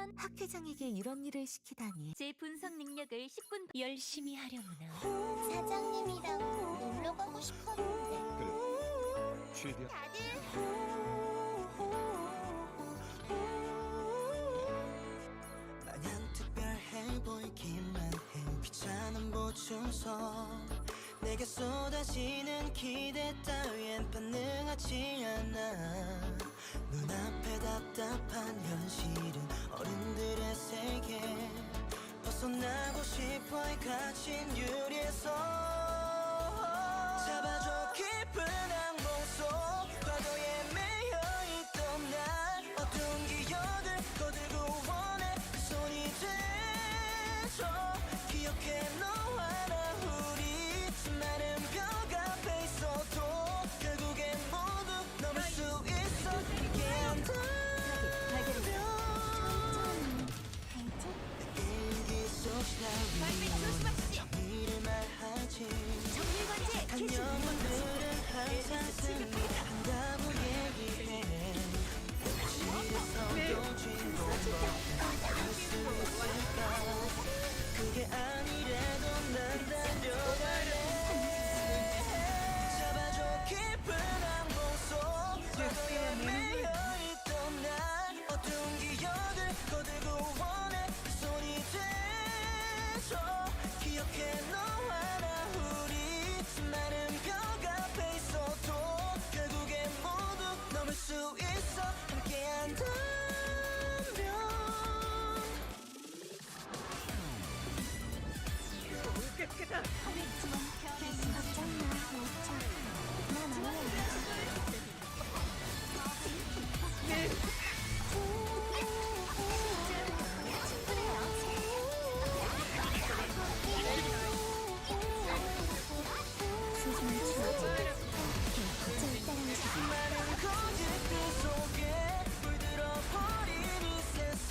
하지만 학 회장에게 이런 일을 시키다니. 제 분석 능력을 10분 열심히 하려무나. 사장님이랑 놀러 가고 싶었는데. 그래. 최대한 다들 마냥 특별해 보이기만 해. 귀찮은 보충서 내게 쏟아지는 기대 따윈 반응하지 않아. 눈앞에 답답한 현실은 어른들의 세계. 벗어나고 싶어 이 갇힌 유리에서. 잡아줘 깊은 항공 속 과거에 매여있던 날. 어두운 기억을 거들고 원해 그 손이 돼줘. 기억해 너와 나 우리 수많은 벽 앞에 있어도 결국엔 모두 넘을 수 있어. 함께한다면 내게 일기 속 정의를 말하지. 한 영혼들은 항상 승리한다고 얘기해. 현실에서도 주인공만 할수 있을까. 그게 아니래도 난 달려갈래. 잡아줘 깊은 항공 속 과거에 매여있던 날. 어두운 기억을 거들고 원해 그 손이 돼줘. 기억해 너와 나 우리 수많은 벽 앞에 있어도 결국엔 모두 넘을 수 있어. 함께한다면 많은 거짓들 속에 물들어버린 이 세상.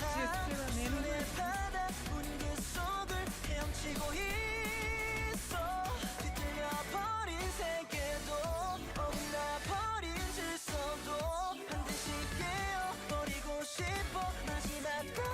눈에 바다 우린 그 속을 헤엄치고 있어. 뒤틀려버린 세계도 어긋나버린 질서도 반드시 깨어버리고 싶어. 마지막까지.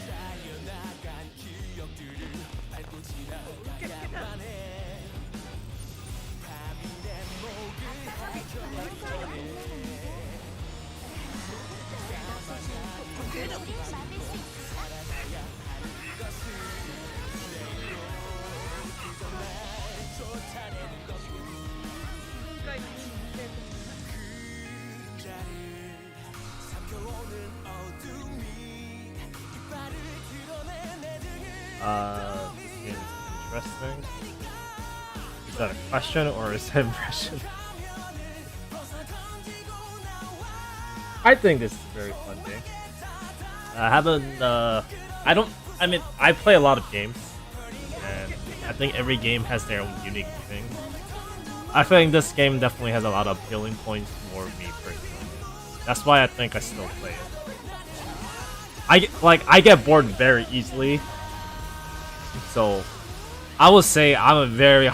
달려나간 기억들을 밟고 지나가야만 해. 밤이 내 목을 하켜버릴 전에. 살아가야 하는 것은 내일로 그전 날 쫓아내는 것뿐. 그자를 삼켜오는 어둠이 이빨을 드러내 내 등을. This game is interesting. Is that a question or is that impression? I think this is a very fun game. I haven't, I play a lot of games, and I think every game has their own unique thing. I think this game definitely has a lot of appealing points for me personally. That's why I think I still play it. I get bored very easily, so I would say I'm very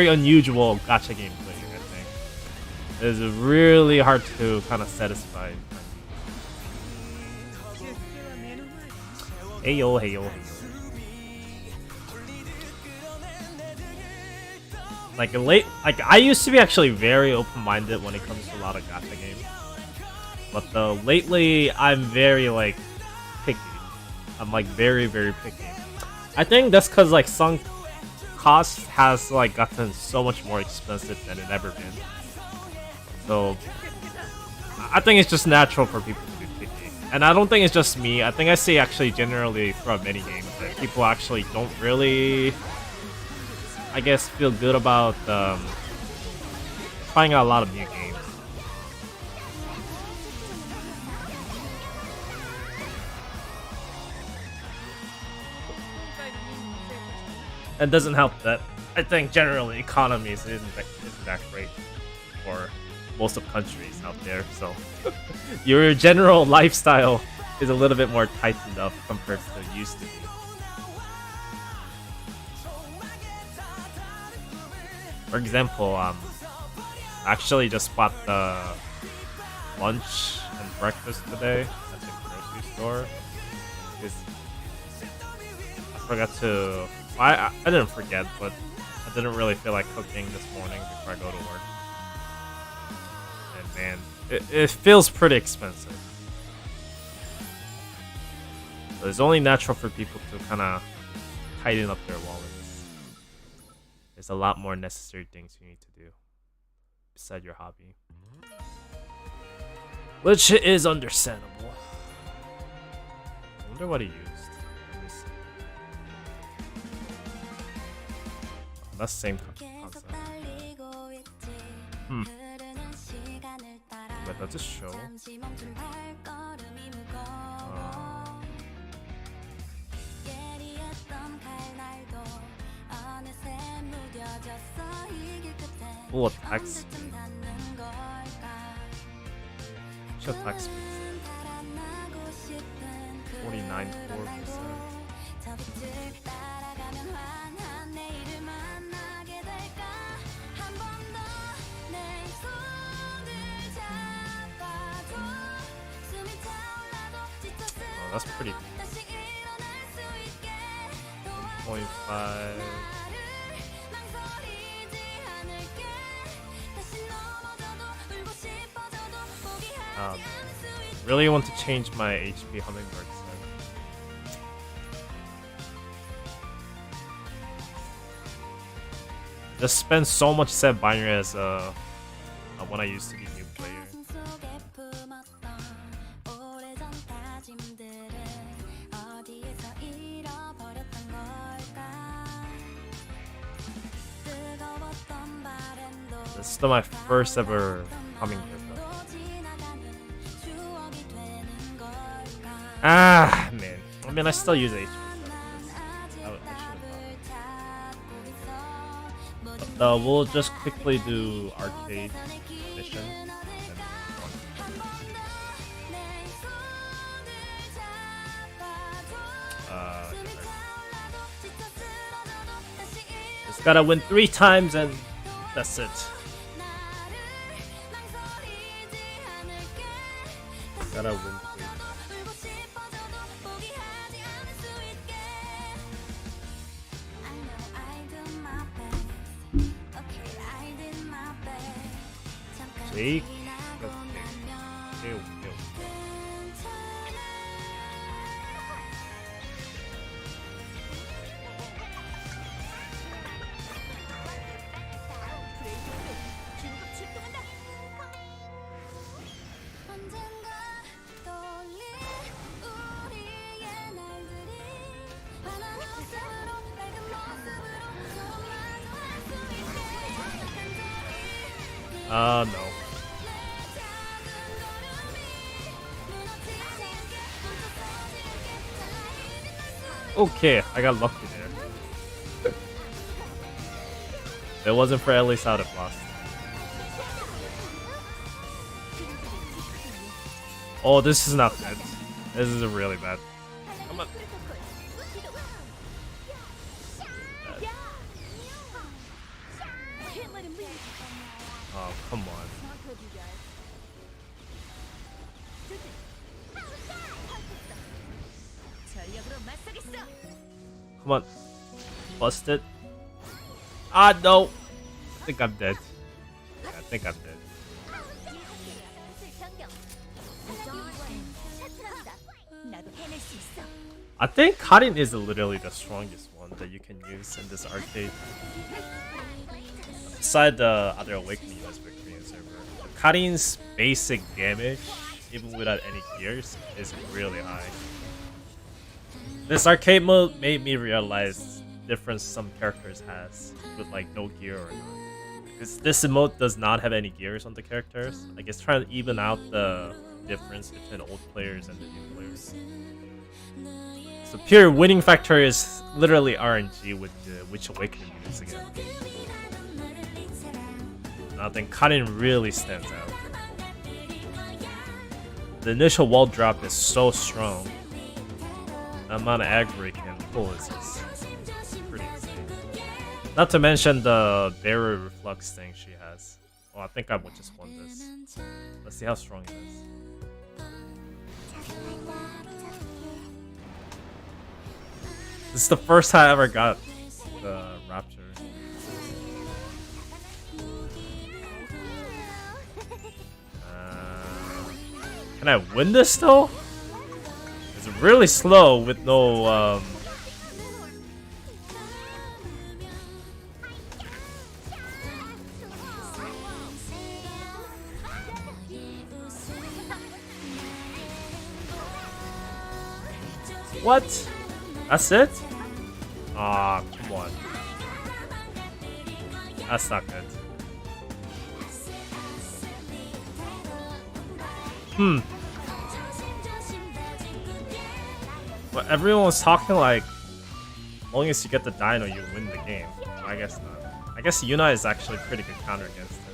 unusual gacha game player. I think it's really hard to kind of satisfy. Heyo, heyo, heyo. I used to be actually very open-minded when it comes to a lot of gacha games, but lately I'm very picky. I'm very, very picky. I think that's because cost has like gotten so much more expensive than it ever been. So I think it's just natural for people to be picky. And I don't think it's just me. I think I see actually generally throughout many games that people actually don't really, I guess, feel good about trying out a lot of new games. It doesn't help that I think generally economies isn't that great for most of countries out there, so your general lifestyle is a little bit more tightened up compared to it used to be. For example, actually just bought the lunch and breakfast today at the grocery store. Because I forgot to. I didn't forget, but I didn't really feel like cooking this morning before I go to work. And man, it feels pretty expensive. So it's only natural for people to kind of tighten up their wallets. There's a lot more necessary things you need to do beside your hobby, which is understandable. I wonder what he used. Let me see. That's the same concept. Wait, does this show? Full attack speed. Which attack speed? 49.4%. Oh, that's pretty. 1.5. Really want to change my HP hummingbird set. Just spend so much set binary as when I used to be a new player. This is still my first ever hummingbird. Ah, man. I mean, I still use HP. We'll just quickly do arcade mission. Just gotta win 3 times and that's it. Gotta win 3 times. Jake. Okay. No. Okay, I got lucky there. If it wasn't for Elise, I would have lost. Oh, this is not bad. This is really bad. Come on. Oh, come on. Come on. Bust it. Ah, no. I think I'm dead. Yeah, I think I'm dead. I think Karin is literally the strongest one. mode that you can use in this arcade. Beside the other Awakening units for Korean server, Karin's basic damage, even without any gears, is really high. This arcade mode made me realize the difference some characters has with like no gear or not. Because this mode does not have any gears on the characters. Like it's trying to even out the difference between old players and the new players. So pure winning factor is literally RNG with which Awakening units again. I think Karin really stands out. The initial wall drop is so strong. The amount of aggro it can pull is pretty insane. Not to mention the barrier reflux thing she has. Oh, I think I would just won this. Let's see how strong it is. This is the first time I ever got the Rapture. Can I win this though? It's really slow with no What? That's it? Ah, come on. That's not good. But everyone was talking like, as long as you get the dino, you win the game. I guess not. I guess Yuna is actually pretty good counter against him.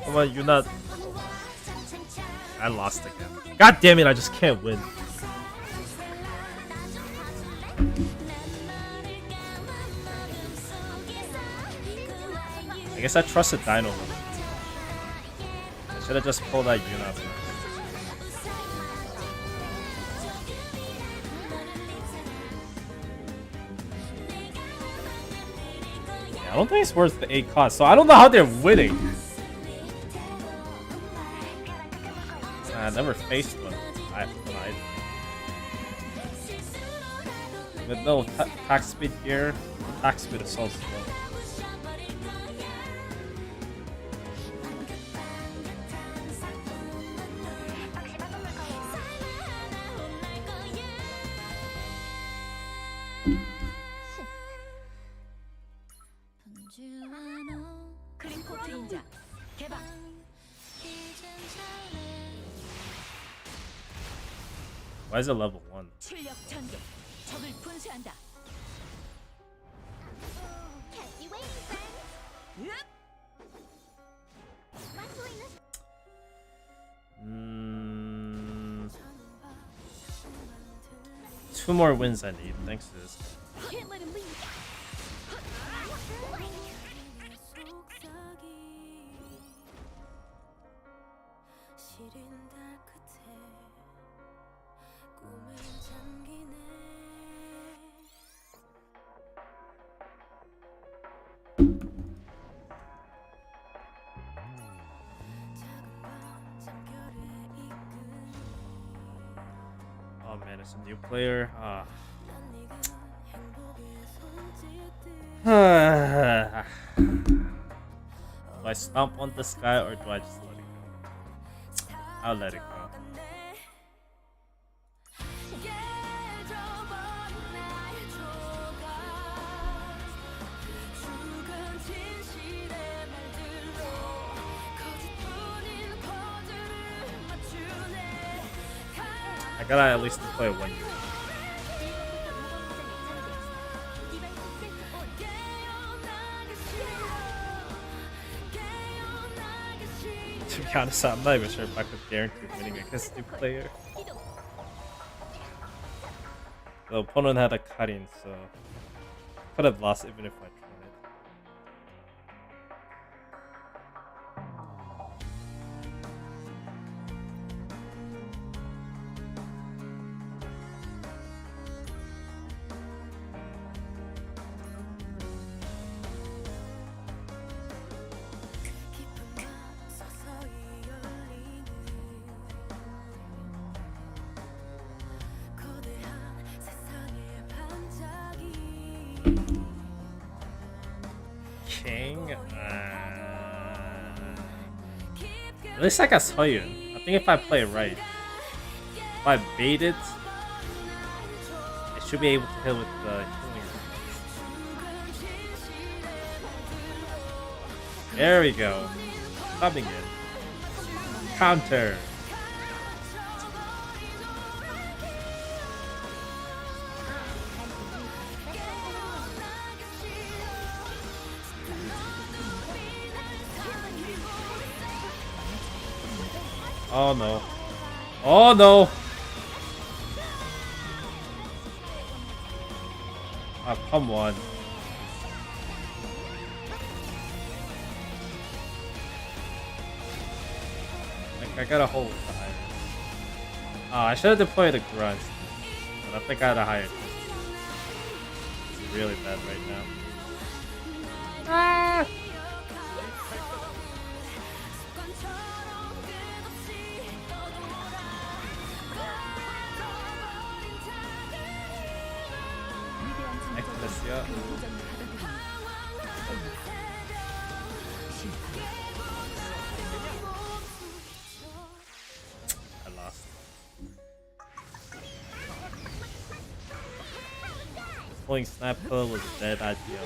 Come on, Yuna. I lost again. God damn it, I just can't win. I guess I trusted Dino. I should have just pulled that Yuna first. Yeah, I don't think it's worth the 8 cost, so I don't know how they're winning. I never faced one. With no attack speed here, attack speed is so slow. Why is it level 1? Two more wins I need, thanks to this. Oh man, it's a new player. Do I stomp on this guy or do I just let it go? I'll let it go. I gotta at least play one. To be honest, I'm not even sure if I could guarantee winning against a new player. The opponent had a Karin, so could have lost even if I tried. At least I got Soyun. I think if I play it right, if I bait it, I should be able to hit with the healing. There we go. Coming in. Counter. Oh no. Oh no! Oh, come on. Like, I gotta hold the iron. Oh, I should have deployed a grunt. But I think I had a higher. It's really bad right now. Ah! Excellent. I lost. Pulling Snapper was a bad idea.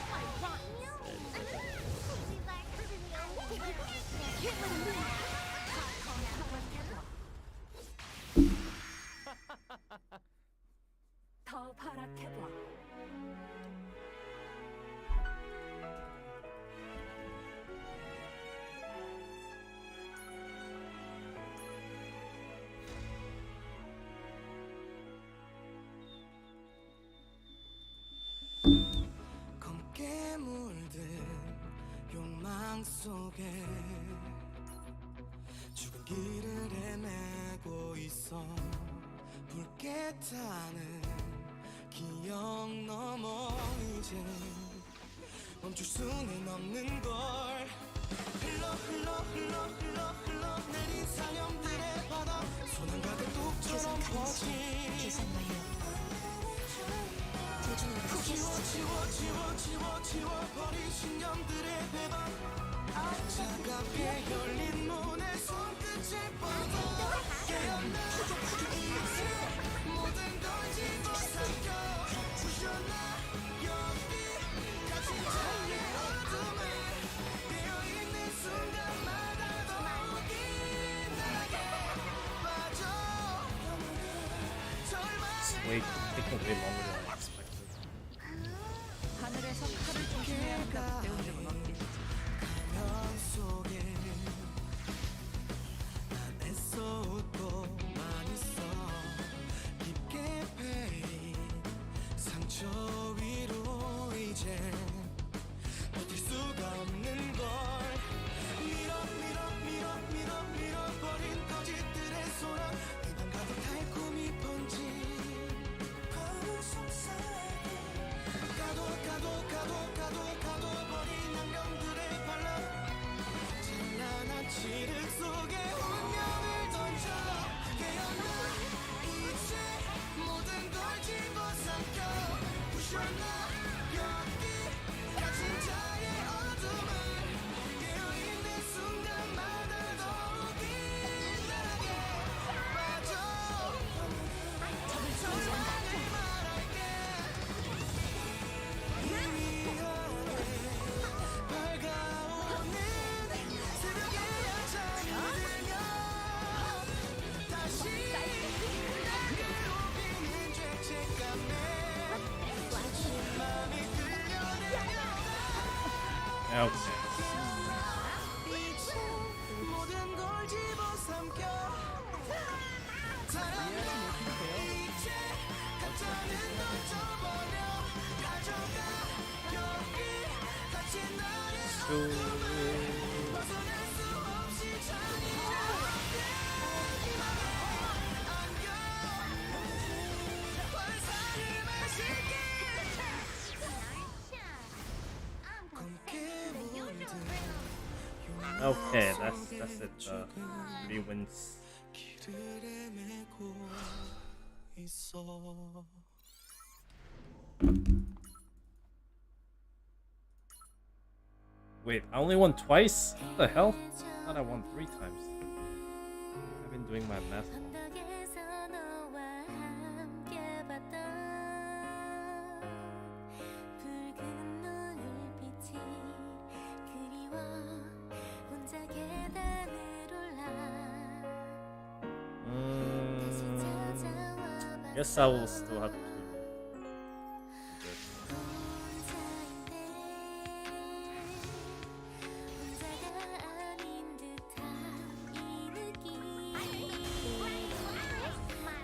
검게 물든 욕망 속에 죽은 길을 헤매고 있어. 붉게 타는 기억 넘어 이제 멈출 수는 없는 걸. 흘러 내린 사념들의 바다 소난 가득 뚝처럼 퍼진 계산 완료. 지워버린 신념들의 배반. 차갑게 열린 문의 손끝에 뻗어 깨어나. 이제 모든 걸 집어삼켜 부셔놔. 여기까지 자의 어둠에 깨어있는 순간마다 더욱이 나게 빠져. Wait, taking way longer than I expected. 하늘에서 칼을 조심해야 한다고 배운 적은 없겠지. 가면 속에 난 애써 웃고만 있어. 깊게 패인 상처 위로 이제 버틸 수가 없는 걸. 밀어버린 거짓들의 소랑 입안 가득 달콤이 번진 검은 속삭임. 가둬버린 안경들의 발라 찬란한 칠흑 속에 운명을 던져 깨어나. 이제 모든 걸 집어삼켜 부셔놔. 여기까진 자의 어둠을 깨어있는 순간마다 더욱이 나게 빠져. 정말 말할게. 밝아오는 새벽에 한참이 되면 다시 날 괴롭히는 죄책감에 맘이 끌려내려. Okay. 이제 모든 걸 집어삼켜 사랑해. 이제 가짜는 던져버려. 가져가. 여기 같이 나를 벗어날 수 없이 잔인하게 안겨. 화살을 마실게. 검게 물든 Okay, that's it. 3 wins. 길을 헤매고 있어. Wait, I only won twice? What the hell? I thought I won 3 times. I've been doing my math. 언덕에서 너와 함께 봤던 붉은 노을빛이 그리워 혼자 계단을 올라 다시 찾아와 Guess I will still have to. 혼자인데 혼자가 아닌 듯한 이 느낌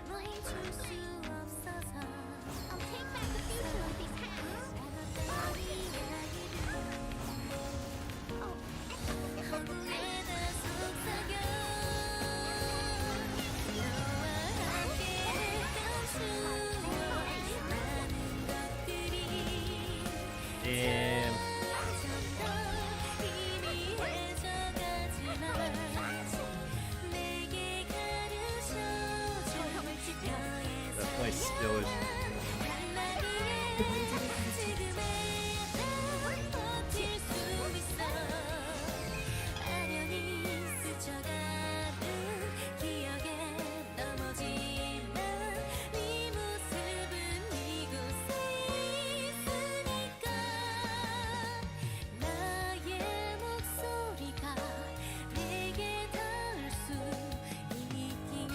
멈출 수 없어서 나눴던 이야기를 허구에다 속삭여 너와 함께했던 수많은 것들이 Damn. Definitely skill is. 나의 목소리가 내게 닿을 수 있기니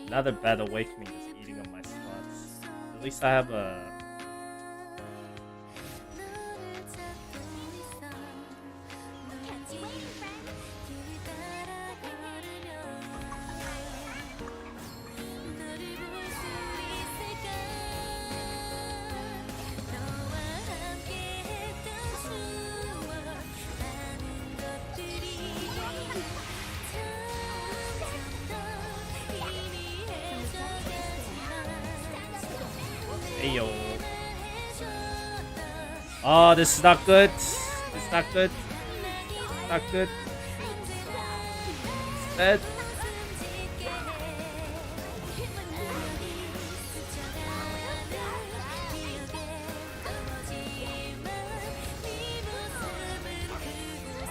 Another bad awakening is eating up my slots. At least I have a. 너를 찾고 있어 너인지 길을 따라 걸으면 너를 볼 수 있을까 너와 함께했던 수많은 것들이 점점 더 희미해져가지만 Ayo. Oh, this is not good. This is not good. Not good. It's bad.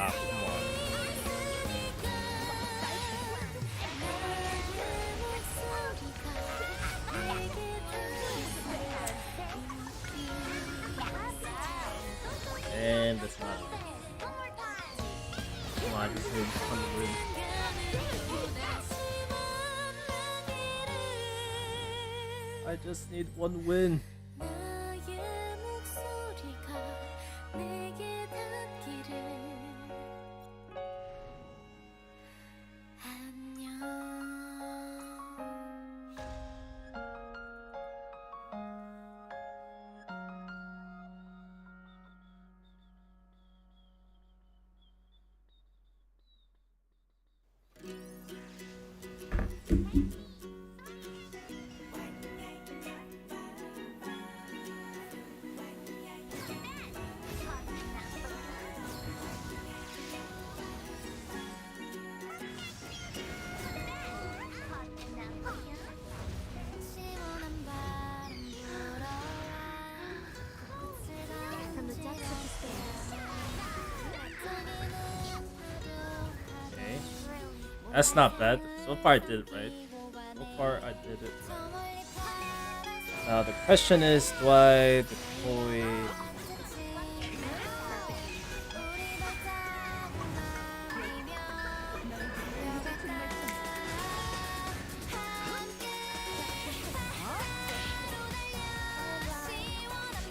Ah, come on. And that's not it. Come on, I just need one win. I just need one win. 나의 목소리가 내게 닿기를 안녕 시원한 바람 Okay. That's not bad. So far I did it right. So far I did it right. Now the question is, do I deploy...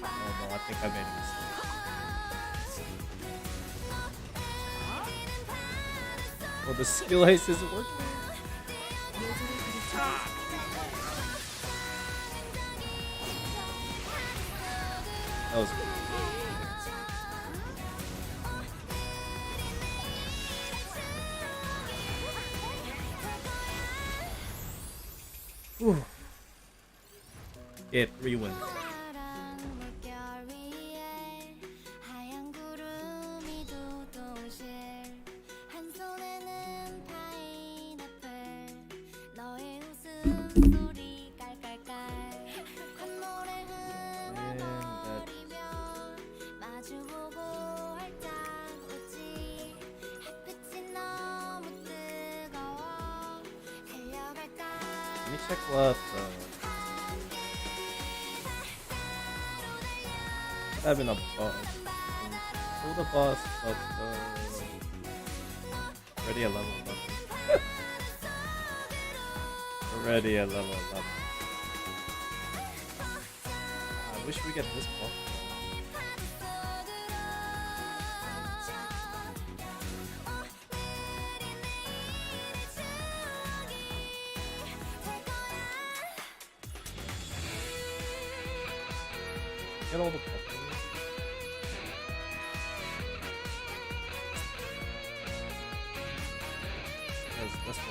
Oh no, I think I made a mistake. Oh, the skill haste isn't working. That was good. Whew. Get 3 wins. 파란 물결 위에 하얀 구름이 두둥실 한 손에는 파이 소리 깔깔깔 콧노래 흥얼거리며 마주보고 활짝 웃지 햇빛이 너무 뜨거워 달려갈까 Let me check what having a bus. Hold the bus, but already a level 11. Already a level 11. I wish we get this buff. Get all the buffs. Let's go.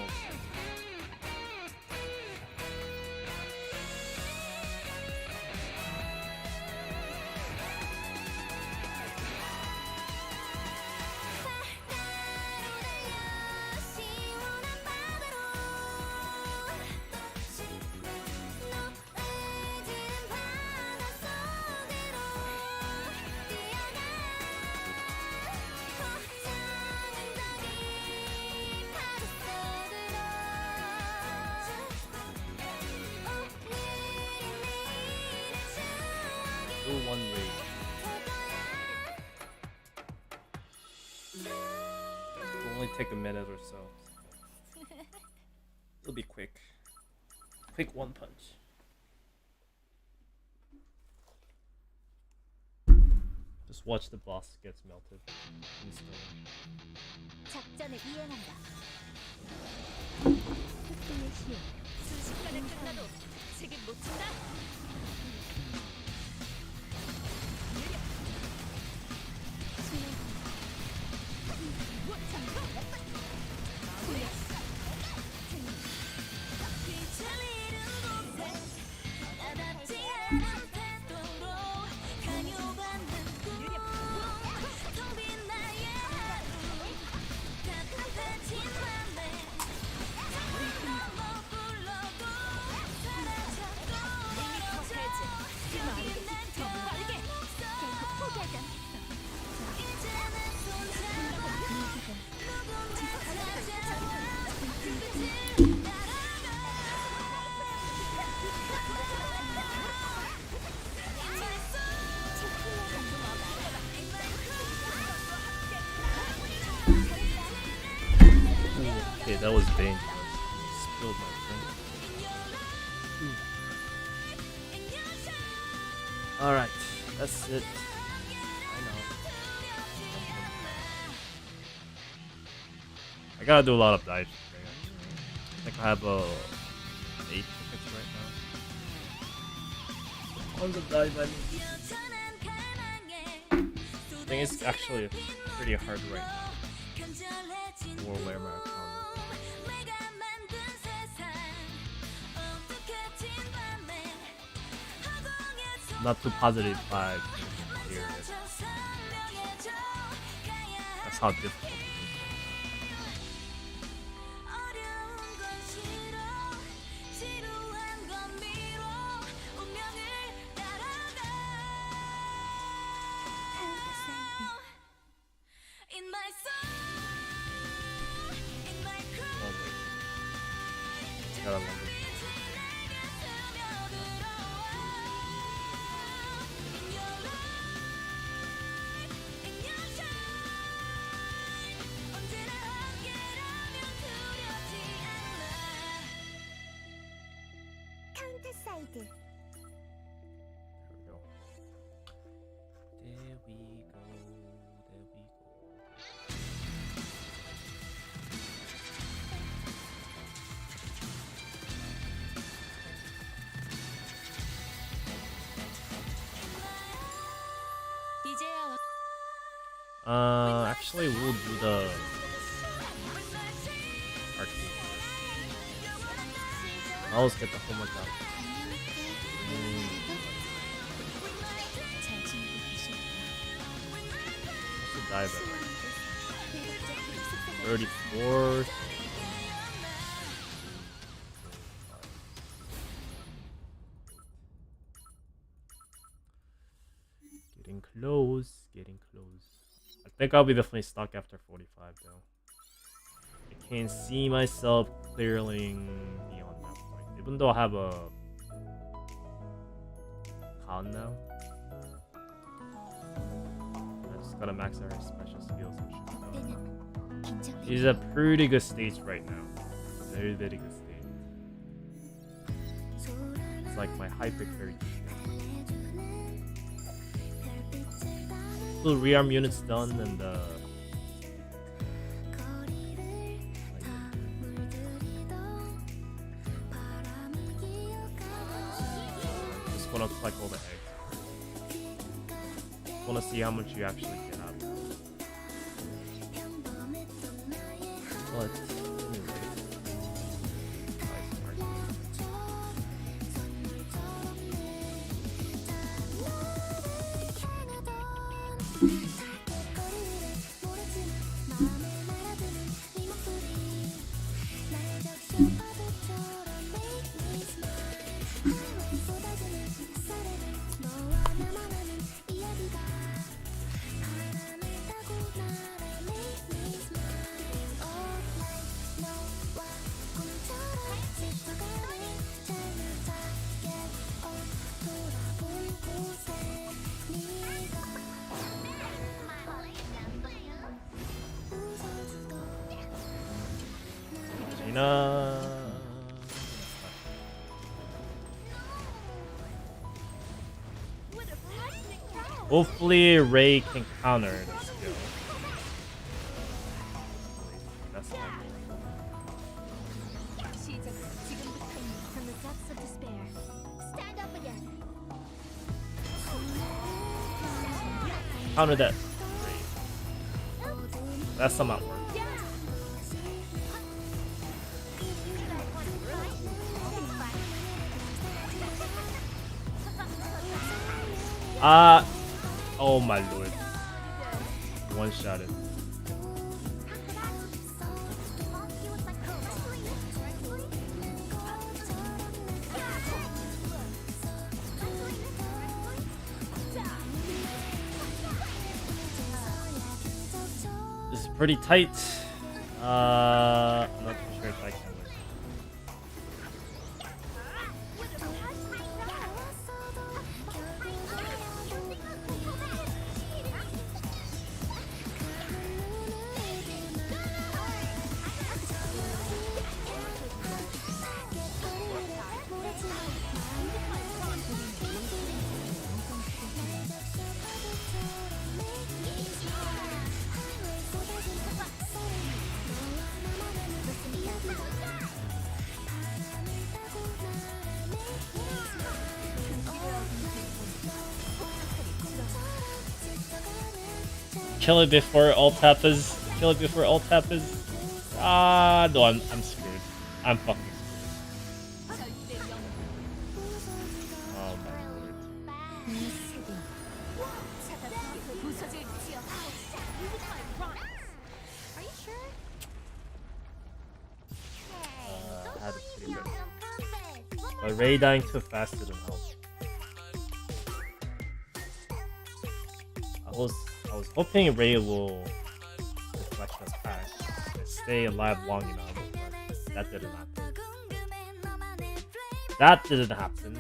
Do one raid. It'll only take a minute or so. It'll be quick. Quick one punch. Just watch the boss gets melted. Instantly. 작전을 이행한다 순식간에 끝나도 책임 못 진다. Okay, that was dangerous. Spilled my drink. Alright, that's it. I know. I gotta do a lot of dives today, actually. I think I have 8 tickets right now. Tons of dive I need. I think it's actually pretty hard right now. Or where my account is. Not too positive vibe here. That's how difficult it In my soul, in my is. Oh, wait. Gotta love it. 카운터 사이드. There we go. There we go. There we go. Actually, we'll do the arcade. I'll always get the homework out. What's the dive at right now? 34. close. Getting close. I think I'll be definitely stuck after 45 though. I can't see myself clearing beyond that point. Even though I have a con now. I just gotta max out her special skills and shit. He's a pretty good stage right now. Very, very good stage. It's like my hyper carry. Full rearm units done and just wanna collect all the eggs. Wanna see how much you actually get out of it. But anyway. Hopefully Ray can counter the skill. That's all. From the depths of despair, stand up again. Counter that Ray. That's some outwork. Oh my lord. One shot it. This is pretty tight. I'm not too sure if I can win. Kill it before alt tap is. Kill it before alt tap is. Ah, no, I'm screwed. I'm fucking screwed. Oh my lord. I had it pretty good. But Ray dying too fast didn't help. I was hoping Ray will reflect the attack and stay alive long enough, but that didn't happen. That didn't happen.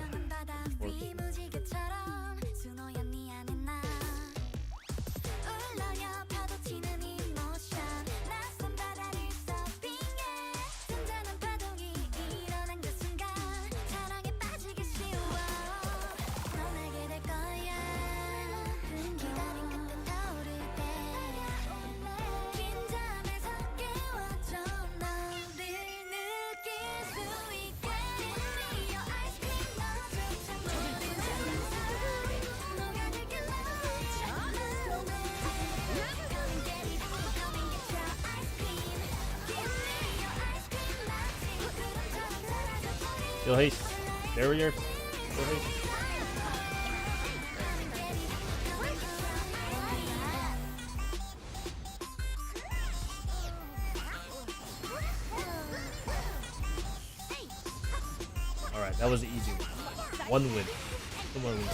Unfortunately. Still haste. Barrier. Still haste. Alright, that was an easy one. One win. Two more wins.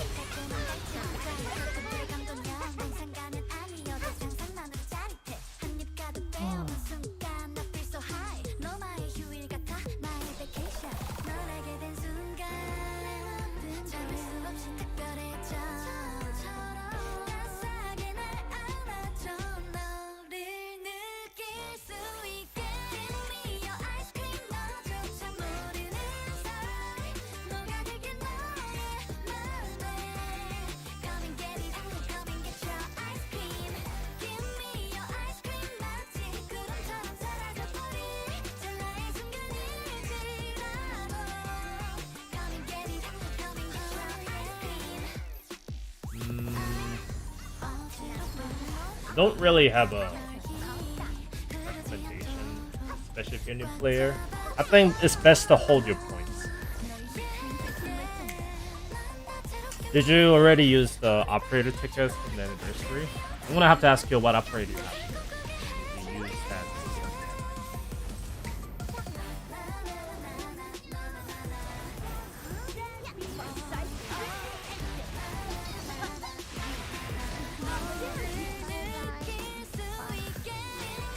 don't really have a recommendation, especially if you're a new player. I think it's best to hold your points. Did you already use the operator tickets from the anniversary? I'm gonna have to ask you what operator you have. You use that.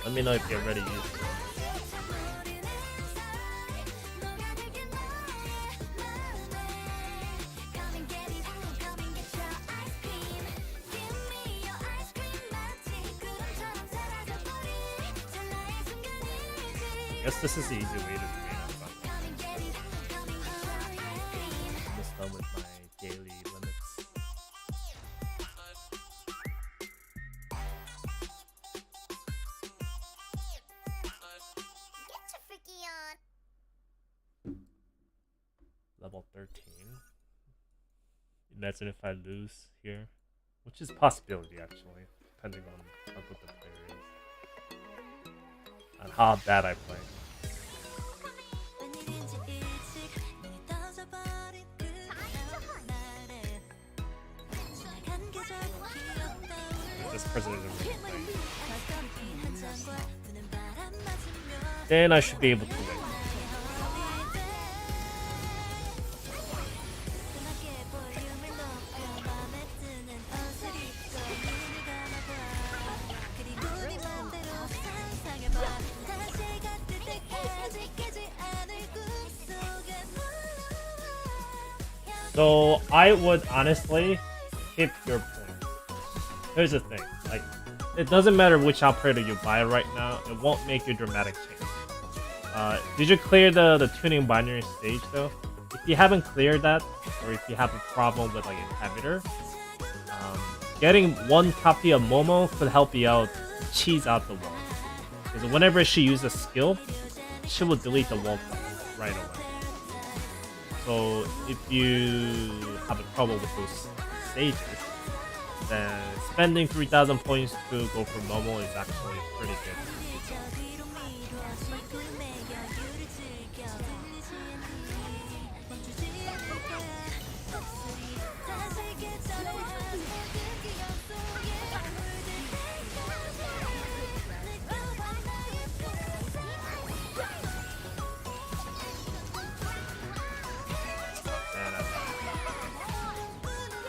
Let me know if you already used it. I guess this is the easy way to train up. Almost done with my daily limits. Level 13. Imagine if I lose here, which is a possibility actually, depending on how good the player is and how bad I play. This person isn't really playing. Then I should be able to win. So I would honestly keep your point. Here's the thing, like, it doesn't matter which operator you buy right now, it won't make a dramatic change. Did you clear the tuning binary stage though? If you haven't cleared that, or if you have a problem with like inhibitor, getting one copy of Momo could help you out, cheese out the wall. Because whenever she uses a skill, she will delete the wall right away. So if you have a problem with those stages, then spending 3,000 points to go for Momo is actually pretty good.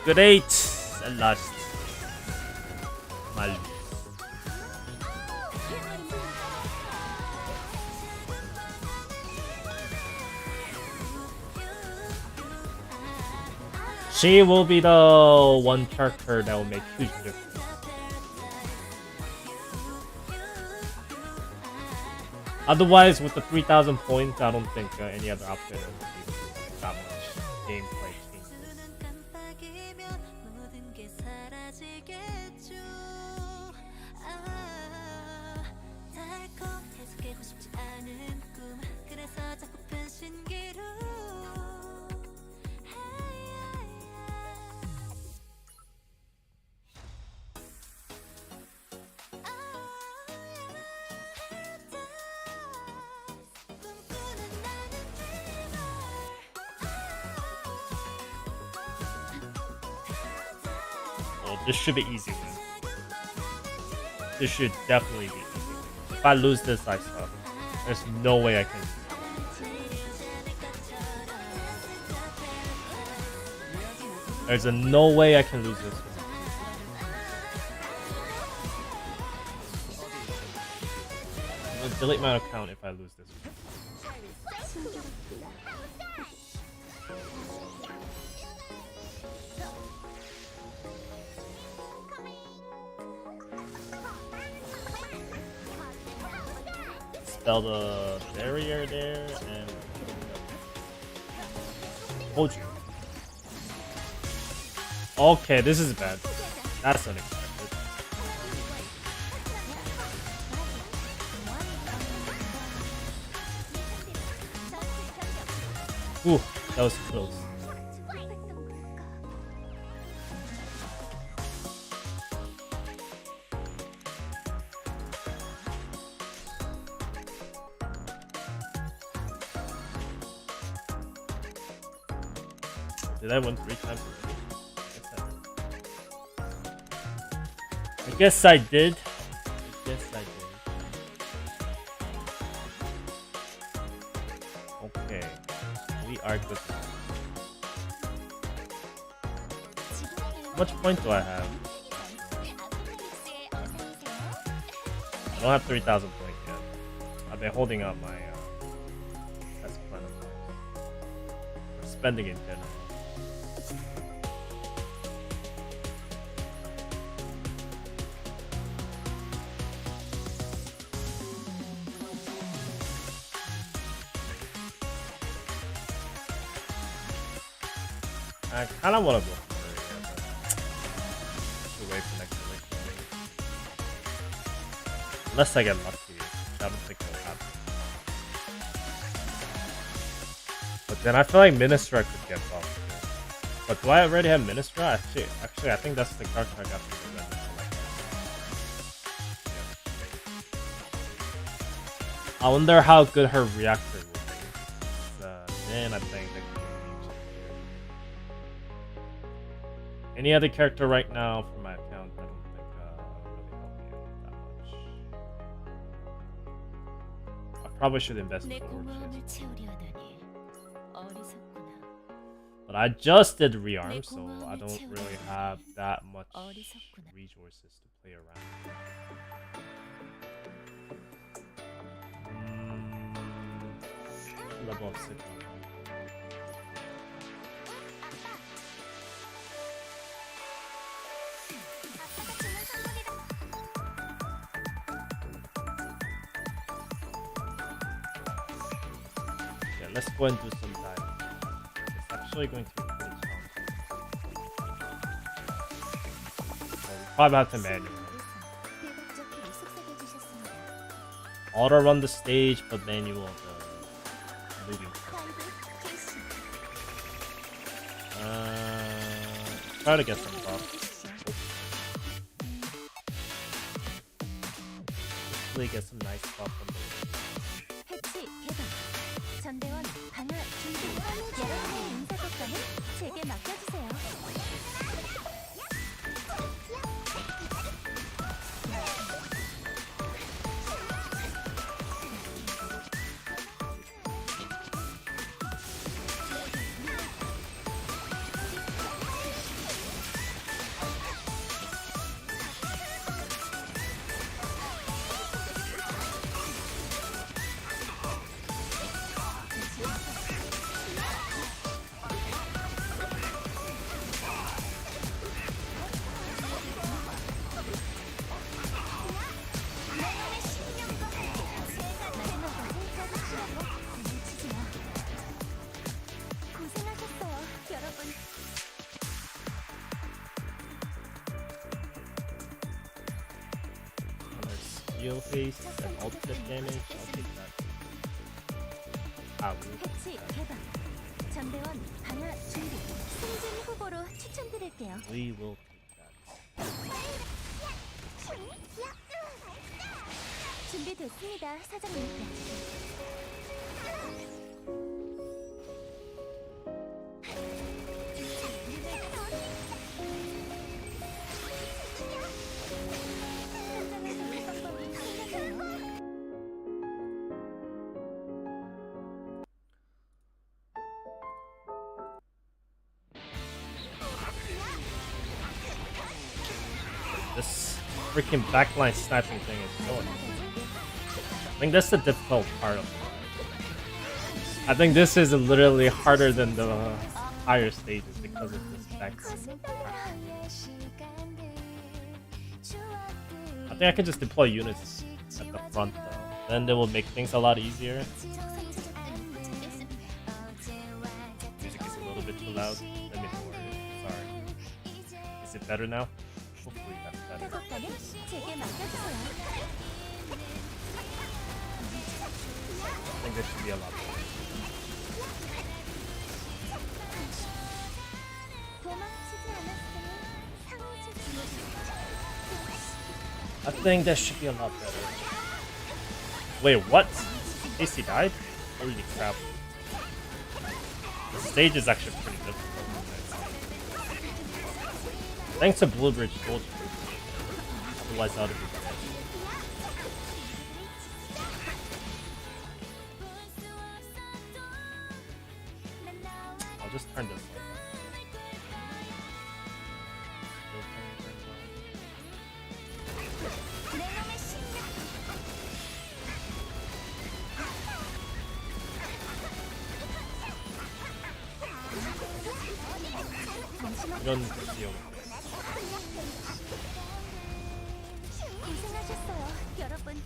Good 8 and last. Mal. She will be the one character that will make huge difference. Otherwise, with the 3,000 points, I don't think any other option will give you that much gameplay changes. Well, this should be easy win. This should definitely be easy. If I lose this, I suck. There's no way I can. There's no way I can lose this one. I'm gonna delete my account if I lose this one. Spell the barrier there and hold you. Okay, this is bad. That's unexpected. Ooh, that was close. Did I win 3 times already? I guess I did. Okay. We are good. How much point do I have? I don't have 3,000 points yet. I've been holding up my best plan of life. Or spending in general. I kind of want to go for it, but to wait for next week. Unless I get lucky, which I don't think will happen. But then I feel like Ministra could get buffed too. But do I already have Ministra? Actually, I think that's the character I got from the event. I wonder how good her reactor will be. Then I think that could change it. Any other character right now for my account? I don't think really help me out that much. I probably should invest in Overwatch. But I just did rearm, so I don't really have that much resources to play around. Level of 6. Yeah, let's go and do some diving. It's actually going to be pretty challenging. So we probably have to manual. Auto run the stage, but manual the moving. Try to get some buffs. Hopefully get some nice buff from the 해치 개방 전대원 방어 준비 여러분의 인사고과는 제게 맡겨주세요. Heal haste and ultimate damage. I'll take that. 해치 개방 전대원 방어 준비 승진 후보로 추천드릴게요. We will take that. 준비됐습니다, 사장님. This freaking backline sniping thing is so annoying. I think that's the difficult part of it. I think this is literally harder than the higher stages because of this backline. I think I can just deploy units at the front though. Then they will make things a lot easier. Music is a little bit too loud. Let me lower it. Sorry. Is it better now? Hopefully that's better. 회복과는 제게 맡겨주세요. I think this should be a lot better. 도망치지 않았으니 상호주지. I think that should be a lot better. Wait, what? AC died? Holy crap. The stage is actually pretty difficult. Thanks to Bluebridge Soldier. Otherwise, I would have been dead. I'll just turn this on. 이런 지역. 고생하셨어요, 여러분.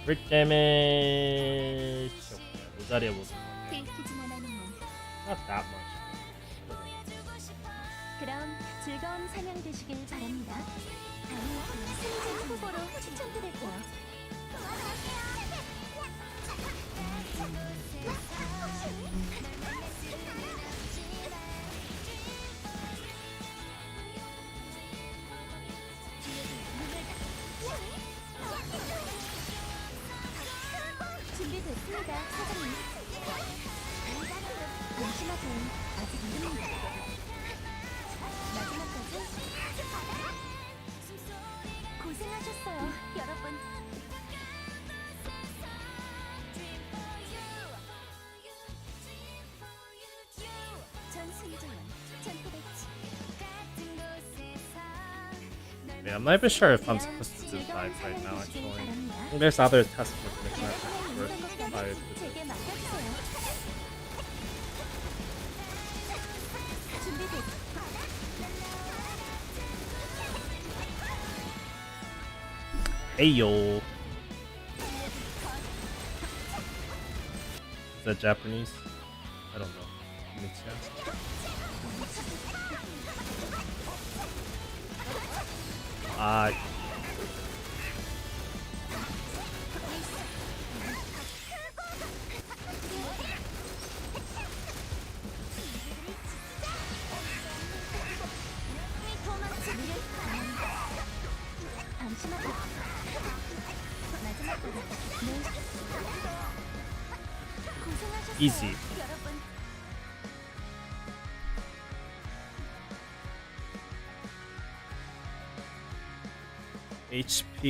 Crit damage. 모자리에 못. 들키지만 않으면 Not that much. 그럼 즐거운 사냥 되시길 바랍니다. 다음은 승진 후보로 추천드릴게요. 준비됐습니다, 사장님. 안심하세요. 아직 이릅니다. 마지막까지 고생하셨어요, 여러분. 전승전, 전투배치. Yeah, I'm not even sure if I'm supposed to do 5 right now, actually. I think there's other tests for finishing my first 5. 제게 맡겨주세요. 준비됐. Ayo. Is that Japanese? I don't know. Makes sense. 안심하세요. 마지막까지. 네. 고생하셨어요, Easy. 여러분. HP.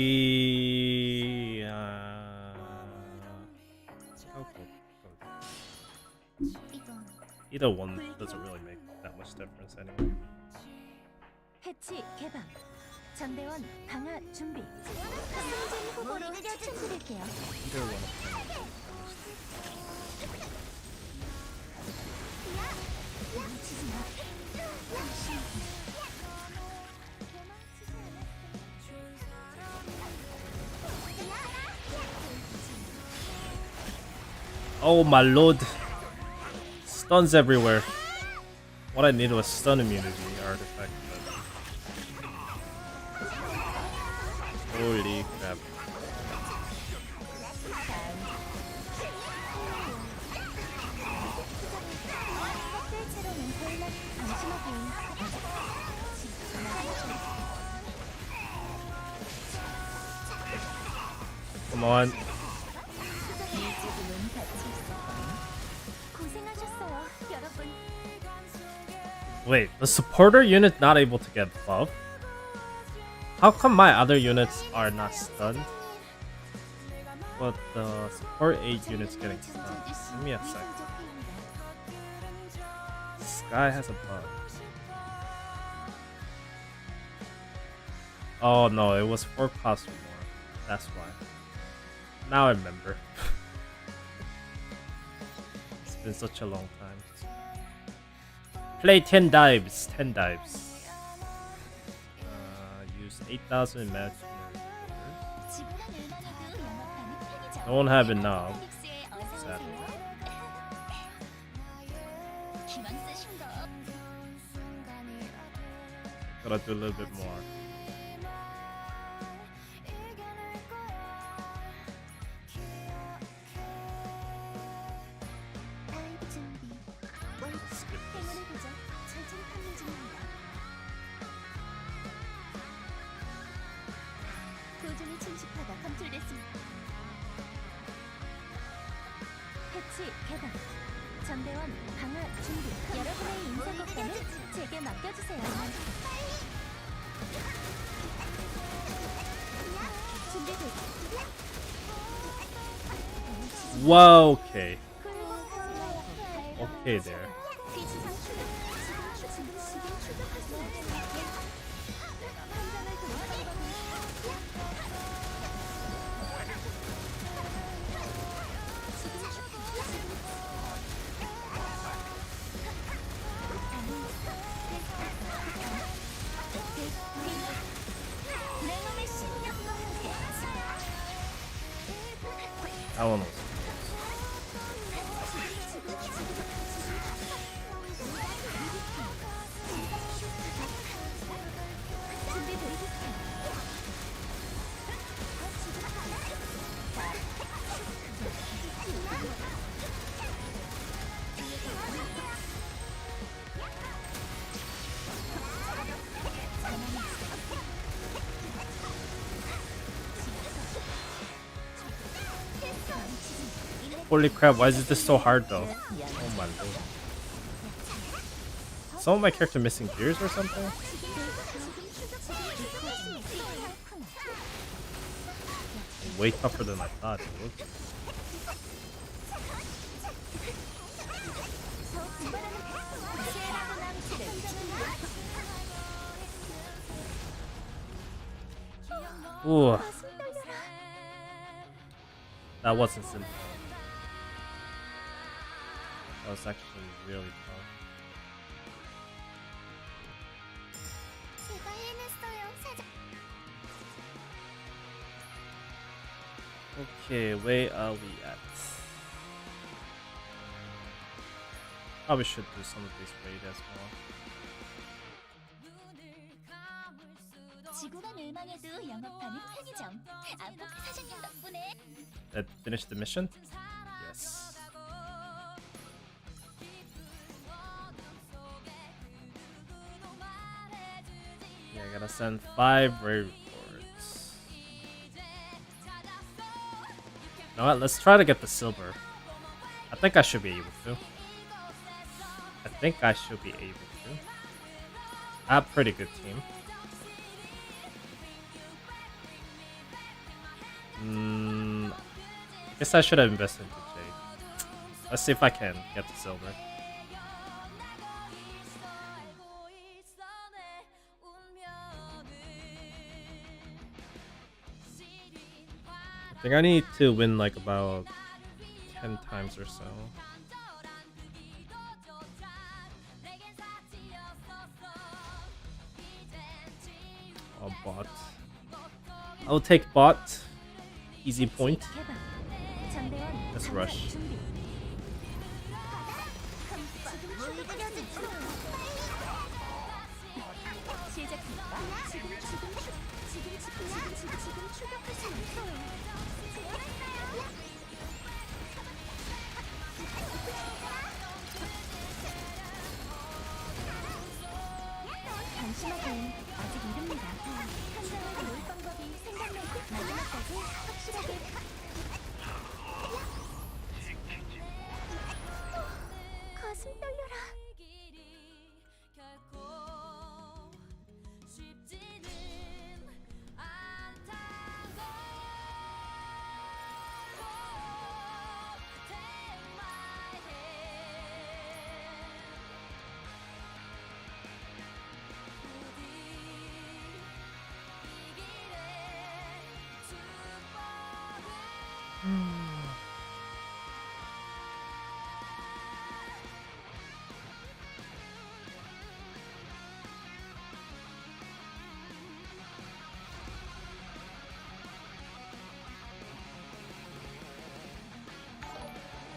이건 Either one doesn't really make that much difference anyway. 해치 개방. 전대원 강화 준비. 승진 후보로 추천드릴게요. Either one of them. Oh my lord. Stuns everywhere. What I needed was stun immunity artifact. But... Holy crap. Come on. 고생하셨어요, 여러분. Wait, the supporter unit not able to get buff? How come my other units are not stunned? But the support 8 units getting stunned. Give me a sec. Sky has a buff. Oh no, it was 4 cost more. That's why. Now I remember. It's been such a long time. Play 10 dives. 10 dives. Use 8,000 match. Don't have enough. Sadly. Gotta do a little bit more. Skip this. 도전이 침식화가 검출됐습니다. 해치 장치 개방. 전대원 강화 준비. 여러분의 인사 것과는 제게 맡겨주세요. 준비됐. Wow, okay. Okay there. That one was Holy crap, why is this so hard though? Oh my lord. Some of my character missing gears or something? Way tougher than I thought it would. Ooh. That wasn't simple. That was actually really tough. Okay, where are we at? Probably should do some of this raid as well. That finished the mission? Yes. Yeah, I gotta send 5 raid reports. You know what? Let's try to get the silver. I think I should be able to. I have a pretty good team. Guess I should have invested into Jade. Let's see if I can get the silver. I think I need to win like about 10 times or so. Oh, bot. I'll take bot. Easy point. Let's rush. 잠시만요. 아직 이릅니다. 한장을 놓을 방법이 생각나고 마지막까지 확실하게. 가슴 떨려라.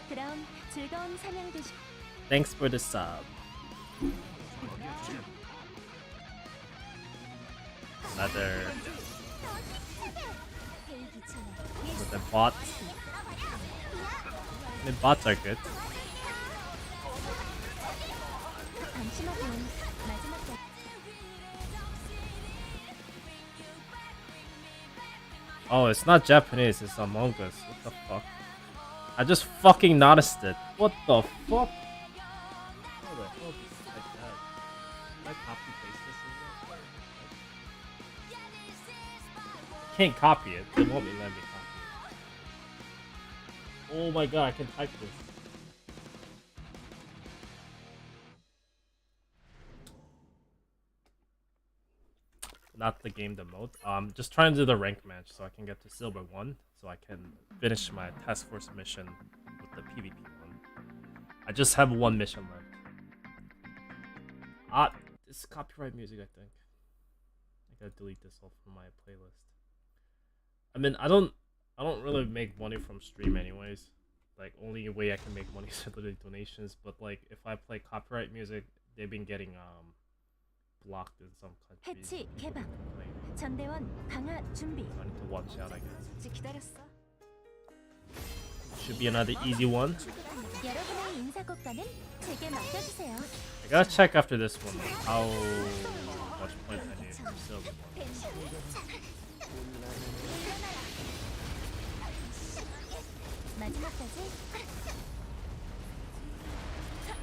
그럼 즐거운 사냥 되시. Thanks for the sub. Another with the bot. The bots are good. Oh, it's not Japanese, it's Among Us. What the fuck? I just fucking noticed it. What the fuck? How the hell did it like that? Can I copy paste this in there? I can't copy it. It won't let me copy it. Oh my god, I can type this. Not the game the mode. Just trying to do the rank match so I can get to silver 1, so I can finish my task force mission with the PvP one. I just have one mission left. This is copyright music, I think. I gotta delete this all from my playlist. I mean, I don't really make money from stream anyways. Like, only way I can make money is literally donations. But like, if I play copyright music, they've been getting blocked in some countries. 해치 개방. Like, 전대원 강화 준비. I need to watch out, I guess. 기다렸어. Should be another easy one. 여러분의 인사 고가는 제게 맡겨주세요. I gotta check after this one how much points I need for silver one. 마지막까지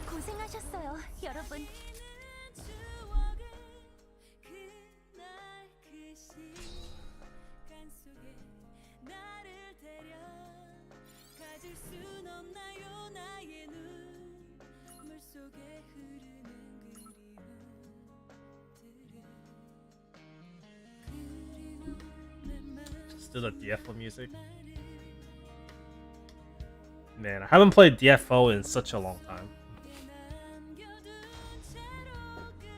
고생하셨어요, 여러분. Just do the DFO music. Man, I haven't played DFO in such a long time.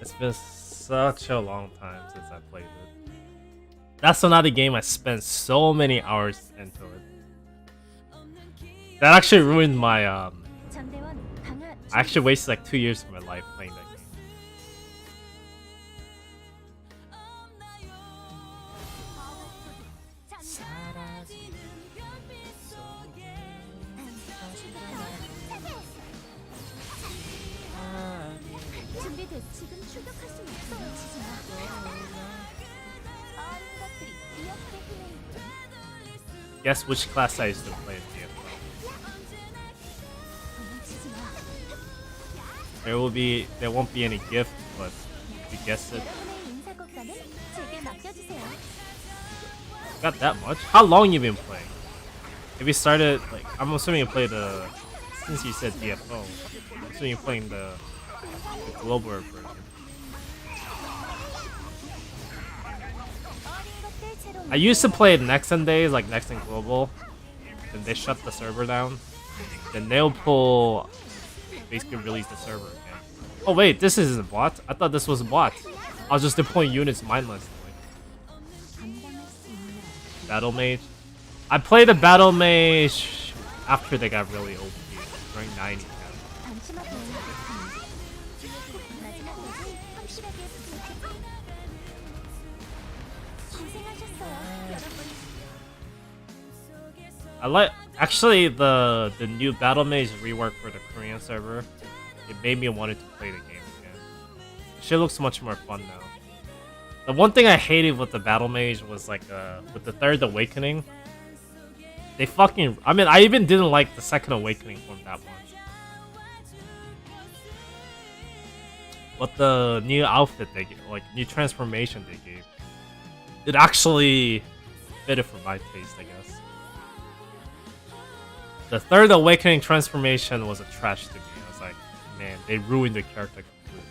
It's been such a long time since I played it. That's another game I spent so many hours into it. That actually ruined my 전대원 강화 I actually wasted like 2 years of my life playing that game. 준비됐. 지금 출격할 수 있어요, 지진아. 어린 것들이 이렇게 흔해. Guess which class I used to play in DFO. There won't be any gift, but if you guess it. 여러분의 인사 고가는 제게 맡겨주세요. Got that much? How long you been playing? If you started, like, I'm assuming you played since you said DFO, I'm assuming you're playing the global version. I used to play it Next and Days, like Next and Global. Then they shut the server down. Then they'll basically release the server again. Oh wait, this isn't a bot? I thought this was a bot. I was just deploying units mindlessly. Battle Mage. I played a Battle Mage after they got really OP, rank 90. I like actually the new Battle Mage rework for the Korean server. It made me want to play the game again. Shit looks much more fun now. The one thing I hated with the Battle Mage was like with the Third Awakening. They fucking I even didn't like the Second Awakening form that much. But the new outfit they gave, like new transformation they gave, it actually fitted for my taste, I guess. The Third Awakening transformation was a trash to me. I was like, man, they ruined the character completely.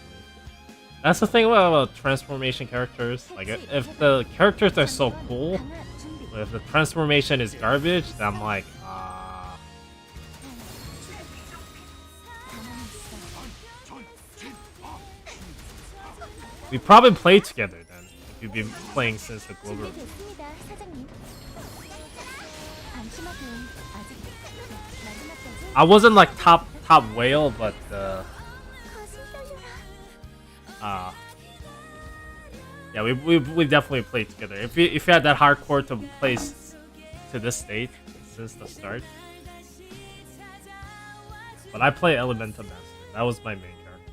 That's the thing about transformation characters. Like, if the characters are so cool, but if the transformation is garbage, then I'm like, We probably play together then, if you've been playing since the global. 준비됐습니다, 사장님. 안심하세요. 아직 마지막까지 I wasn't like top whale, but 가슴 떨려라. yeah, we definitely played together. If you had that hardcore to play to this state since the start, but I play Elemental Master. That was my main character.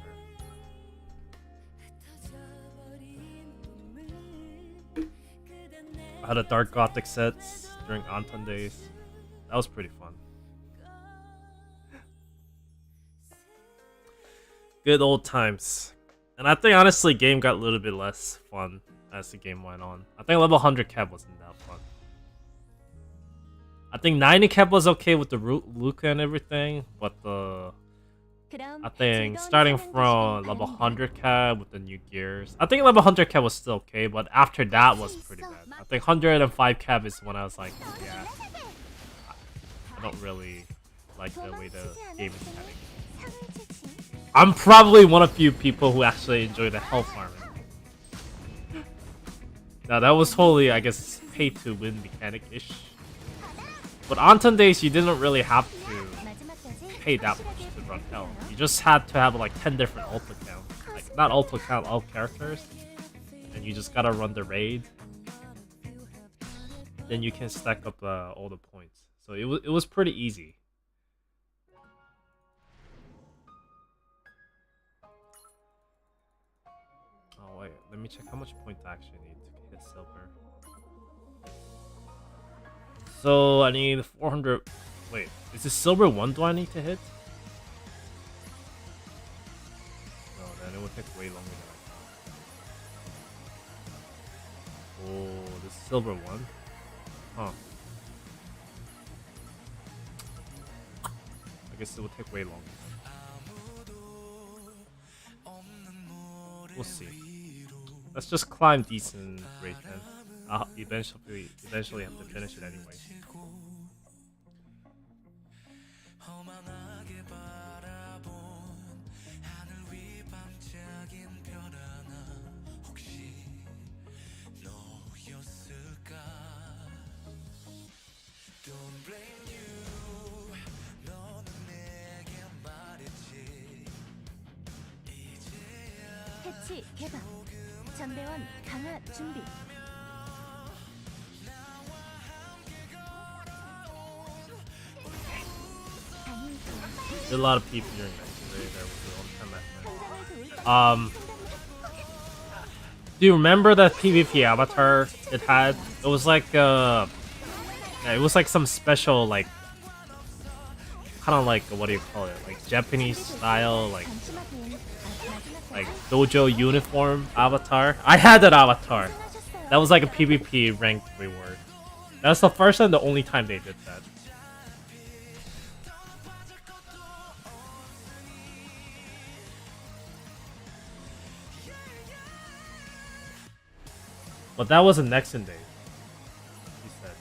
I had a Dark Gothic sets during Anton days. That was pretty fun. Good old times. And I think honestly, game got a little bit less fun as the game went on. I think level 100 cap wasn't that fun. I think 90 cap was okay with the Luca and everything, but I think starting from level 100 cap with the new gears, I think level 100 cap was still okay, but after that was pretty bad. I think 105 cap is when I was like, yeah, I don't really like the way the game is heading. I'm probably one of few people who actually enjoy the health farming. Now that was totally, I guess, pay to win mechanic-ish. But on days, you didn't really have to pay that much to run health. You just had to have like 10 different ult accounts. Like, not ult account, all characters. And you just gotta run the raid. Then you can stack up all the points. So it was pretty easy. Oh wait, let me check how much points I actually need to hit silver. So I need 400. Wait, is this silver 1 do I need to hit? No, then it would take way longer than I thought. Oh, this is silver 1? Huh. I guess it will take way longer. We'll see. Let's just climb decent rate then. I'll eventually have to finish it anyway. 패치 개방. 전대원 강화 준비. There's a lot of people during that raid. There was a long time after. Do you remember that PvP avatar it had? It was like yeah, it was like some special like kind of like what do you call it? Like Japanese style like dojo uniform avatar. I had that avatar. That was like a PvP ranked reward. That's the first and the only time they did that. But that wasn't Nexon Day. He said.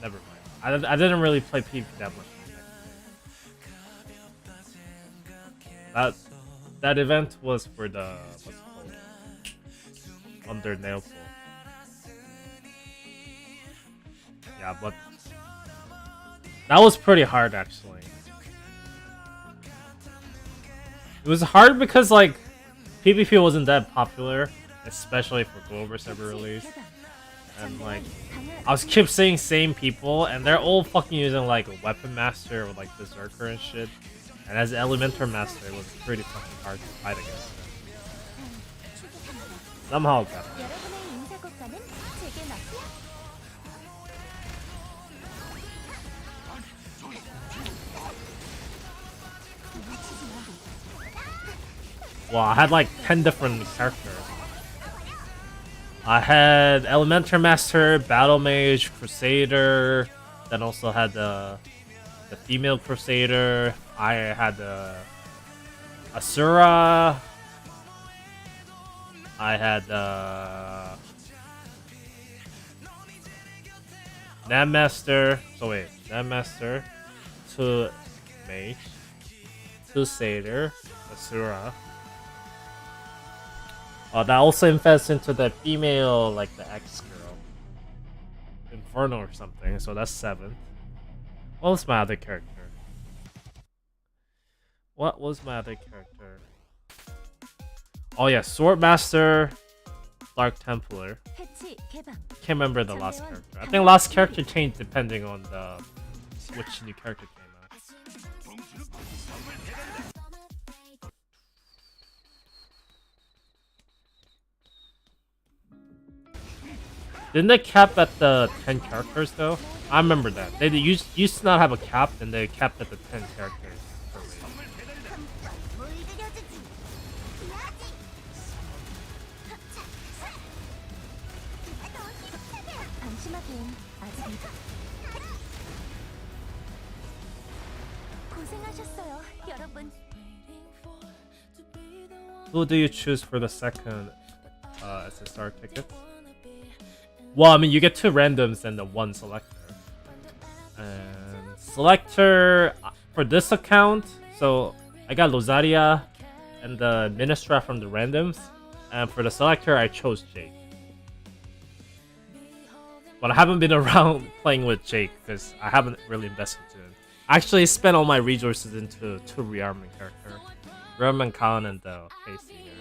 Never mind. I didn't really play PvP that much. That event was for the what's it called? Under Nailpool. Yeah, but that was pretty hard actually. It was hard because like PvP wasn't that popular. Especially for Glover server release. And like I was keep seeing same people and they're all fucking using like a weapon master or like berserker and shit. And as Elementor master it was pretty fucking hard to fight against them. Somehow it got it. Wow, I had like 10 different characters. I had Elementor Master, Battle Mage, Crusader, then also had the female Crusader. I had the Asura. I had Nav Master. So wait, Nav Master, 2 Mage, 2 Satyr, Asura. That also infests into the female, like the X girl. Inferno or something, so that's 7. What was my other character? What was my other character? Oh yeah, Swordmaster, Dark Templar. Can't remember the last character. I think last character changed depending on the which new character came out. Didn't they cap at the 10 characters though? I remember that. They used to not have a cap and they capped at the 10 characters per raid. 고생하셨어요, 여러분. Who do you choose for the second SSR ticket? Well, I mean, you get 2 randoms and then 1 selector. And selector for this account, so I got Lozaria and the Ministra from the randoms. And for the selector, I chose Jake. But I haven't been around playing with Jake because I haven't really invested in it. I actually spent all my resources into 2 rearming character. Rearming Khan and Casey here.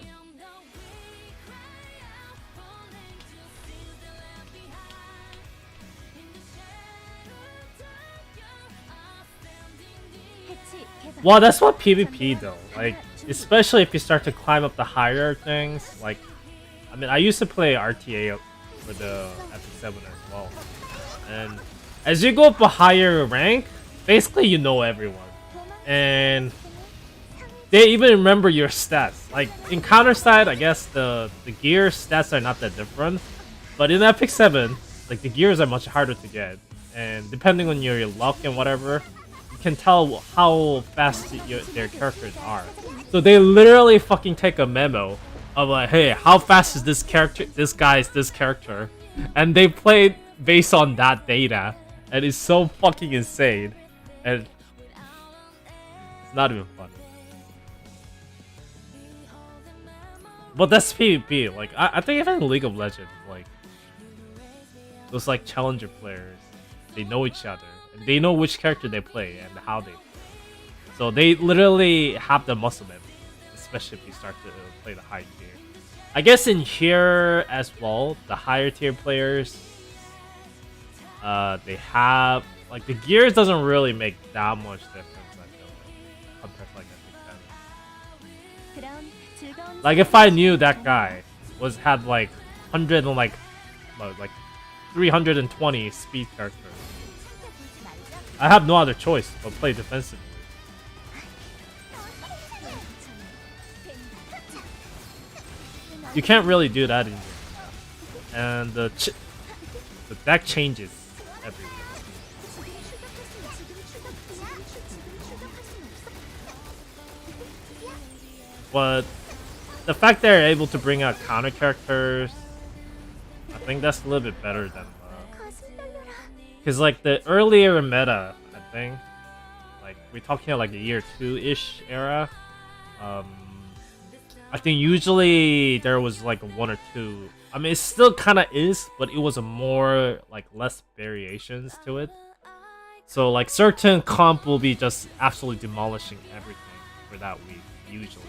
Well, that's what PvP though. Like, especially if you start to climb up the higher things. Like, I mean, I used to play RTA for the Epic 7 as well. And as you go up a higher rank, basically you know everyone. And they even remember your stats. Like, in counter side, I guess the gear stats are not that different. But in Epic 7, like, the gears are much harder to get. And depending on your luck and whatever, you can tell how fast their characters are. So they literally fucking take a memo of like, hey, how fast is this character? And they play based on that data. And it's so fucking insane. And it's not even funny. But that's PvP. Like, I think even in League of Legends, like, those like challenger players, they know each other. And they know which character they play and how they play. So they literally have the muscle memory, especially if you start to play the high tier. I guess in here as well, the higher tier players, they have, like, the gears doesn't really make that much difference, I feel like, compared to like Epic 7. Like, if I knew that guy had like 100 and like 320 speed characters, I have no other choice but play defensively. You can't really do that anymore. And the deck changes every week. But the fact they're able to bring out counter characters, I think that's a little bit better than because like the earlier meta, I think, like we're talking about like the year 2-ish era, I think usually there was like 1 or 2. I mean, it still kind of is, but it was a more like less variations to it. So like certain comp will be just absolutely demolishing everything for that week usually.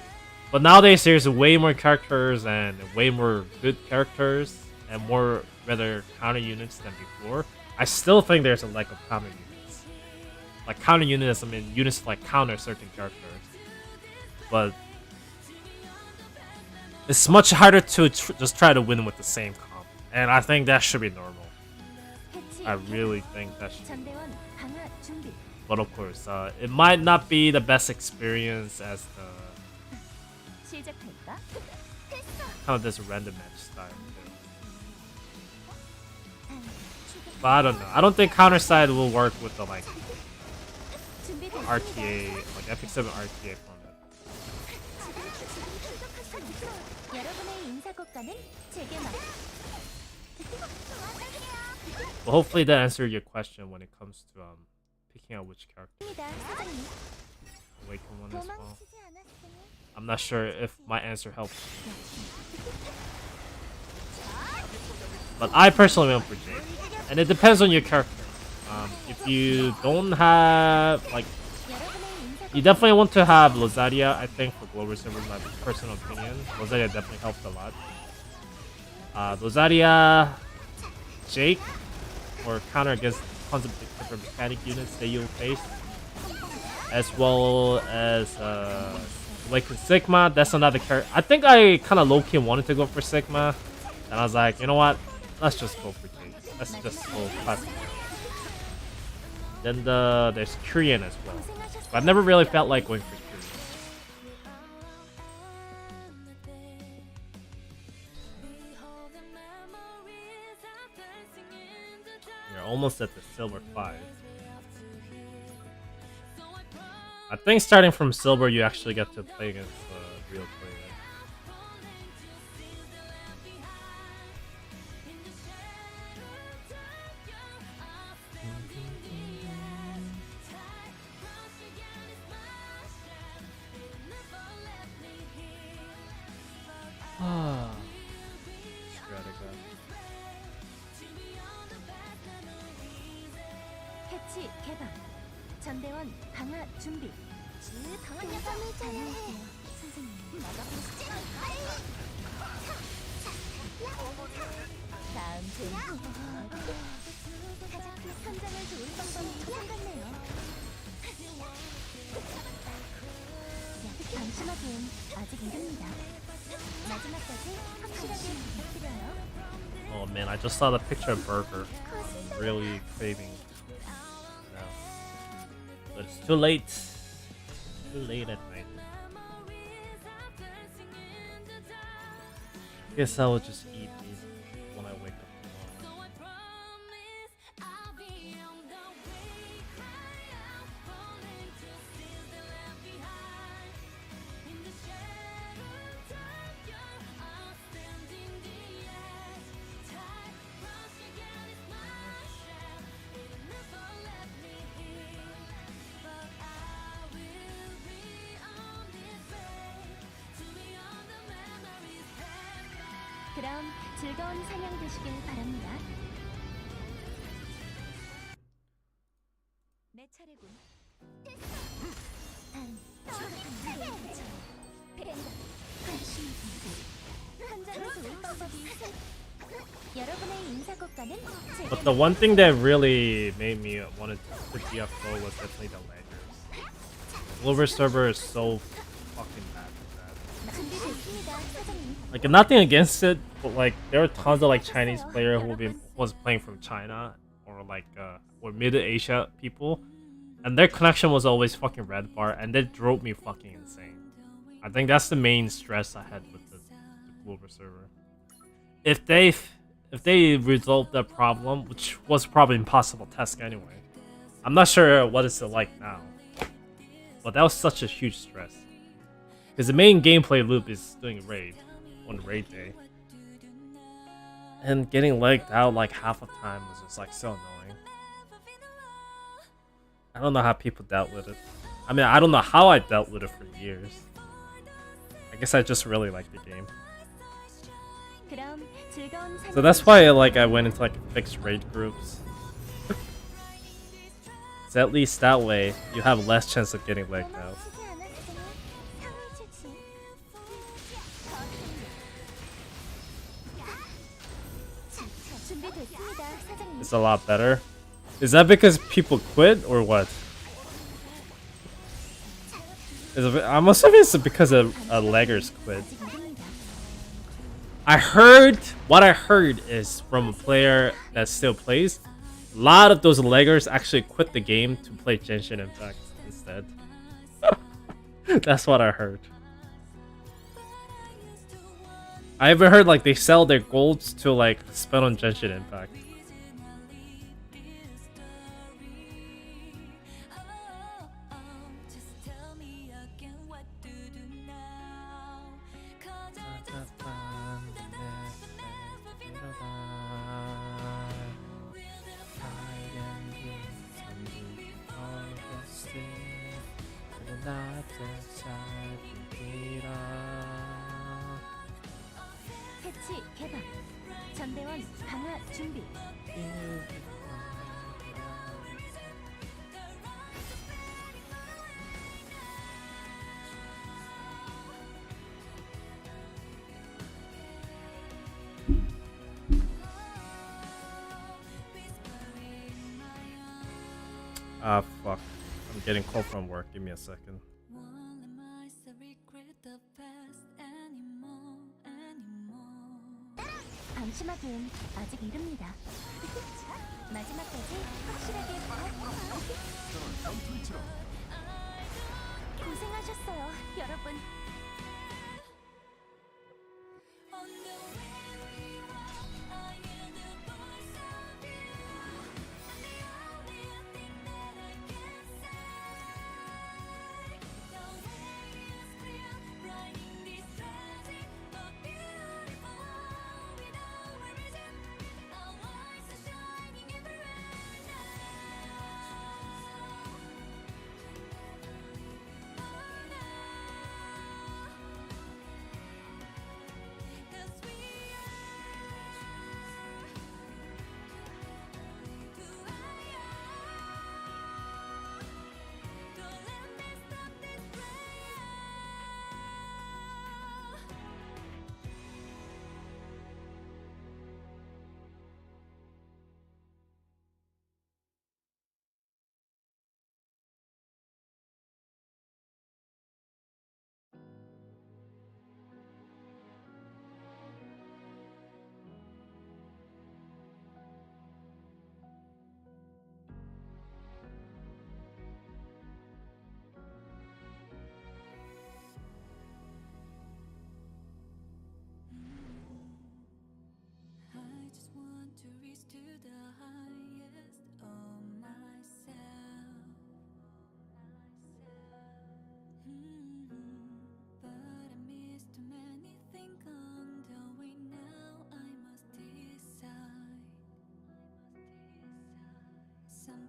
But nowadays there's way more characters and way more good characters and more rather counter units than before. I still think there's a lack of counter units. Like counter units, I mean units like counter certain characters. But it's much harder to just try to win with the same comp. And I think that should be normal. I really think that should be normal. But of course, it might not be the best experience as the kind of this random match style. But I don't know. I don't think counter side will work with the like RTA, like Epic 7 RTA format. Well, hopefully that answered your question when it comes to picking out which character. Awaken one as well. I'm not sure if my answer helped. But I personally went for Jade. And it depends on your character. If you don't have, like, you definitely want to have Lozaria, I think, for Global Server, my personal opinion. Lozaria definitely helps a lot. Lozaria, Jake, or counter against tons of different mechanic units that you'll face. As well as Awaken Sigma, that's another character. I think I kind of low-key wanted to go for Sigma. And I was like, you know what? Let's just go for Jake. Let's just go classic. Then there's Korean as well. But I've never really felt like going for Korean. Here, almost at the silver 5. I think starting from silver, you actually get to play against real players. Ah, 패치 개방. 전대원 강화 준비. 강한 녀석을 다녀올게요. 선생님, 막아보시지. 다음 주 가장 큰 선장을 도울 방법이 생겼네요. 방심하기엔 아직 이릅니다. 마지막까지 확실하게 부탁드려요. Oh man, I just saw the picture of burger. I'm really craving now. But it's too late. Too late at night. Guess I will just eat these when I wake up tomorrow. 그럼 즐거운 사냥 되시길 바랍니다. 내 차례군. 여러분의 인사 고가는 But the one thing that really made me want to put GF4 was definitely the laggers. Clover server is so fucking bad. 준비됐습니다, 사장님. Like nothing against it, but like there are tons of like Chinese player was playing from China or like or Middle Asia people, and their connection was always fucking red bar, and that drove me fucking insane. I think that's the main stress I had with the Clover server. If they resolved that problem, which was probably impossible task anyway, I'm not sure what it's like now. But that was such a huge stress. Because the main gameplay loop is doing raid on raid day. And getting legged out like half the time was just like so annoying. I don't know how people dealt with it. I mean, I don't know how I dealt with it for years. I guess I just really like the game. So that's why like I went into like fixed raid groups. So at least that way you have less chance of getting legged out. It's a lot better. Is that because people quit or what? I'm assuming it's because of leggers quit. What I heard is from a player that still plays, a lot of those leggers actually quit the game to play Genshin Impact instead. That's what I heard. I even heard like they sell their golds to like spend on Genshin Impact. 패치 개방. 전대원 강화 준비. Ah, fuck. I'm getting called from work. Give me a second. 방심하기엔 아직 이릅니다. 마지막까지 확실하게 고생하셨어요, 여러분.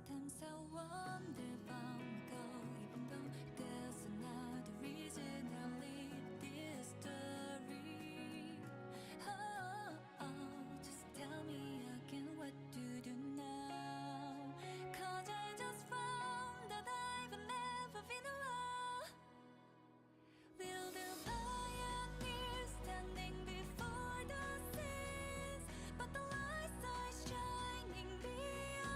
Sometimes I wonder if I'm going, even though there's another reason I live this story. Just tell me again what to do now. 'Cause I just found that I've never been alone. Will the pioneer standing before the seas, but the lights are shining beyond.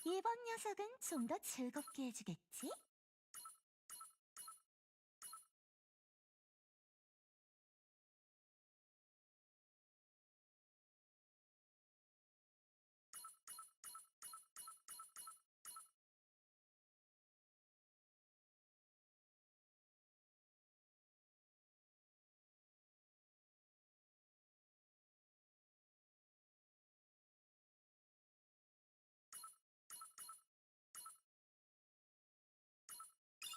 이번 녀석은 좀 더 즐겁게 해주겠지?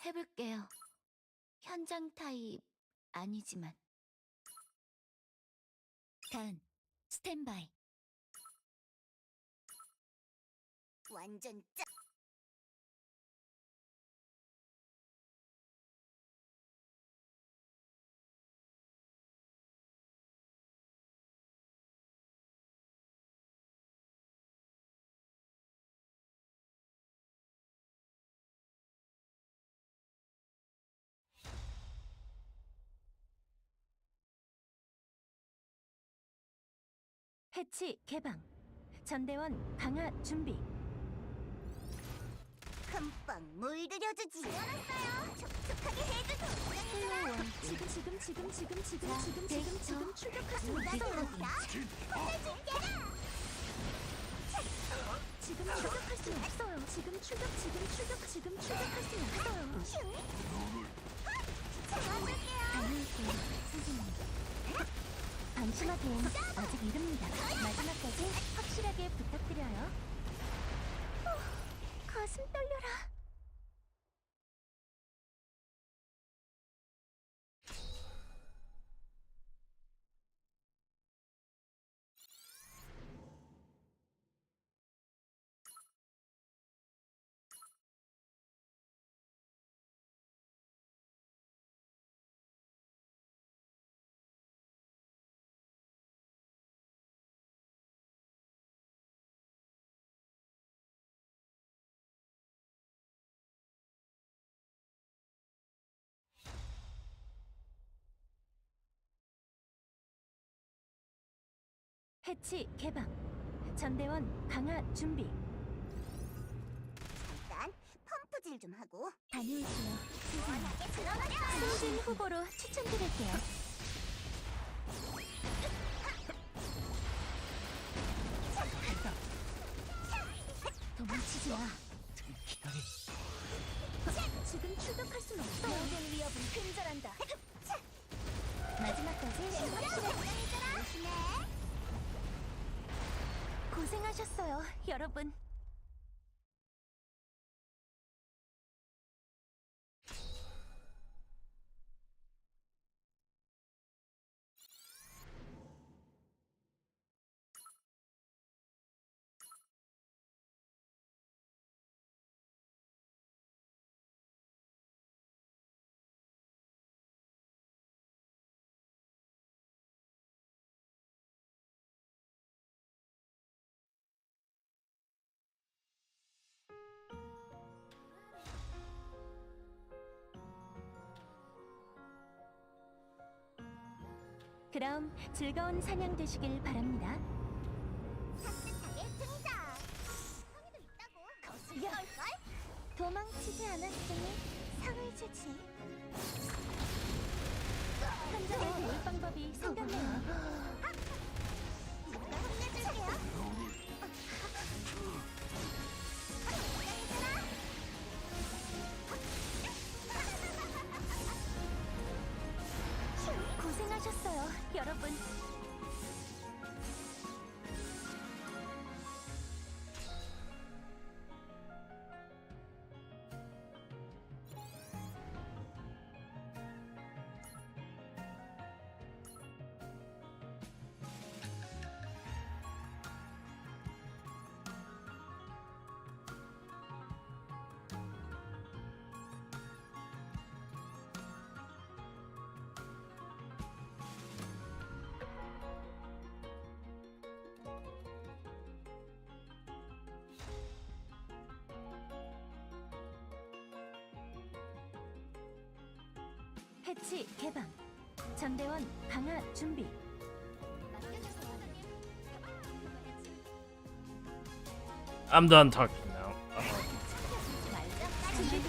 해볼게요. 현장 타입 아니지만. 단, 스탠바이. 완전 짜. 해치 개방. 전대원 강화 준비. 금방 물들여주지. 알았어요. 촉촉하게 해주세요. 지금 출격하십니다. 혼내줄게라. 지금 출격할 수 없어요. 지금 출격할 수 없어요. 다녀올게요, 선생님. 방심하기엔 아직 이릅니다. 마지막까지 확실하게 부탁드려요. 가슴 떨려라. 해치 개방. 전대원 강화 준비. 잠깐 펌프질 좀 하고 다녀올게요. 승진 후보로 추천드릴게요. 도망치지 마. 지금 출격할 순 없어. 모든 위협은 근절한다. 마지막까지 확실하게. 고생하셨어요, 여러분. 그럼 즐거운 사냥 되시길 바랍니다. 따뜻하게 등장. 성의도 있다고. 거슬려올걸? 도망치지 않았으니 상을 주지. 환자를 도울 방법이 생겼네요. 누가 혼내줄게요. 고생하셨어요, 여러분. 해치 개방. 전대원 강화 준비. I'm done talking now.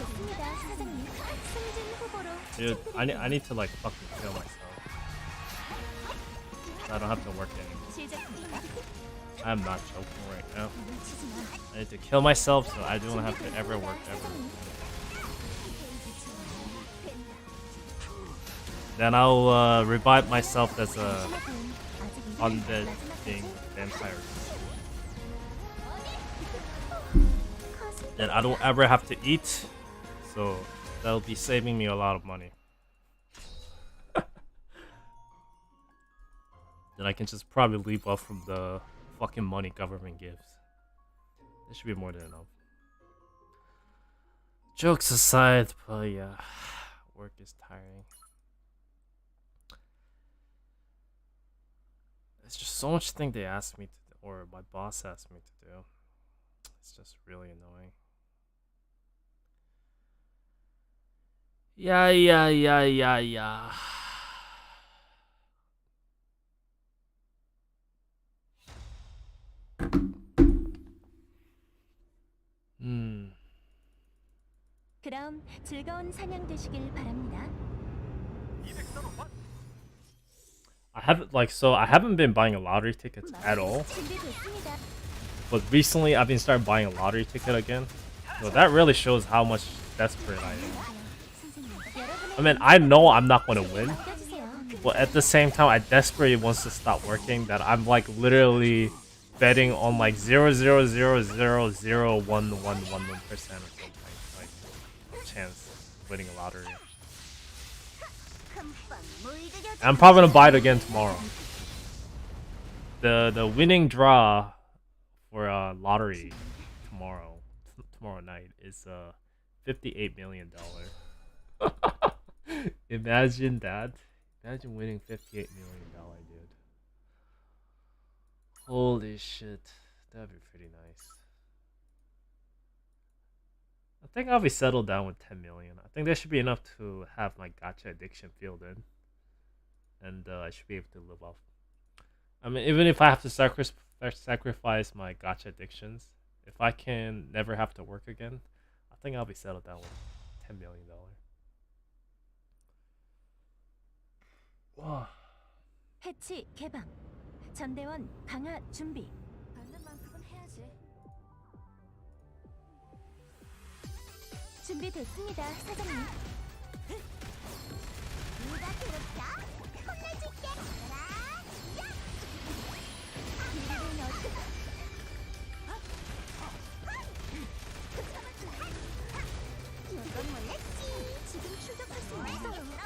준비됐습니다, 사장님. 승진 후보로 Dude, I need to like fucking kill myself. I don't have to work anymore. 시작합니다. I'm not joking right now. 놓치지 마. I need to kill myself so I don't have to ever work ever. Then I'll revive myself as a undead being vampire. Then I don't ever have to eat, so that'll be saving me a lot of money. Then I can just probably leave off from the fucking money government gives. That should be more than enough. Jokes aside, but yeah, work is tiring. There's just so much thing they ask me to do, or my boss asked me to do. It's just really annoying. Yeah. 그럼 즐거운 사냥 되시길 바랍니다. I haven't been buying lottery tickets at all. 준비됐습니다. But recently I've been starting buying a lottery ticket again. So that really shows how much desperate I am. I mean, I know I'm not gonna win, 맡겨주세요. but at the same time I desperately wants to stop working that I'm like literally betting on like 0.0000111% or something like chance of winning a lottery. I'm probably gonna buy it again tomorrow. The winning draw for a lottery tomorrow night is $58 million. Imagine that. Imagine winning $58 million, dude. Holy shit. That'd be pretty nice. I think I'll be settled down with 10 million. I think that should be enough to have my gacha addiction filled in. And I should be able to live off. I mean, even if I have to sacrifice my gacha addictions, if I can never have to work again, I think I'll be settled down with $10 million. Wow. 해치 개방. 전대원 강화 준비. 받는 만큼은 해야지. 준비됐습니다, 사장님. 누가 괴롭혀? 혼내줄게. 이리로 넣어줘. 이건 몰랐지. 지금 출격할 수 있어요.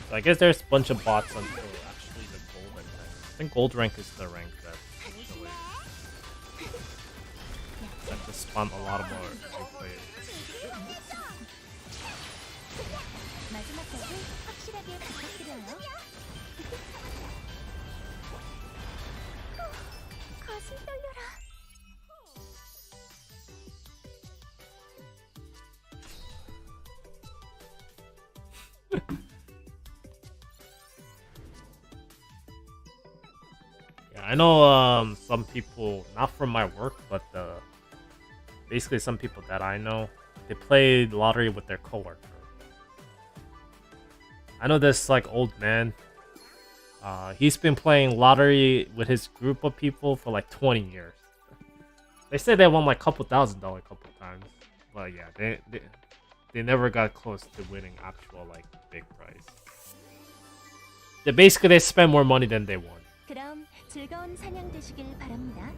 So I guess there's a bunch of bots until actually the gold rank. I think gold rank is the rank that actually that just spawn a lot more new players. 마지막까지 확실하게 부탁드려요. 가슴 떨려라. Yeah, I know some people, not from my work, but basically some people that I know, they play lottery with their coworker. I know this like old man. He's been playing lottery with his group of people for like 20 years. They say they won like $2,000 a couple times, but yeah, they never got close to winning actual like big prize. They spend more money than they won. 그럼 즐거운 사냥 되시길 바랍니다.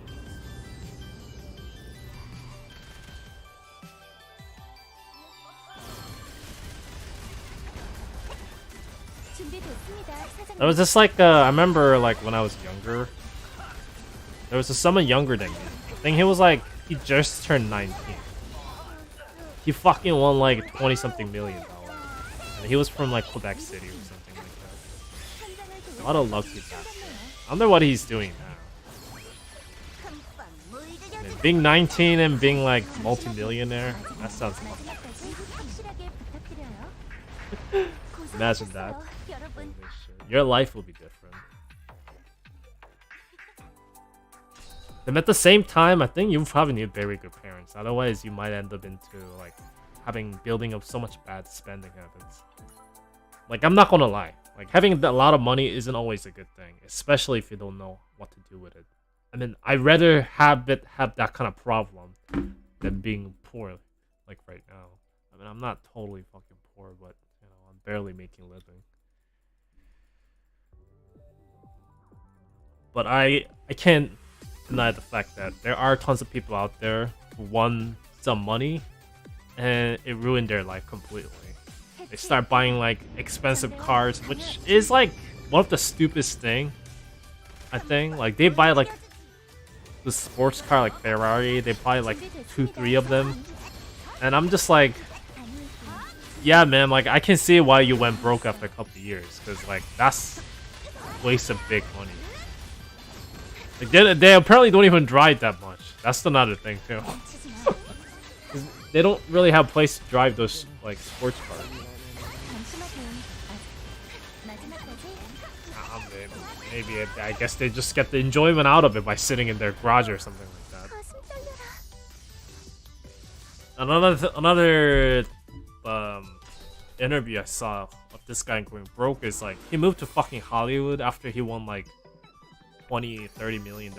준비됐습니다, 사장님. There was just like I remember like when I was younger, there was someone younger than me. I think he just turned 19. He fucking won like $20-something million, and he was from like Quebec City or something like that. A lot of lucky bastard. I wonder what he's doing now. Man, being 19 and being like multi-millionaire, that sounds fun. Imagine that. 여러분. Holy shit. Your life will be different. Then at the same time, I think you probably need very good parents. Otherwise, you might end up into like building up so much bad spending habits. Like, I'm not gonna lie. Like, having a lot of money isn't always a good thing, especially if you don't know what to do with it. I mean, I'd rather have that kind of problem than being poor, like right now. I mean, I'm not totally fucking poor, but you know, I'm barely making a living. But I can't deny the fact that there are tons of people out there who won some money and it ruined their life completely. They start buying like expensive cars, which is like one of the stupidest thing. I think like they buy like the sports car like Ferrari, they buy like 2-3 of them, and I'm just like, yeah, man, like I can see why you went broke after a couple of years, because like that's waste of big money. Like they apparently don't even drive that much. That's another thing too. They don't really have a place to drive those like sports cars. Maybe I guess they just get the enjoyment out of it by sitting in their garage or something like that. Another interview I saw of this guy going broke is like he moved to fucking Hollywood after he won like $20-30 million,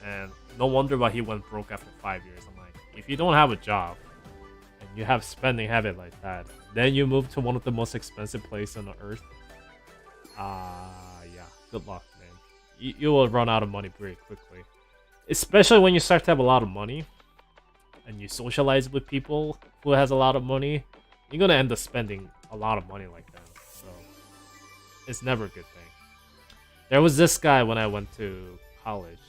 and no wonder why he went broke after 5 years. I'm like, if you don't have a job and you have spending habit like that, then you move to one of the most expensive places on the earth. Yeah, good luck, man. You will run out of money pretty quickly, especially when you start to have a lot of money and you socialize with people who has a lot of money. You're gonna end up spending a lot of money like that, so it's never a good thing. There was this guy when I went to college.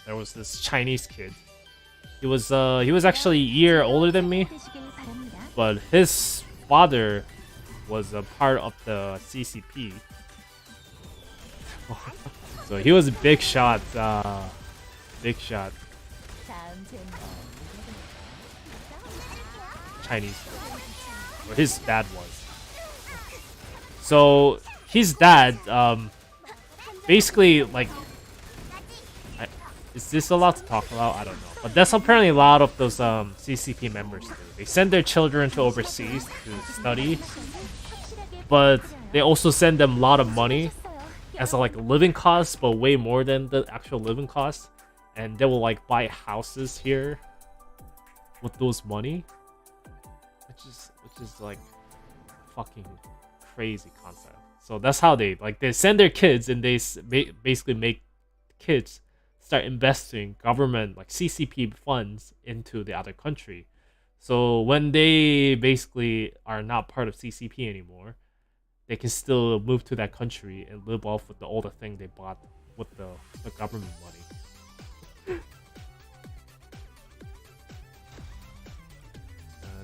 There was this Chinese kid. He was actually a year older than me, but his father was a part of the CCP. So he was a big shot. Big shot. Chinese. Or his dad was. So his dad, basically, like, is this allowed to talk about? I don't know. But that's apparently a lot of those CCP members do. They send their children to overseas to study, but they also send them a lot of money as a like living cost, but way more than the actual living cost. And they will like buy houses here with those money, which is like fucking crazy concept. So that's how they send their kids, and they basically make kids start investing government like CCP funds into the other country. So when they basically are not part of CCP anymore, they can still move to that country and live off with all the thing they bought with the government money.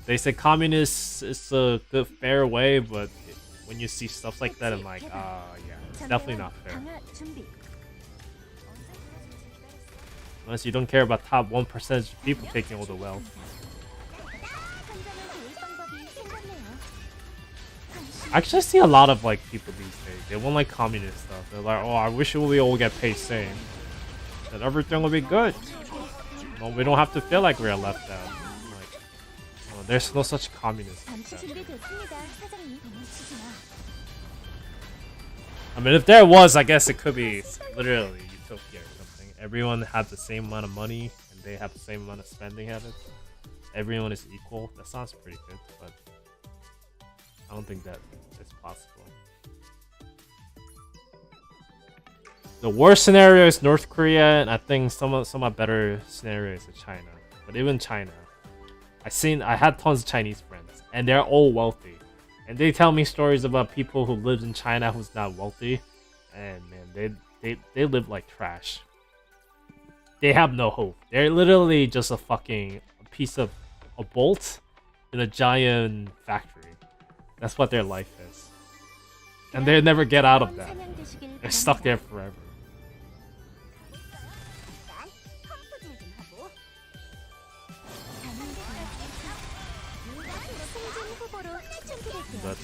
They say communist is a good fair way, but when you see stuff like that, I'm like, yeah, it's definitely not fair. Unless you don't care about top 1% of people taking all the wealth. I actually see a lot of like people these days. They want like communist stuff. They're like, oh, I wish we all get paid same. That everything will be good. Well, we don't have to feel like we're left out. Like, well, there's no such communism. I mean, if there was, I guess it could be literally utopia or something. Everyone has the same amount of money and they have the same amount of spending habits. Everyone is equal. That sounds pretty good, but I don't think that is possible. The worst scenario is North Korea, and I think somewhat better scenario is China. But even China, I had tons of Chinese friends, and they're all wealthy, and they tell me stories about people who lived in China who's not wealthy, and man, they live like trash. They have no hope. They're literally just a fucking piece of a bolt in a giant factory. That's what their life is. And they never get out of that. They're stuck there forever. But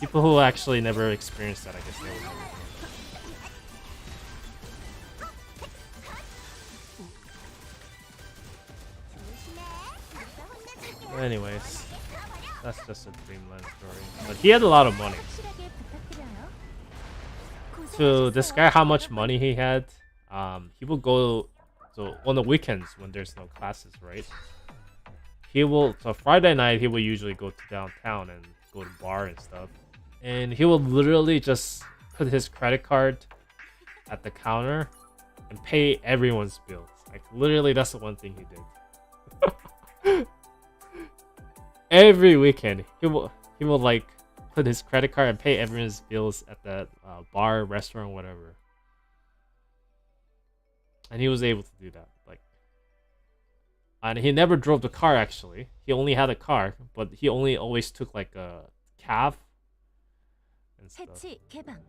people who actually never experienced that, I guess they would never know. Anyways, that's just a dreamland story. But he had a lot of money. 확실하게 부탁드려요. To describe how much money he had, he will go on the weekends when there's no classes, right? So Friday night he will usually go to downtown and go to bar and stuff, and he will literally just put his credit card at the counter and pay everyone's bills. Like literally, that's the one thing he did. Every weekend he will like put his credit card and pay everyone's bills at that bar, restaurant, whatever. And he was able to do that. Like, and he never drove the car actually. He only had a car, but he only always took like a cab and stuff. 해치 개방.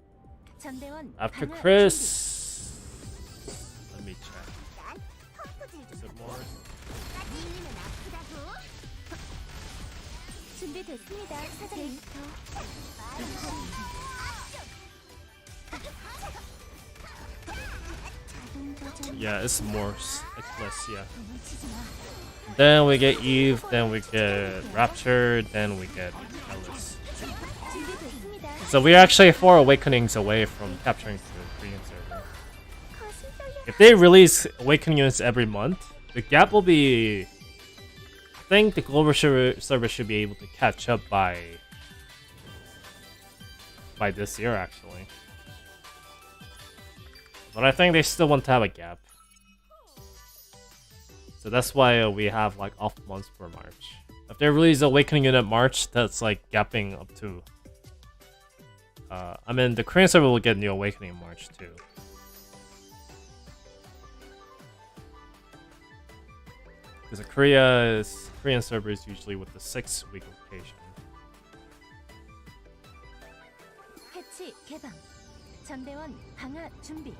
전대원 After 방어 Chris, let me check. Is it more? 준비. 준비됐습니다. 사장님. Yeah, it's more. It's less. Yeah. Then we get Eve. Then we get Rapture. Then we get Ellis. 준비됐습니다. So we're actually 4 awakenings away from capturing the Korean server. 거슴 떨려. If they release awakening units every month, the gap will be. I think the global server should be able to catch up by this year actually. But I think they still want to have a gap. So that's why we have like off months for March. If they release awakening unit March, that's like gapping up to. I mean, the Korean server will get new awakening in March too. Because the Korean server is usually with the 6-week rotation. 해치 개방. 전대원 방어 준비.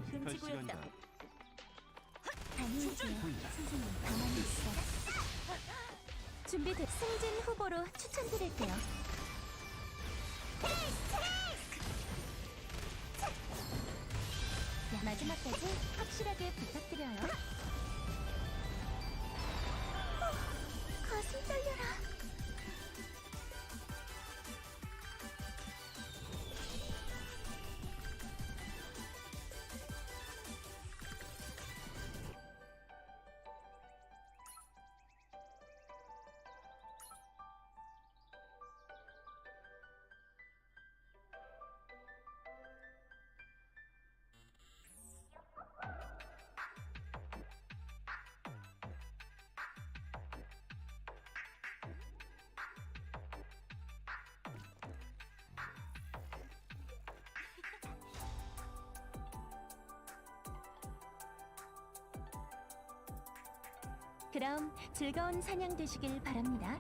금지 구역다. 다니엘지요. 선생님 가만히 있어. 준비됐. 승진 후보로 추천드릴게요. 마지막까지 확실하게 부탁드려요. 가슴 떨려라. 그럼 즐거운 사냥 되시길 바랍니다.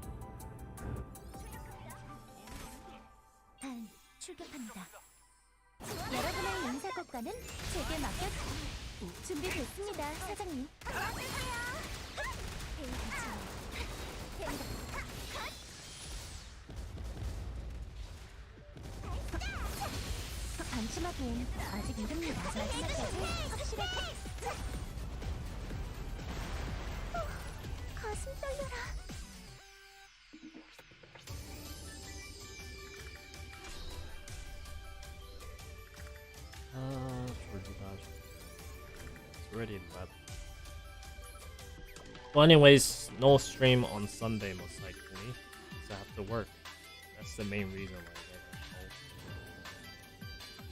다음 출격합니다. 여러분의 인사고과는 제게 맡겨. 준비됐습니다, 사장님. 방심하기엔 아직 이릅니다. 마지막까지 확실하게. 가슴 떨려라. It's already in web. Well, anyways, no stream on Sunday most likely, because I have to work. That's the main reason why I get home.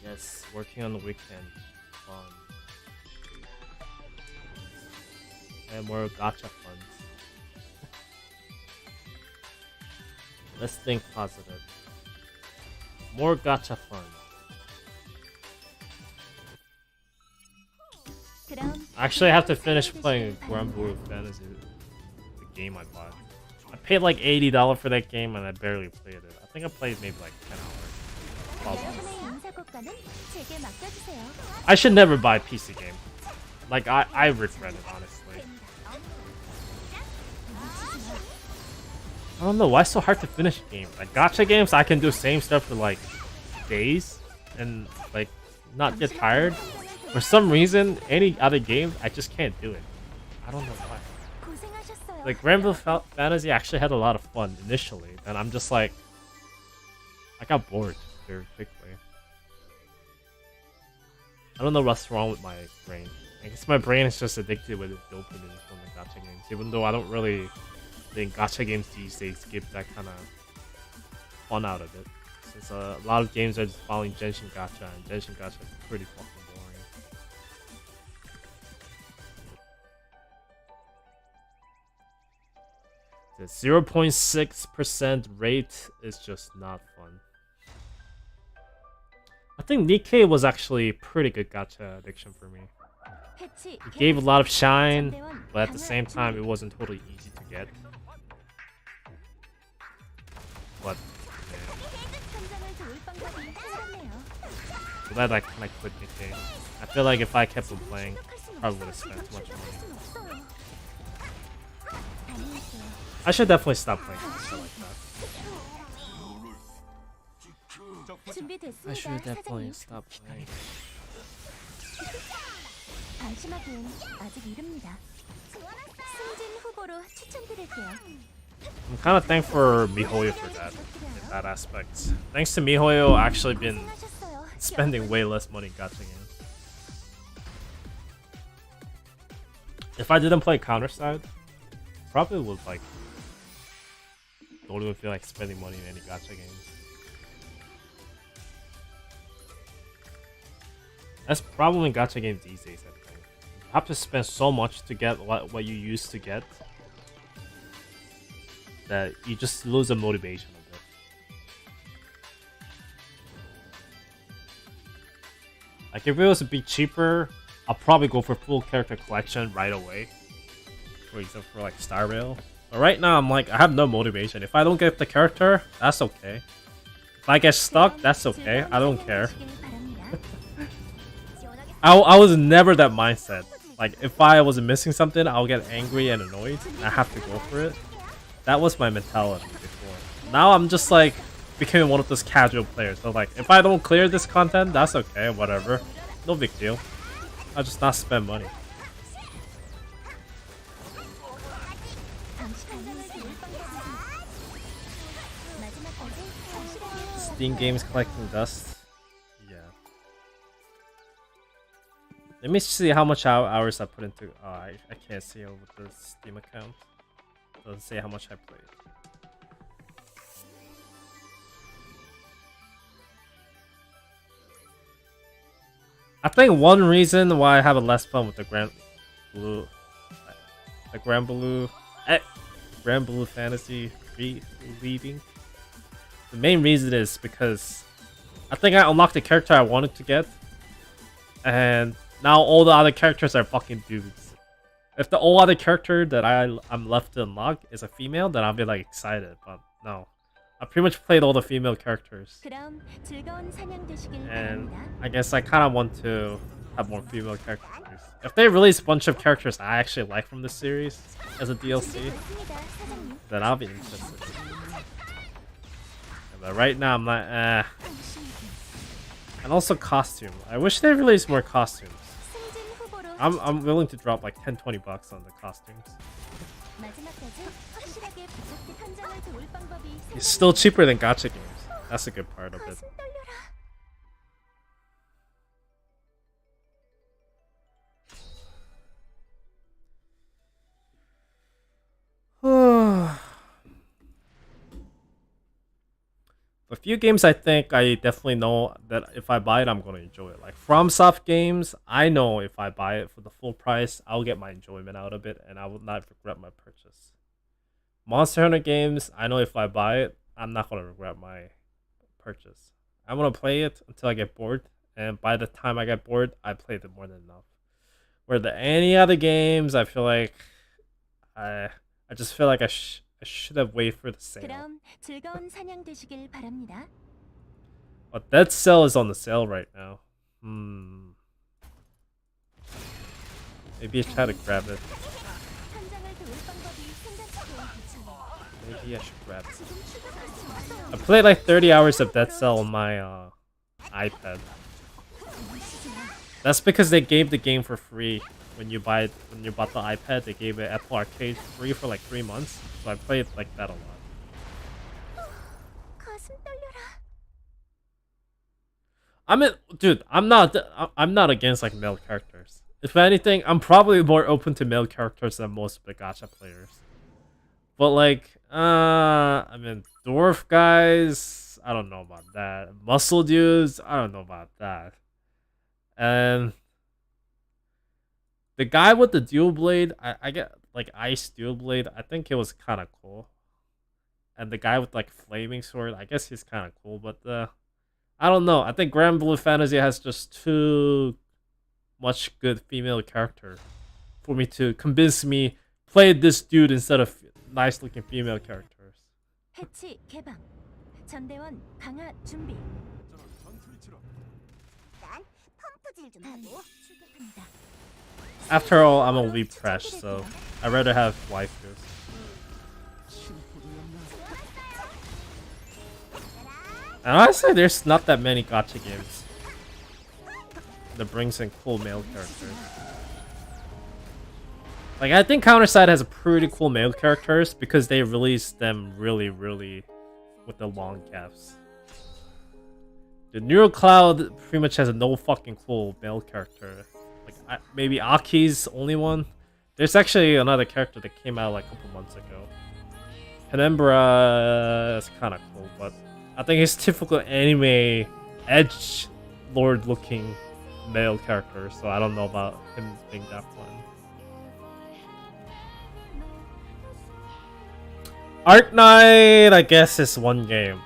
Yes, working on the weekend, fun. And more gacha funds. Let's think positive. More gacha fun. Actually, I have to finish playing Granblue Fantasy, the game I bought. I paid like $80 for that game and I barely played it. I think I played maybe like 10 hours. I should never buy a PC game. Like, I regret it, honestly. I don't know, why it's so hard to finish a game? Like, gacha games, I can do same stuff for like days and like not get tired. For some reason, any other game, I just can't do it. I I don't know why. 고생하셨어요. Like Grand Blue Fantasy actually had a lot of fun initially, and I'm just like, I got bored very quickly. I don't know what's wrong with my brain. I guess my brain is just addicted with dopamine from the gacha games, even though I don't really think gacha games these days give that kind of fun out of it. Since a lot of games are just following Genshin Gacha, and Genshin Gacha is pretty fucking boring. The 0.6% rate is just not fun. I think Nikkei was actually pretty good gacha addiction for me. 해치, It gave a lot of shine, but at the same time, it wasn't totally easy to get. But 현장을 도울 방법이 생겼네요. so that I kind of quit Nikkei. I feel like if I kept on playing, I probably would have spent too much money. 순 없어요. 다녀올게요. I should definitely stop playing gacha like that. I 준비됐습니다, should definitely 사장님. stop playing. 방심하기엔 아직 이릅니다. 승진 후보로 추천드릴게요. I'm kind of thankful for MiHoYo for that, in that aspect. Thanks to MiHoYo, I actually been 고생하셨어요. spending way less money in gacha games. If I didn't play Counterside, probably would like don't even feel like spending money in any gacha games. That's the problem in gacha games these days, I think. You have to spend so much to get what you used to get that you just lose the motivation of it. Like if it was a bit cheaper, I'll probably go for full character collection right away. For example, for like Star Rail. But right now I'm like, I have no motivation. If I don't get the character, that's okay. If I get stuck, that's okay. I don't care. I was never that mindset. Like if I was missing something, I'll get angry and annoyed. And I have to go for it. That was my mentality before. Now I'm just like becoming one of those casual players. So like if I don't clear this content, that's okay, whatever. No big deal. I'll just not spend money. Steam games collecting dust. Yeah. Let me see how much hours I put into. I can't see over the Steam account. Doesn't say how much I played. I think one reason why I have a less fun with the Grand Blue Fantasy leaving. The main reason is because I think I unlocked the character I wanted to get, and now all the other characters are fucking dudes. If the all other character that I'm left to unlock is a female, then I'll be like excited. But no, I pretty much played all the female characters, 그럼 즐거운 사냥 되시길 and 바랍니다. I guess I kind of want to have more female characters. If they release a bunch of characters I actually like from this series as a DLC, 준비됐습니다, 사장님. then I'll be interested. But right now I'm not. And also costume. I wish they released more costumes. 승진 후보로 I'm willing to drop like 10-20 bucks on the costumes. 마지막까지 확실하게 부탁드 현장을 도울 방법이 It's still cheaper than gacha games. That's a good part of it. 가슴 떨려라. A few games I think I definitely know that if I buy it, I'm going to enjoy it. Like FromSoft games, I know if I buy it for the full price, I'll get my enjoyment out of it and I will not regret my purchase. Monster Hunter games, I know if I buy it, I'm not going to regret my purchase. I'm going to play it until I get bored, and by the time I get bored, I played it more than enough. Where any other games, I feel like I just feel like I should have waited for the sale. 그럼 즐거운 사냥 되시길 바랍니다. But Dead Cell is on the sale right now. Maybe I try to grab it. 현장을 도울 방법이 생각지도 않잖아. Maybe I should grab it. 지금 추격할 수 없어요. I played like 30 hours of Dead Cell on my iPad. That's because they gave the game for free when you bought the iPad, they gave it Apple Arcade free for like 3 months. So I played like that a lot. 가슴 떨려라. I mean, dude, I'm not against like male characters. If anything, I'm probably more open to male characters than most of the gacha players. But like, I mean, dwarf guys, I don't know about that. Muscle dudes, I don't know about that. And the guy with the dual blade, I get like ice dual blade. I think it was kind of cool. And the guy with like flaming sword, I guess he's kind of cool. But I don't know. I think Grand Blue Fantasy has just too much good female character for me to convince me play this dude instead of nice looking female characters. 해치 개방. 전대원 강화 준비. 난 펌프질 좀 하고 출격합니다. After all, I'm a weeb trash, so I'd rather have waifus. And honestly, there's not that many gacha games that brings in cool male characters. Like, I think Counterside has a pretty cool male characters because they release them really with the long gaps. The Neural Cloud pretty much has no fucking cool male character. Like, maybe Aki's only one. There's actually another character that came out like a couple months ago. Penumbra is kind of cool, but I think he's typical anime edge lord looking male character, so I don't know about him being that fun. Arknight, I guess, is one game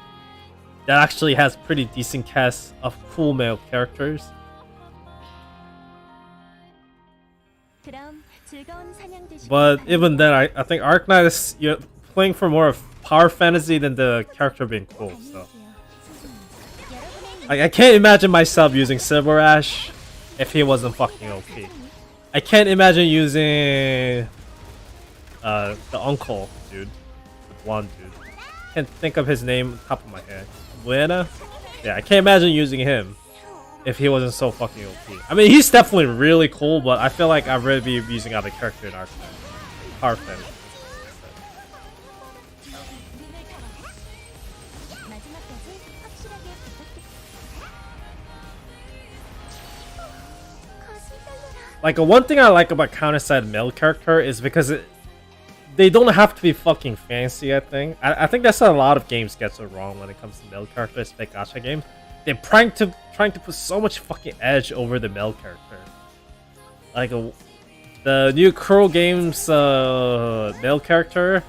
that actually has pretty decent cast of cool male characters. 그럼 즐거운 사냥 되시길 But 바랍니다. even then, I think Arknight is, you're playing for more of power fantasy than the character being cool. So I can't imagine myself using Silver Ash if he wasn't fucking OP. I can't imagine using the uncle dude, the blonde dude. Can't think of his name on top of my head. Buena? Yeah, I can't imagine using him if he wasn't so fucking OP. I mean, he's definitely really cool, but I feel like I'd rather be using other character in Arknight. Power fantasy. 마지막까지 확실하게 부탁드립니다. 가슴 떨려라. Like, one thing I like about Counterside male character is because they don't have to be fucking fancy, I think. I think that's what a lot of games get so wrong when it comes to male characters, like gacha games. They're trying to put so much fucking edge over the male character. Like, the new Curl Games male character,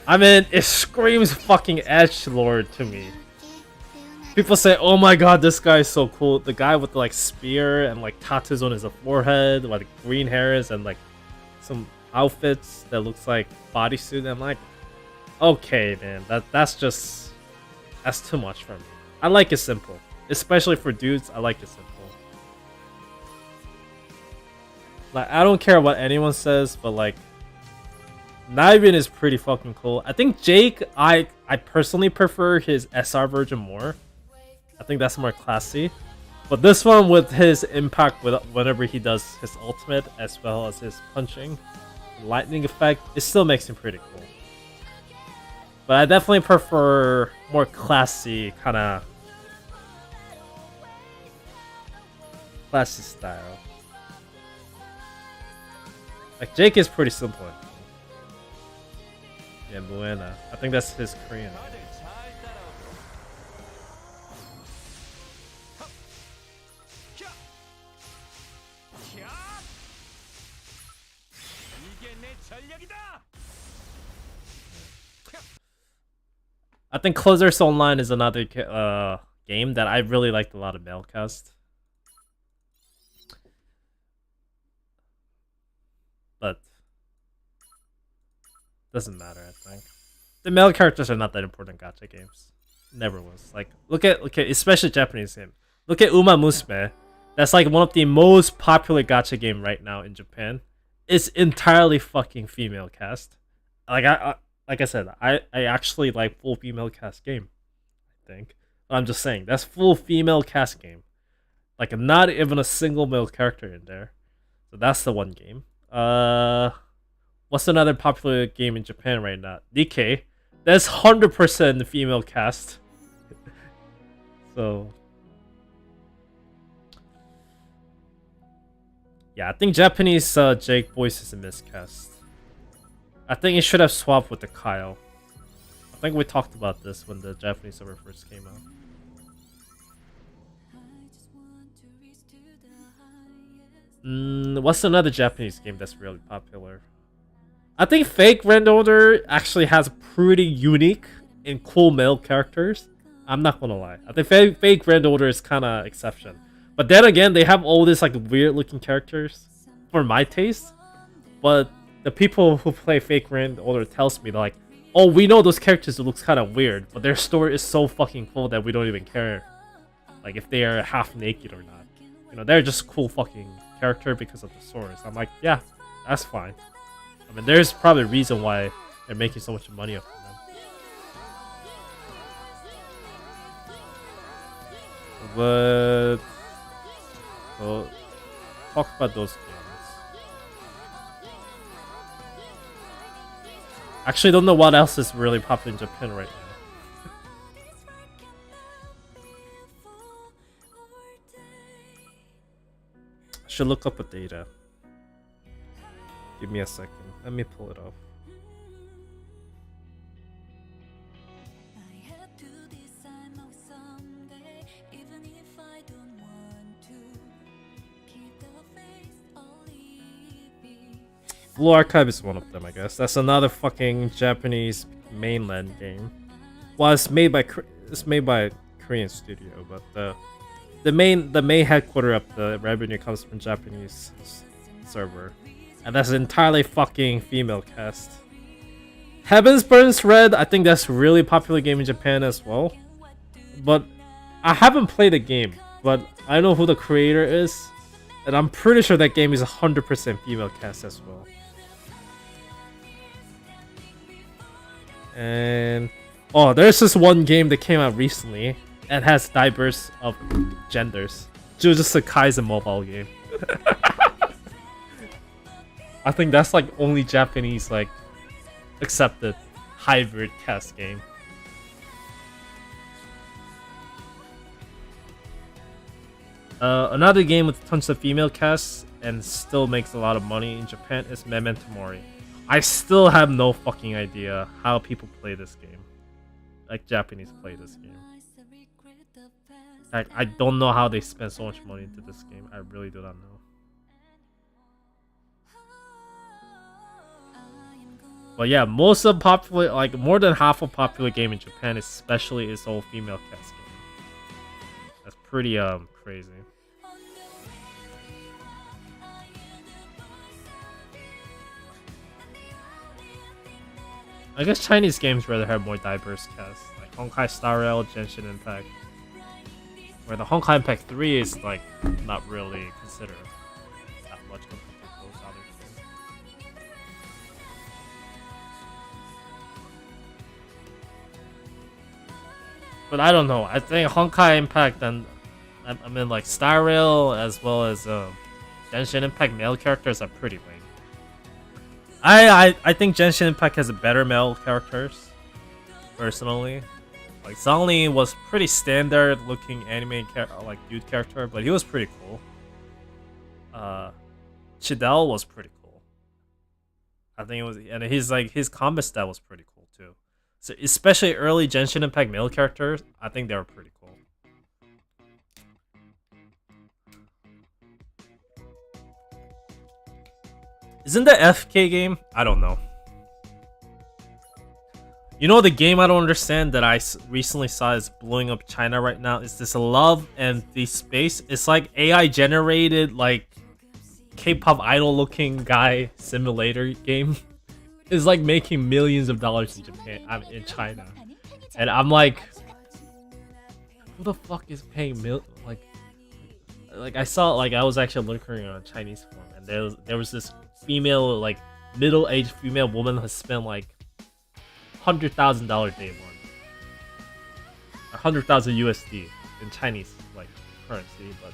I mean, it screams fucking edgelord to me. People say, oh my god, this guy is so cool. The guy with the, like, spear and like tattoos on his forehead, like green hairs and like some outfits that looks like bodysuit. I'm like, okay, man, that's too much for me. I like it simple, especially for dudes. I like it simple. Like, I don't care what anyone says, but like, Nibin is pretty fucking cool. I think Jake, I personally prefer his SR version more. I think that's more classy. But this one, with his impact with whenever he does his ultimate, as well as his punching, lightning effect, it still makes him pretty cool. But I definitely prefer more classy kind of classy style. Like, Jake is pretty simple. Yeah, Buena. I think that's his Korean. I think Closers Online is another game that I really liked a lot of male cast. But doesn't matter, I think. The male characters are not that important in gacha games. Never was. Like, look at especially Japanese game. Look at Uma Musume. That's like one of the most popular gacha game right now in Japan. It's entirely fucking female cast. Like I said, I actually like full female cast game. I think. I'm just saying, that's full female cast game. Like, not even a single male character in there. So that's the one game. What's another popular game in Japan right now? DK. That's 100% the female cast. So yeah, I think Japanese Jake voice is a miscast. I think it should have swapped with the Kyle. I think we talked about this when the Japanese server first came out. What's another Japanese game that's really popular? I think Fake Grand Order actually has pretty unique and cool male characters. I'm not gonna lie. I think Fake Grand Order is kind of exception. But then again, they have all these like weird looking characters for my taste. But the people who play Fake Grand Order tells me like, oh, we know those characters looks kind of weird, but their story is so fucking cool that we don't even care, like if they are half naked or not. You know, they're just cool fucking character because of the stories. I'm like, yeah, that's fine. I mean, there's probably a reason why they're making so much money off of them. But well, talk about those games. Actually, don't know what else is really popular in Japan right now. I should look up the data. Give me a second. Let me pull it up. I had to decide now someday, even if I don't want to. Keep the faith or leave it. Blue Archive is one of them, I guess. That's another fucking Japanese mainland game. Well, it's made by Korean studio, but the main headquarter of the revenue comes from Japanese server, and that's entirely fucking female cast. Heavens Burns Red, I think that's a really popular game in Japan as well, but I haven't played the game, but I know who the creator is, and I'm pretty sure that game is 100% female cast as well. And oh, there's this one game that came out recently and has diverse of genders. Jujutsu Kaisen mobile game. I think that's like only Japanese like accepted hybrid cast game. Another game with tons of female casts and still makes a lot of money in Japan is Memento Mori. I still have no fucking idea how people play this game. Like Japanese play this game. Like, I don't know how they spend so much money into this game. I really do not know. But yeah, most of popular, like more than half of popular game in Japan, especially, is all female cast game. That's pretty crazy. I guess Chinese games rather have more diverse casts, like Honkai Star Rail, Genshin Impact. Where the Honkai Impact 3 is like not really considered that much compared to those other games. But I don't know. I think Honkai Impact and I mean like Star Rail as well as Genshin Impact male characters are pretty lame. I think Genshin Impact has a better male characters, personally. Like Zhongli was pretty standard looking anime like dude character, but he was pretty cool. Chidel was pretty cool. I think it was, and his combat style was pretty cool too. So especially early Genshin Impact male characters, I think they were pretty cool. Isn't the FK game? I don't know. You know the game I don't understand that I recently saw is blowing up China right now is this Love and the Space. It's like AI generated like K-pop idol looking guy simulator game. It's like making millions of dollars in Japan. In China, and I'm like, who the fuck is paying like I saw like I was actually looking on Chinese forum and there was this female like middle-aged female woman who spent like $100,000 day one, 100,000 USD in Chinese like currency, but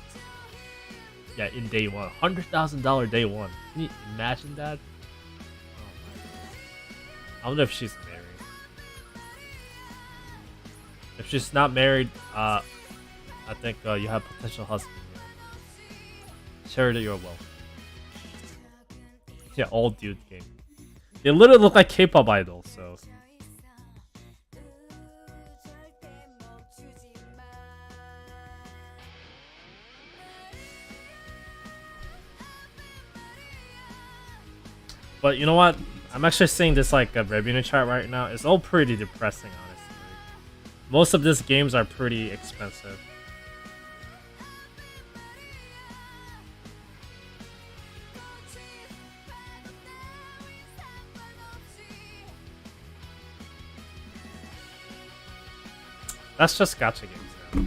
Yeah, in day one. $100,000 day one. Can you imagine that? Oh my god. I wonder if she's married. If she's not married, I think you have potential husband. Share your wealth. Yeah, all dude game. They literally look like K-pop idols, so. But you know what? I'm actually seeing this like a revenue chart right now. It's all pretty depressing, honestly. Most of these games are pretty expensive. That's just gacha games now.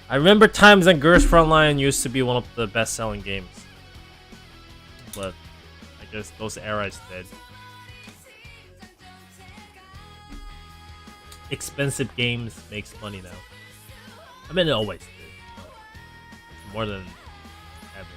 I remember times when Girls Frontline used to be one of the best-selling games. But I guess those eras dead. Expensive games makes money now. I mean, it always did. But more than ever.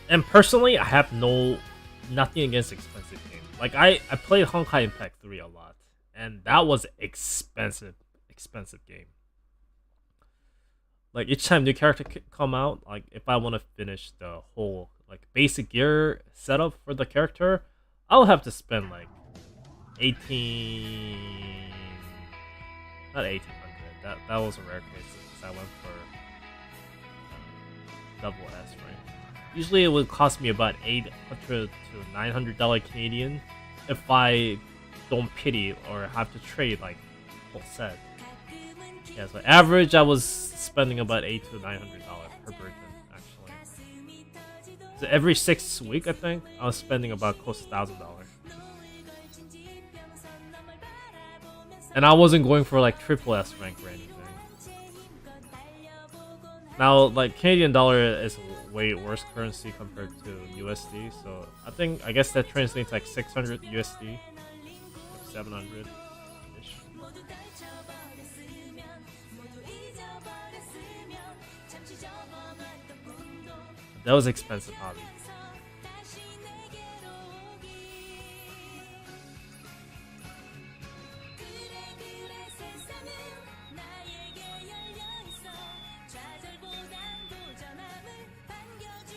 And personally, I have nothing against expensive games. Like I played Honkai Impact 3 a lot, and that was expensive game. Like each time new character come out, like if I want to finish the whole like basic gear setup for the character, I'll have to spend like 18, not 1800. That was a rare case because I went for double S, right? Usually it would cost me about $800 to $900 Canadian if I don't pity or have to trade like full set. Yeah, so average I was spending about $800 to $900 per person actually. So every 6 weeks I think I was spending about close to $1,000. And I wasn't going for like triple S rank or anything. Now, like Canadian dollar is way worse currency compared to USD, so I guess that translates like 600 USD, like 700 ish. That was expensive hobby.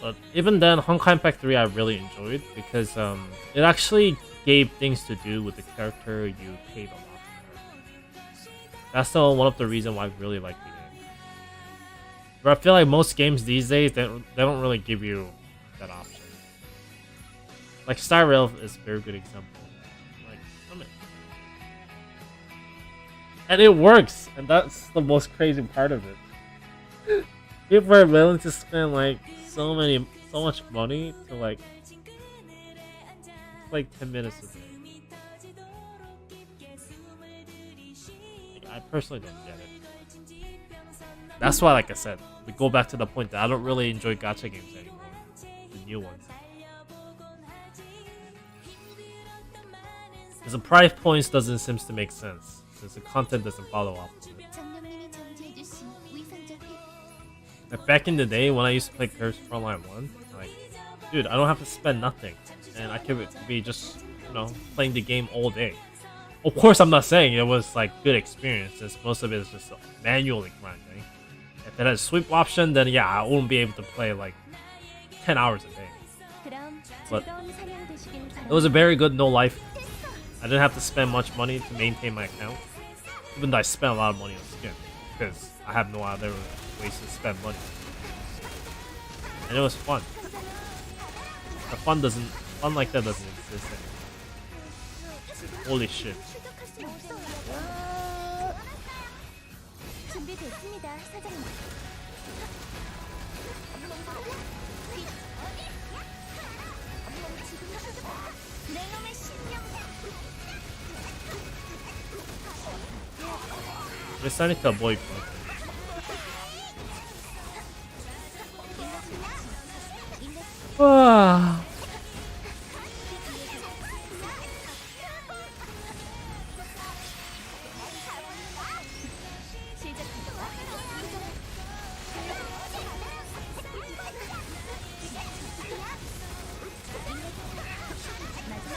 But even then, Honkai Impact 3 I really enjoyed because it actually gave things to do with the character you paid a lot for. That's one of the reasons why I really like the game. But I feel like most games these days, they don't really give you that option. Like Star Rail is a very good example. Like, I mean, and it works, and that's the most crazy part of it. People are willing to spend like so much money to like it's like 10 minutes a day. Like, I personally don't get it. That's why, like I said, we go back to the point that I don't really enjoy gacha games anymore. The new ones. Because the price points doesn't seem to make sense. Because the content doesn't follow up with it. Like back in the day when I used to play Curse Frontline 1, like, dude, I don't have to spend nothing. And I could be just, playing the game all day. Of course, I'm not saying it was like good experience, since most of it is just manually grinding. If it had a sweep option, then yeah, I wouldn't be able to play like 10 hours a day. But it was a very good no life. I didn't have to spend much money to maintain my account. Even though I spent a lot of money on skin. Because I have no other ways to spend money. And it was fun. The fun like that doesn't exist anymore. Holy shit. We're starting to avoid fun.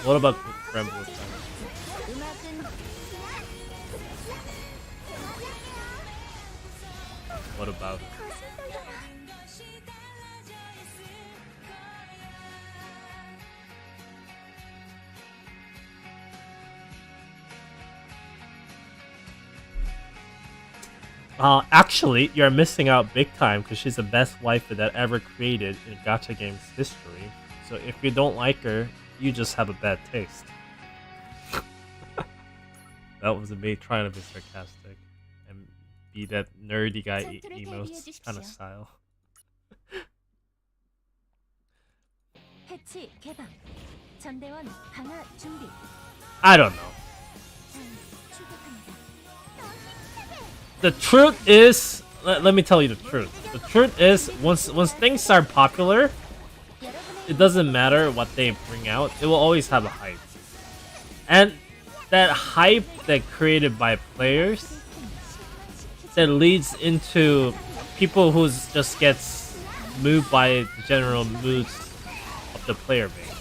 What about Rainbow Six? 음악은 What about it? Actually, you're missing out big time because she's the best wife that ever created in Gacha games history. So if you don't like her, you just have a bad taste. That was me trying to be sarcastic and be that nerdy guy emotes kind of style. 패치 개방. 전대원 강화 준비. I don't know. 출격합니다. The truth is, let me tell you the truth. The truth is, once things are popular, it doesn't matter what they bring out. It will always have a hype, and that hype that created by players that leads into people who just gets moved by the general moods of the player base.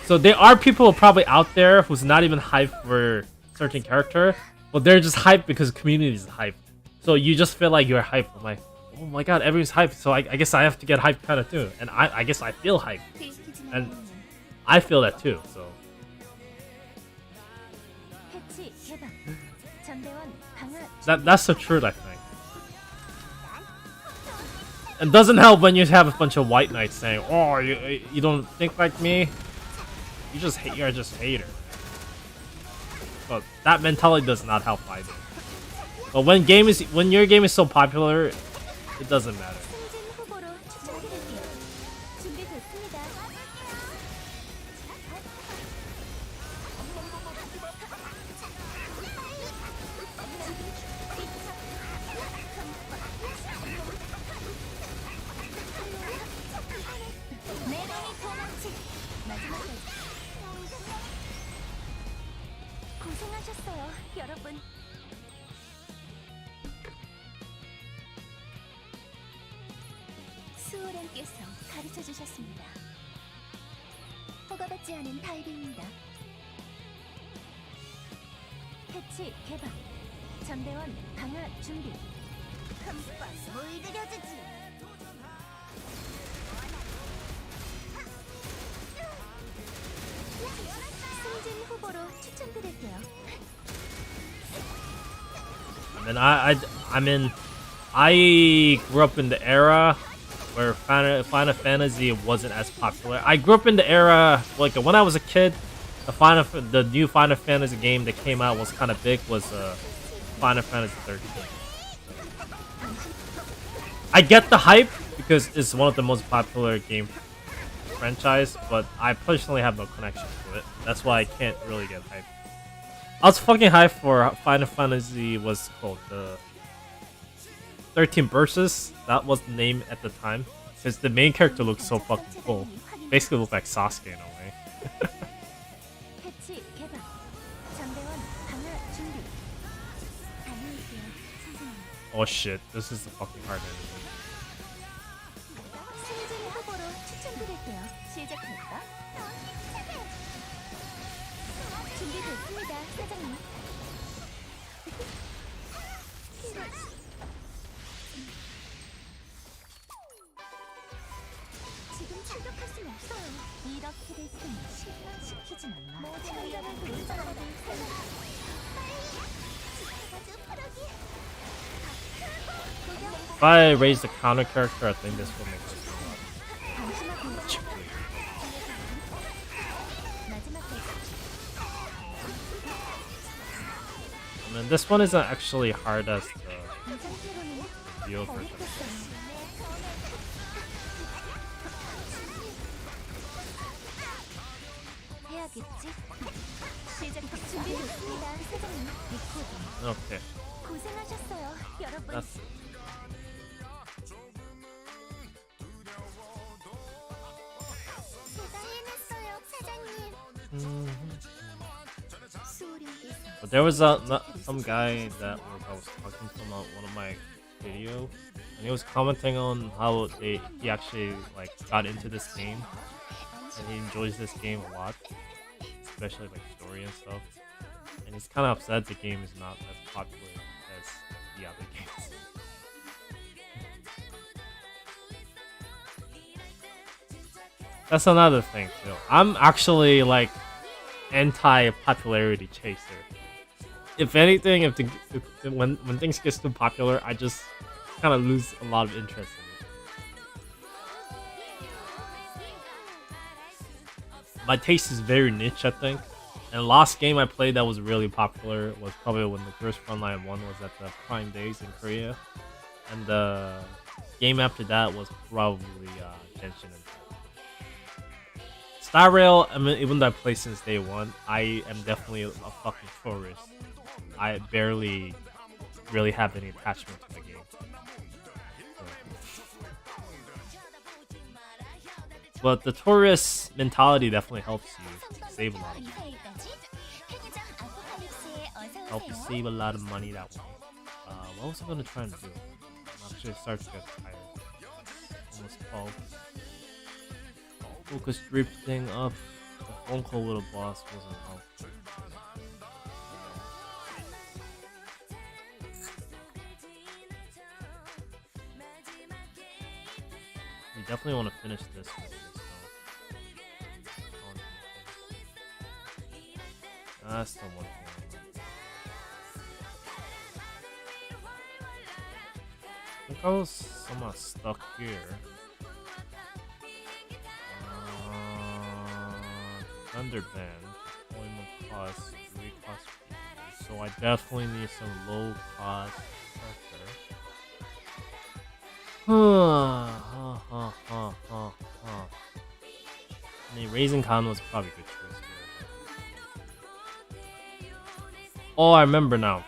So there are people probably out there who's not even hyped for certain character, but they're just hyped because community is hyped. So you just feel like you're hyped. I'm like, oh my god, everyone's hyped. So I guess I have to get hyped kind of too. And I guess I feel hyped, and I feel that too. So 패치 개방. 전대원 강화 that's the truth, I think. It doesn't help when you have a bunch of white knights saying, "Oh, you don't think like me. You're just a hater." But that mentality does not help either. But when your game is so popular, it doesn't matter. 승진 후보로 추천드릴게요. 준비됐습니다. 내 명이 도망치. 마지막까지. 고생하셨어요, 여러분. 수호령께서 가르쳐 주셨습니다. 허가받지 않은 다이빙입니다. 패치 개방. 전대원 강화 준비. 흠뻑 물들여주지. 승진 후보로 추천드릴게요. And I grew up in the era where Final Fantasy wasn't as popular. I grew up in the era like when I was a kid. The new Final Fantasy game that came out was kind of big. Was Final Fantasy 13. I get the hype because it's one of the most popular game franchise, but I personally have no connection to it. That's why I can't really get hyped. I was fucking hyped for Final Fantasy was called the 13 Versus. That was the name at the time because the main character looks so fucking cool. Basically looked like Sasuke in a way. 패치 개방. 전대원 강화 준비. 다녀올게요, 선생님. Oh shit, this is the fucking hard enemy. 승진 후보로 추천드릴게요. 시작할까? 준비됐습니다, 사장님. 지금 출격할 순 없어요. 이렇게 됐으니 실망시키진 않나. 참견을 부른 사람들 If I raise the counter character, I think this will make sense. I mean, this one isn't actually hard as the Dio version. 해야겠지? 시작 준비됐습니다, 사장님. 리코딩. Okay, 고생하셨어요, 여러분. that's it. 제가 해냈어요, 사장님. 수호령께서 But there was some guy that I was talking to him on one of my videos, and he was commenting on how he actually like got into this game. and he enjoys this game a lot, especially like story and stuff. And he's kind of upset the game is not as popular as the other games. That's another thing too. I'm actually like anti-popularity chaser. If anything, when things get too popular, I just kind of lose a lot of interest in it. My taste is very niche, I think. And the last game I played that was really popular was probably when the first Frontline 1 was at the Prime Days in Korea. And the game after that was probably Genshin Impact. Star Rail, I mean, even though I played since day one, I am definitely a fucking tourist. I barely really have any attachment to the game. But the tourist mentality definitely helps you save a lot of money. Help you save a lot of money that way. What was I gonna try and do? I'm actually starting to get tired. Almost 12. Focus drifting up. The phone call with a boss wasn't helpful. We definitely want to finish this one. That's the one thing. I think I was somewhat stuck here. Thunderband, deployment cost, 3 cost. So I definitely need some low cost I mean, Raising Khan was probably a good choice here. Oh, I remember now.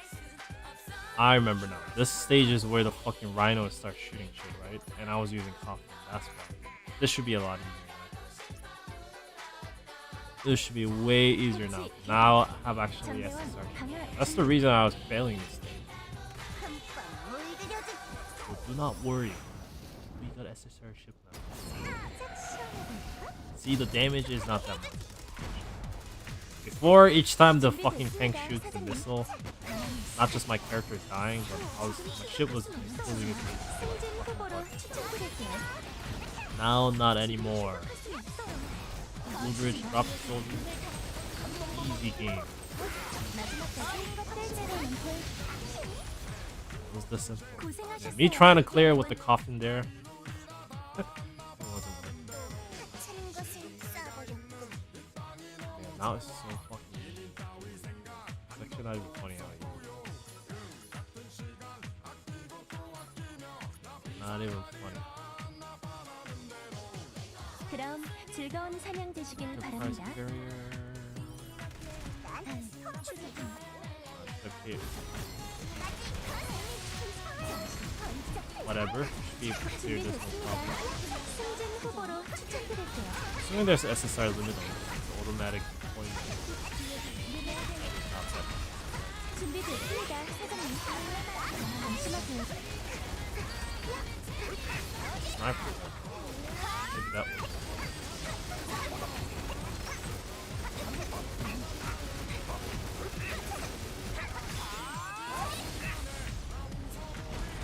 This stage is where the fucking rhino starts shooting shit, right? And I was using Coffin, that's why. This should be a lot easier. This should be way easier now. Now I have actually SSR. That's the reason I was failing this stage. So do not worry. We got SSR ship now. See, the damage is not that much. Before, each time the fucking tank shoots the missile, not just my character is dying, but my ship was losing its now, not anymore. Bridge, drop the soldier. Easy game. It was this simple. Yeah, me trying to clear with the coffin there. Yeah, now it's so fucking easy. It's actually not even funny how I use it. Not even funny. 그럼 즐거운 사냥 되시길 Enterprise 바랍니다. carrier. Okay. Whatever. Should be able to clear this no problem. 승진 후보로 추천드릴게요. Assuming there's SSR limit on the automatic deployment. Not that. 준비됐습니다, 사장님. 잠시만요. Sniper. Maybe that one.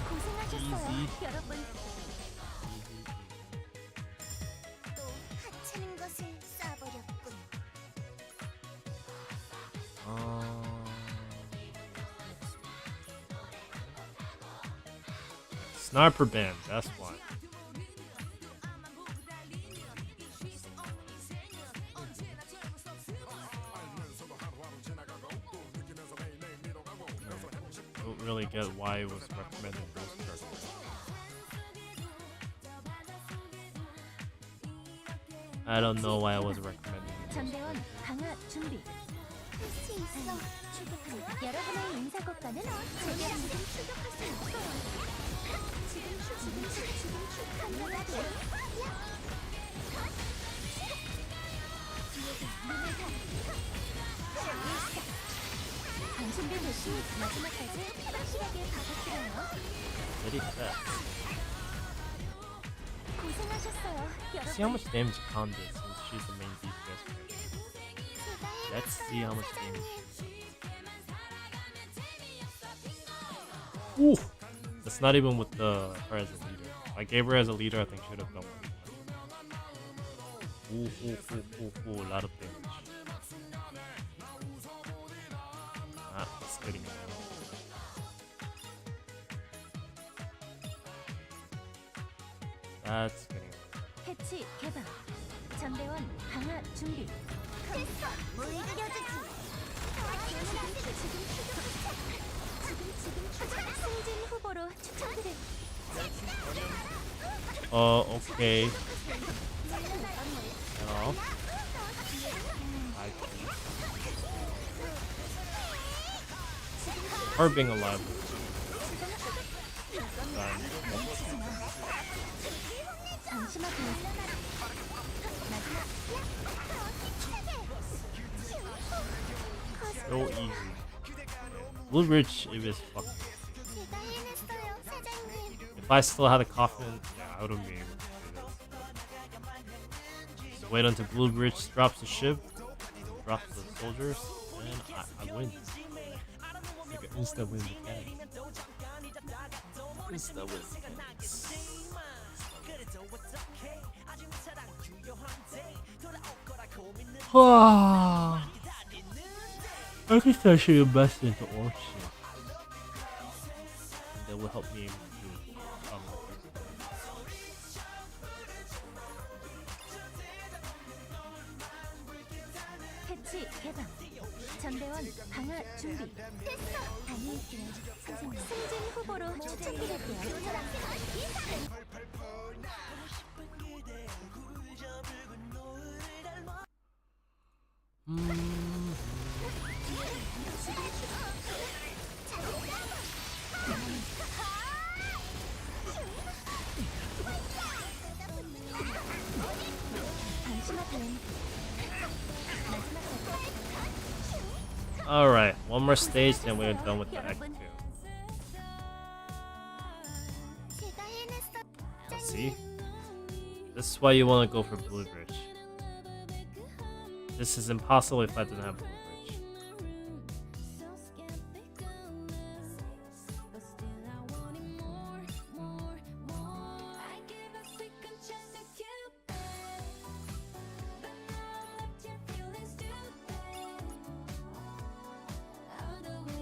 고생하셨어요, Easy. 여러분. 하찮은 것을 쏴버렸군. Sniper band, that's why. Don't really get why it was recommended those characters. I don't know why I was recommending it. 전대원 강화 준비. 할 수 있어. 출격합니다. 여러분의 인사 고가는 제가 지금 출격할 수 없어요. 지금 출격합니다. 준비 대신 마지막까지 확실하게 받아들여요. Very fast. 고생하셨어요, See how 여러분. much damage Khan did since she's the main DPS player. Let's see how much damage. Ooh, that's not even with her as a leader. If I gave her as a leader, I think she would have done well. Ooh, a lot of damage. That's getting it. That's getting it. 패치 개방. 전대원 강화 준비. 됐어. 뭘 이겨주지. 지금 승진 후보로 추천드려. Okay. Hello. Her being alive. So easy. Blue Bridge is fucking. If I still had a coffin, yeah, I wouldn't be able to do this. Just wait until Blue Bridge drops the ship, drops the soldiers, and I win. It's like an insta win mechanic. Insta win mechanics. I think I should invest into Orchid. That will help me improve. 패치 개방. 전대원 강화 준비. 됐어. 다녀올게요. 선생님. 승진 후보로 추천드릴게요. Alright, one more stage, then we're done with the Act 2. See? This is why you want to go for Blue Bridge. This is impossible if I didn't have Blue Bridge.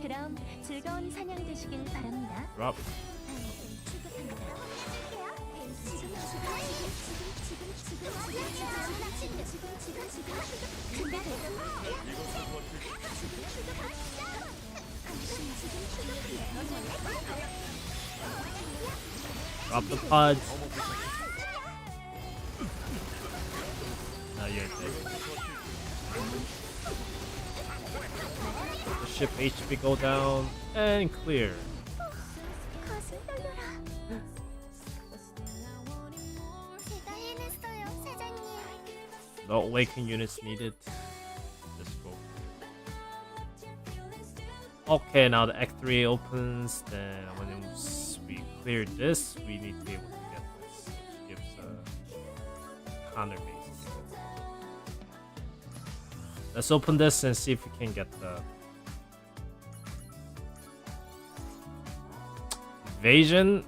그럼 즐거운 사냥 되시길 바랍니다. Drop. Drop the pods. Now you're dead. The ship HP go down and clear. No awakening units needed. Just go. Okay, now the Act 3 opens. Then when we clear this, we need to be able to get this, which gives a counter base. Let's open this and see if we can get the evasion.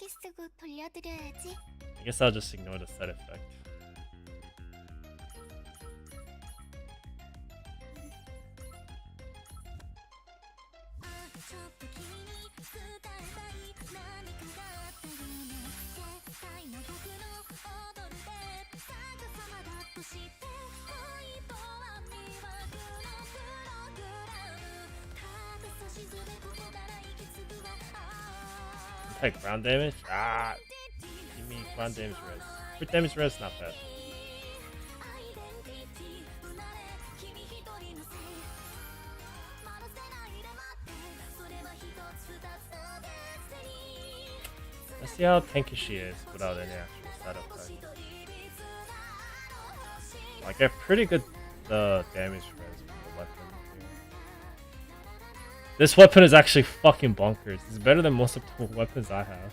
무기 쓰고 돌려드려야지. I guess I'll just ignore the side effect. Take ground damage? Ah! Give me ground damage res. Crit damage res, not bad. Let's see how tanky she is without any actual side effect. I get pretty good damage res from the weapon. This weapon is actually fucking bonkers. It's better than most of the weapons I have.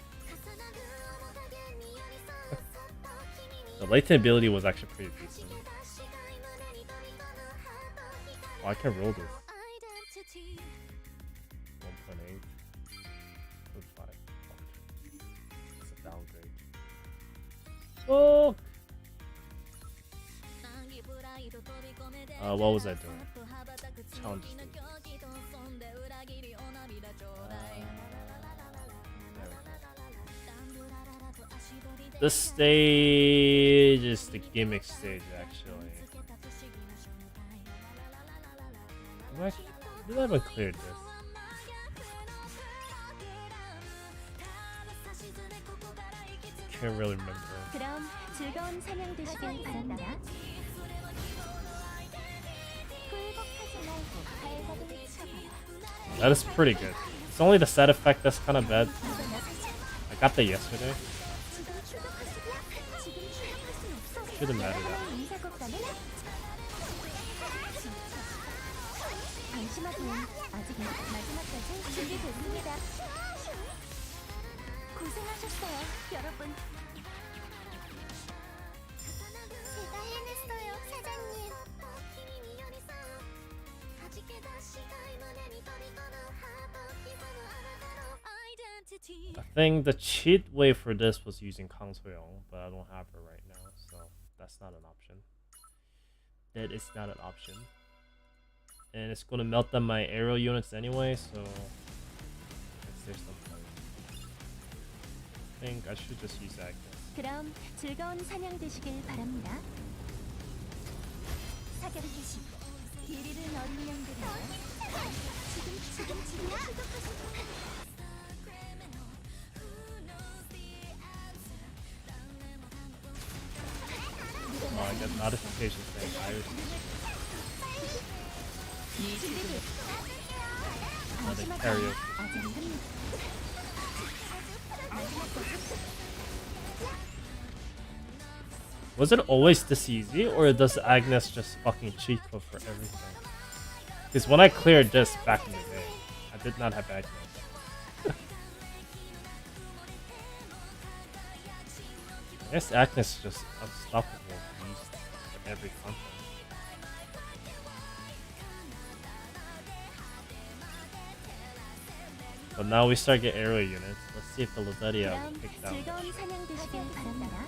The latent ability was actually pretty decent. Oh, I can roll this. 1.8. 2.5. It's a downgrade. Oh! What was I doing? Challenge stage. This stage is the gimmick stage, actually. Did I ever clear this? Can't really remember. 그럼 즐거운 사냥 되시길 바랍니다. 굴복하지 말고 발버둥 쳐봐요. That is pretty good. It's only the side effect that's kind of bad. I got that yesterday. Shouldn't matter that. 방심하기엔 아직 마지막까지 준비됐습니다. 고생하셨어요, 여러분. 제가 해냈어요, 사장님. I think the cheat way for this was using Kang Soyoung, but I don't have her right now, so that's not an option. That is not an option. And it's gonna melt down my aerial units anyway, so there's no point. I think I should just use Agnes. 그럼 즐거운 사냥 되시길 바랍니다. 사격 개시. 길이를 어린 양들이요. 지금 추격하세요. Oh, I got notifications saying Irish. Another karaoke. Was it always this easy, or does Agnes just fucking cheat code for everything? Because when I cleared this back in the day, I did not have Agnes. I guess Agnes is just unstoppable beast for every content. But now we start getting aerial units. Let's see if the Lazaria will pick down. 즐거운 사냥 되시길 바랍니다.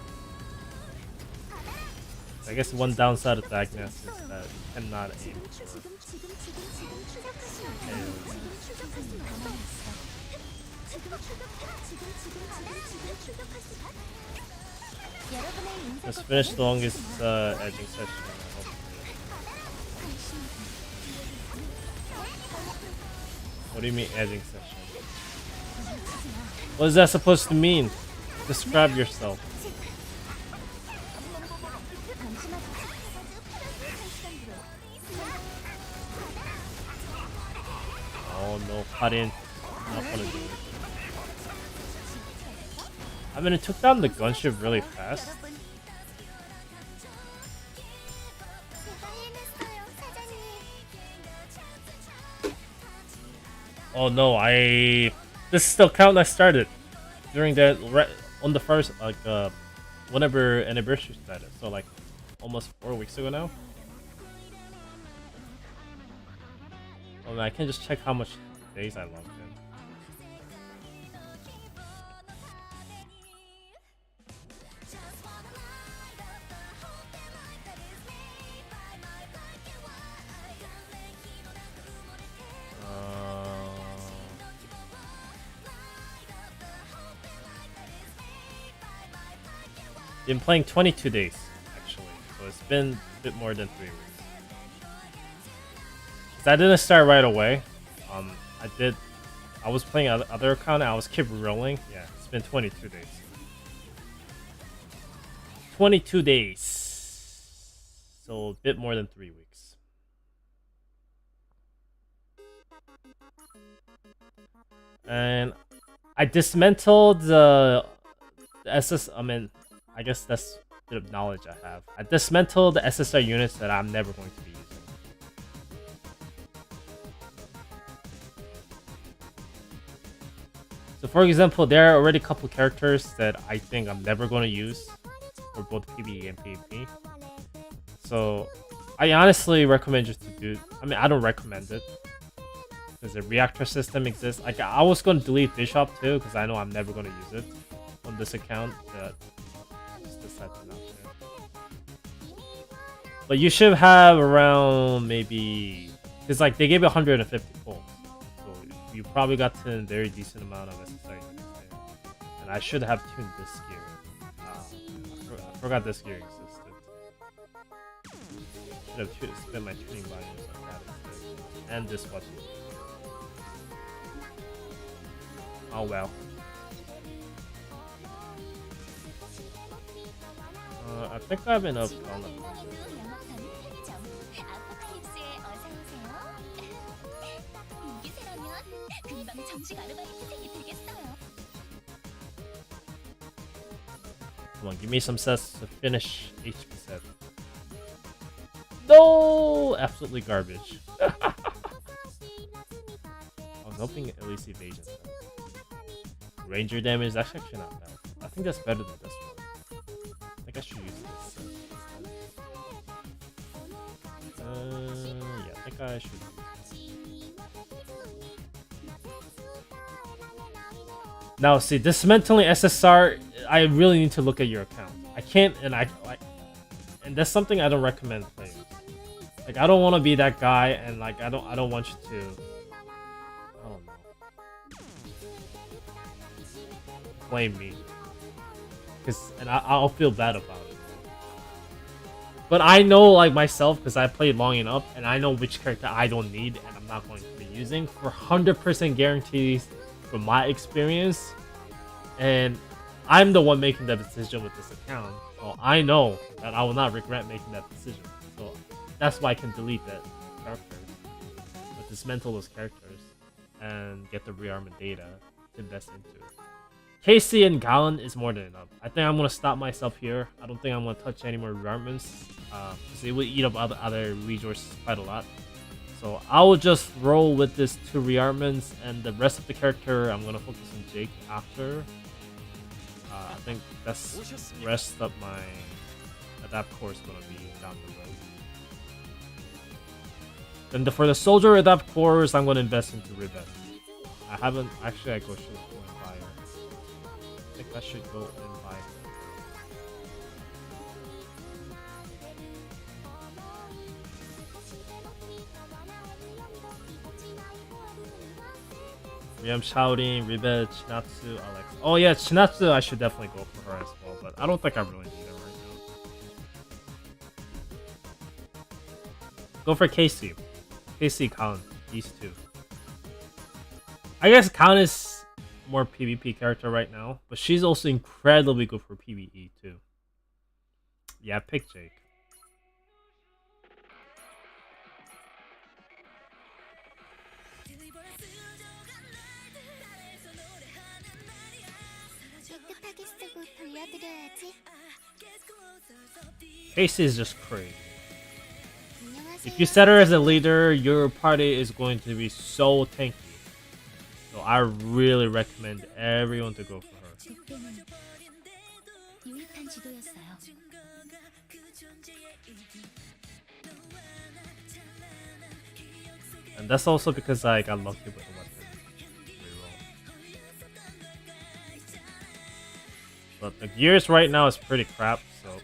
I guess one downside of Agnes is that you cannot aim for Let's finish the longest edging session. What do you mean edging session? What is that supposed to mean? Describe yourself. Oh no, Karin. Not gonna do it. I mean, it took down the gunship really fast. Oh no, this is the count I started during on the first whenever anniversary started. So like almost 4 weeks ago now. Oh man, I can just check how much days I logged in. Been playing 22 days actually, so it's been a bit more than 3 weeks. 'Cause I didn't start right away. I was playing other account and I was keep rolling. Yeah, it's been 22 days. 22 days. So a bit more than 3 weeks. And I dismantled the SS. I mean, I guess that's a bit of knowledge I have. I dismantled the SSR units that I'm never going to be using. So for example, there are already a couple characters that I think I'm never going to use for both PvE and PvP. So I honestly recommend just to do. I mean, I don't recommend it because the reactor system exists. Like I was going to delete Bishop too because I know I'm never going to use it on this account. But just decided not to. But you should have around maybe because like they gave you 150 pulls, so you probably got to a very decent amount of SSI units there. And I should have tuned this gear. I forgot this gear existed. Should have spent my tuning values on that instead. And this button. Oh well. I think I've been up on the 아포칼립스에 어서 오세요. 이기세라면 금방 정식 아르바이트생이 되겠어요. Come on, give me some sets to finish HP set. No! Absolutely garbage. I was hoping at least evasion. Ranger damage is actually not bad. I think that's better than this one. I think I should use this set instead. Yeah, I think I should use this. Now, see, dismantling SSR, I really need to look at your account. I can't, and and that's something I don't recommend playing. Like, I don't want to be that guy, and like, I don't want you to. I don't know. Blame me, and I'll feel bad about it. But I know, like myself, because I played long enough, and I know which character I don't need, and I'm not going to be using for 100% guarantees from my experience. And I'm the one making that decision with this account, so I know that I will not regret making that decision. So that's why I can delete that character, but dismantle those characters and get the rearmament data to invest into it. KC and Galen is more than enough. I think I'm gonna stop myself here. I don't think I'm gonna touch any more rearmaments because it will eat up other resources quite a lot. So I will just roll with this 2 rearmaments, and the rest of the character I'm gonna focus on Jake after. I think that's the rest of my adapt course gonna be down the road. Then for the soldier adapt course, I'm gonna invest into Rivet. I haven't actually. I should go and buy her. I think I should go and buy her. I'm shouting, Rivet, Chinatsu, Alex. Oh yeah, Chinatsu I should definitely go for her as well, but I don't think I really need her right now. Go for Casey. Casey, Khan. These two. I guess Khan is more PvP character right now, but she's also incredibly good for PvE too. Yeah, pick Jake. Casey is just crazy. If you set her as a leader, your party is going to be so tanky. So I really recommend everyone to go for her. And that's also because I got lucky with the weapon reroll. But the gears right now is pretty crap, so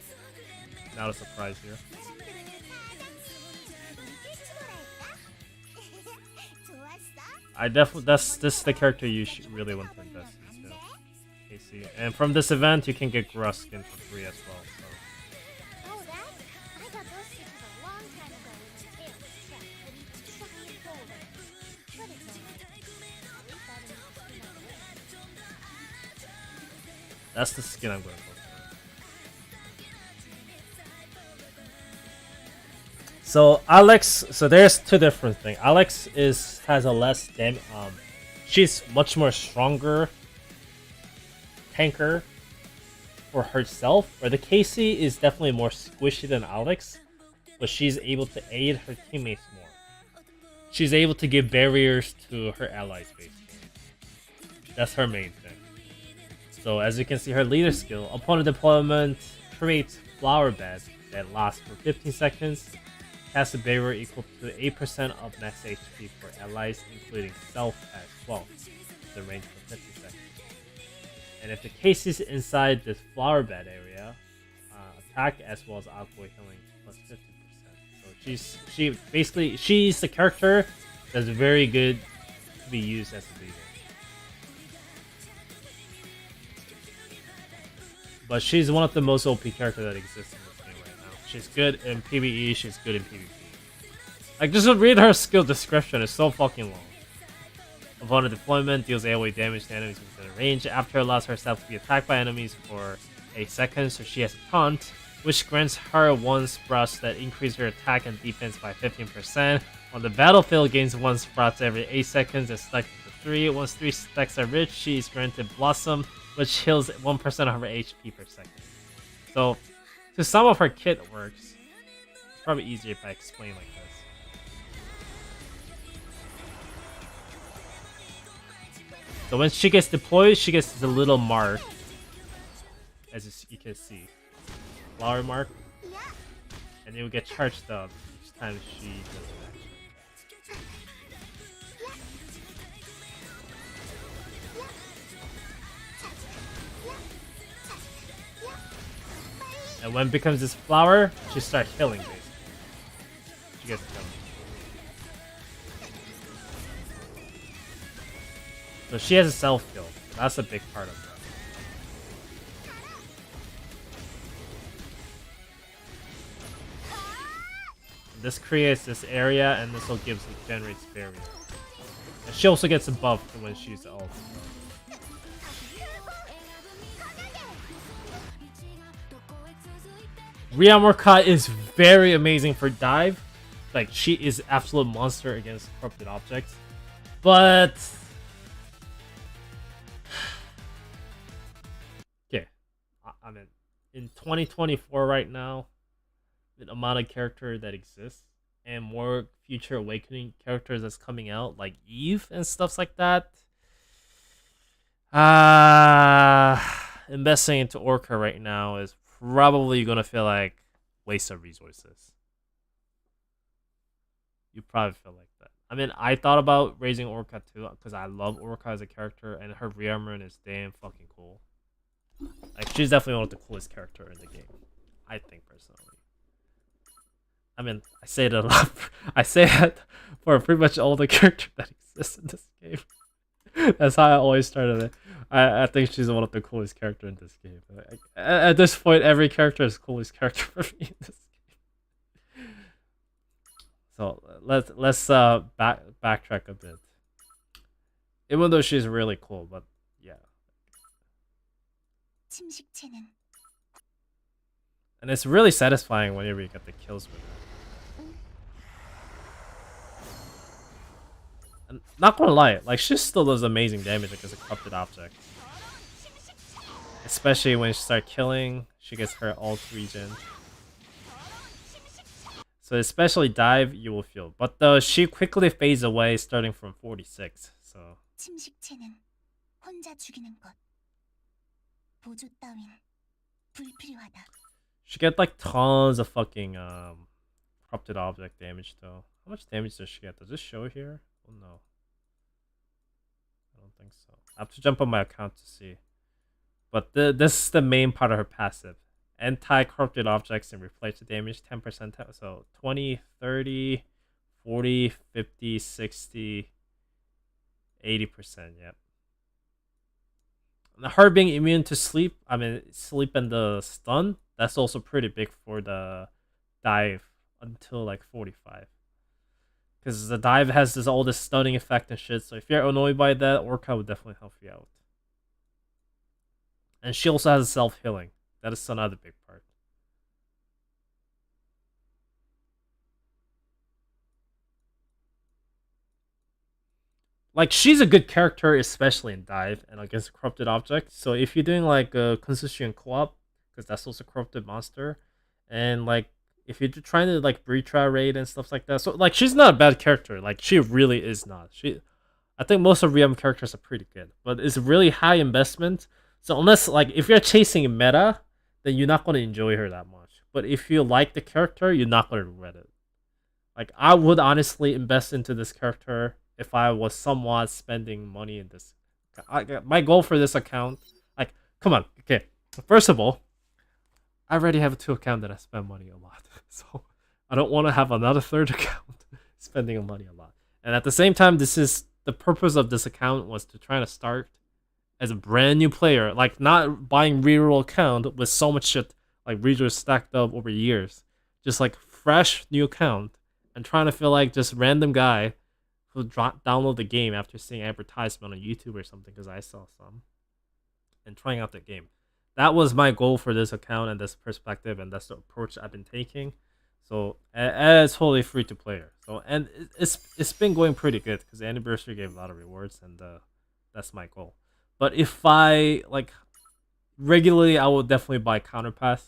not a surprise here. This is the character you really want to invest in. So. Casey. And from this event, you can get Grass skin for free as well. So. Oh, that? I got those stickers a long time ago when the tail was trapped beneath the giant boulder. But it's all right. At least I didn't have to spin my wings. That's the skin I'm going for. So Alex, so there's two different things. Alex has a less she's much more stronger tanker for herself. Or the Casey is definitely more squishy than Alex, but she's able to aid her teammates more. She's able to give barriers to her allies, basically. That's her main thing. So as you can see, her leader skill, opponent deployment creates flower bed that lasts for 15 seconds. Cast a barrier equal to 8% of max HP for allies, including self as well. The range for 50 seconds. And if the case is inside this flower bed area, attack as well as outgoing healing plus 50%. So she's the character that's very good to be used as a leader. But she's one of the most OP characters that exists in this game right now. She's good in PvE, she's good in PvP. Like, just read her skill description, it's so fucking long. Opponent deployment deals AoE damage to enemies within range after allows herself to be attacked by enemies for 8 seconds, so she has taunt, which grants her 1 sprouts that increase her attack and defense by 15%. On the battlefield, gains 1 sprouts every 8 seconds and stacked to 3. Once 3 stacks are reached, she is granted Blossom, which heals 1% of her HP per second. So, to some of her kit works. It's probably easier if I explain like this. So when she gets deployed, she gets the little mark, as you can see, flower mark, and it will get charged up each time she does an action. And when it becomes this flower, she starts healing basically. She gets healing. So she has a self-kill. That's a big part of her. This creates this area, and this will generates barrier. And she also gets a buff when she's ult. Ryamorka is very amazing for dive. Like, she is absolute monster against corrupted objects. But okay, I mean, in 2024 right now, the amount of character that exists and more future awakening characters that's coming out, like Eve and stuff like that. Investing into Orca right now is probably gonna feel like waste of resources. You probably feel like that. I mean, I thought about raising Orca too because I love Orca as a character, and her rearmament is damn fucking cool. Like, she's definitely one of the coolest characters in the game, I think personally. I mean, I say that a lot. I say that for pretty much all the characters that exist in this game. That's how I always started it. I think she's one of the coolest characters in this game. Like, at this point, every character is the coolest character for me in this game. So let's backtrack a bit. Even though she's really cool, but yeah. And it's really satisfying whenever you get the kills with her. And not gonna lie, like, she still does amazing damage against a corrupted object. Especially when she starts killing, she gets her ult regen. So especially dive, you will feel. But she quickly fades away starting from 46. So she get like tons of fucking corrupted object damage though. How much damage does she get? Does this show here? Oh no. I don't think so. I have to jump on my account to see. But this is the main part of her passive. Anti-corrupted objects and replace the damage 10%. So 20, 30, 40, 50, 60, 80%. Yep. Her being immune to sleep, I mean sleep and the stun, that's also pretty big for the dive until like 45. Because the dive has all this stunning effect and shit, so if you're annoyed by that, Orca would definitely help you out. And she also has self-healing. That is another big part. Like, she's a good character, especially in dive and against corrupted objects. So if you're doing like a consistent co-op, because that's also corrupted monster, and like if you're trying to like retry raid and stuff like that, so like she's not a bad character. Like she really is not. I think most of Realm characters are pretty good, but it's really high investment. So unless like if you're chasing meta, then you're not gonna enjoy her that much. But if you like the character, you're not gonna regret it. Like I would honestly invest into this character if I was somewhat spending money in this. My goal for this account, like, come on, okay. First of all, I already have 2 accounts that I spend money a lot, so I don't want to have another 3rd account spending money a lot. And at the same time, this is the purpose of this account was to try to start as a brand new player, like not buying reroll account with so much shit like rerolls stacked up over years, just like fresh new account and trying to feel like just random guy who download the game after seeing advertisement on YouTube or something because I saw some and trying out the game. That was my goal for this account and this perspective, and that's the approach I've been taking. So it's totally free to play. So and it's been going pretty good because the anniversary gave a lot of rewards, and that's my goal. But if I like regularly, I will definitely buy Counterpass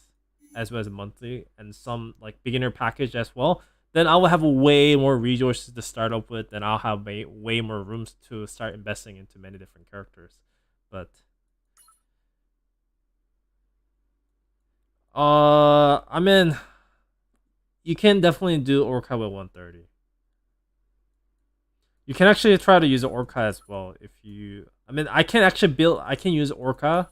as well as monthly and some like beginner package as well. Then I will have way more resources to start up with, and I'll have way more rooms to start investing into many different characters. But I mean, you can definitely do Orca with 130. You can actually try to use Orca as well if you. I mean, I can use Orca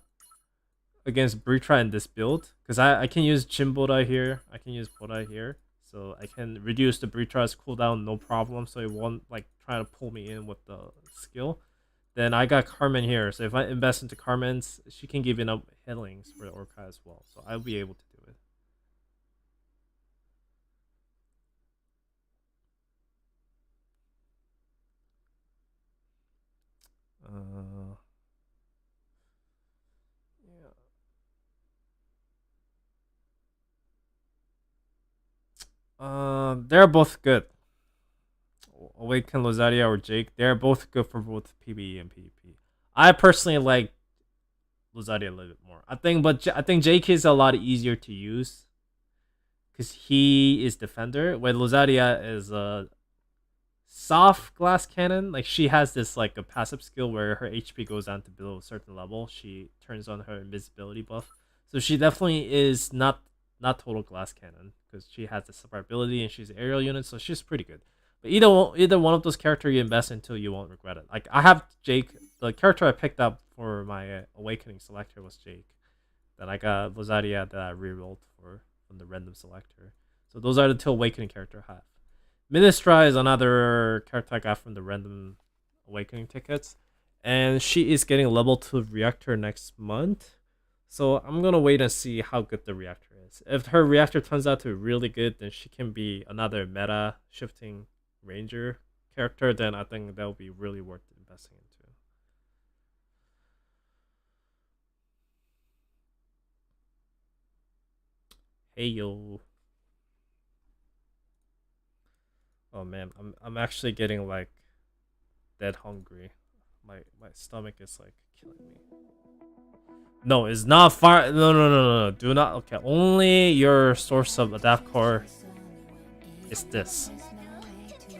against Britra in this build because I can use Chimboda here. I can use Boda here. So I can reduce the Britra's cooldown no problem, so it won't like try to pull me in with the skill. Then I got Carmen here, so if I invest into Carmen's, she can give enough healings for the Orca as well. So I'll be able to do it. They're both good. Awaken, Lozaria, or Jake, they're both good for both PvE and PvP. I personally like Lozaria a little bit more. I think Jake is a lot easier to use because he is defender, where Lozaria is a soft glass cannon. Like she has this like a passive skill where her HP goes down to below a certain level. She turns on her invisibility buff, so she definitely is not total glass cannon because she has the survivability and she's an aerial unit, so she's pretty good. But either one of those characters you invest into, you won't regret it. Like I have Jake. The character I picked up for my Awakening selector was Jake. Then I got Lozaria that I rerolled from the random selector. So those are the 2 Awakening character I have. Ministra is another character I got from the random Awakening tickets, and she is getting level 2 reactor next month. So I'm gonna wait and see how good the reactor is. If her reactor turns out to be really good, then she can be another meta shifting ranger character. Then I think that will be really worth investing into. Hey yo. Oh man, I'm actually getting like dead hungry. My stomach is like killing me. No, it's not far. No. Do not. Okay, only your source of adapt core is this.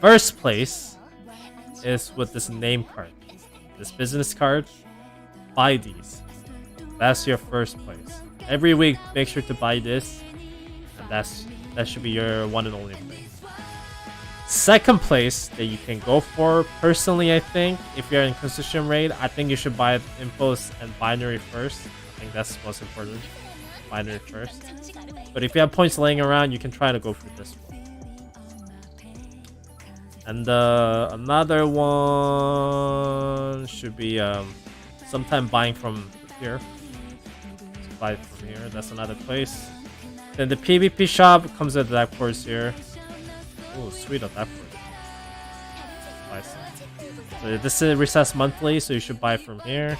First place is with this name card, this business card. Buy these. That's your first place. Every week, make sure to buy this, and that should be your one and only place. Second place that you can go for, personally, I think, if you're in consistent raid, I think you should buy infos and binary first. I think that's most important. Binary first. But if you have points laying around, you can try to go for this one. And another one should be sometime buying from here. Just buy it from here. That's another place. Then the PvP shop comes at that course here. Oh, sweet of that course. Buy some. So this is recess monthly, so you should buy from here.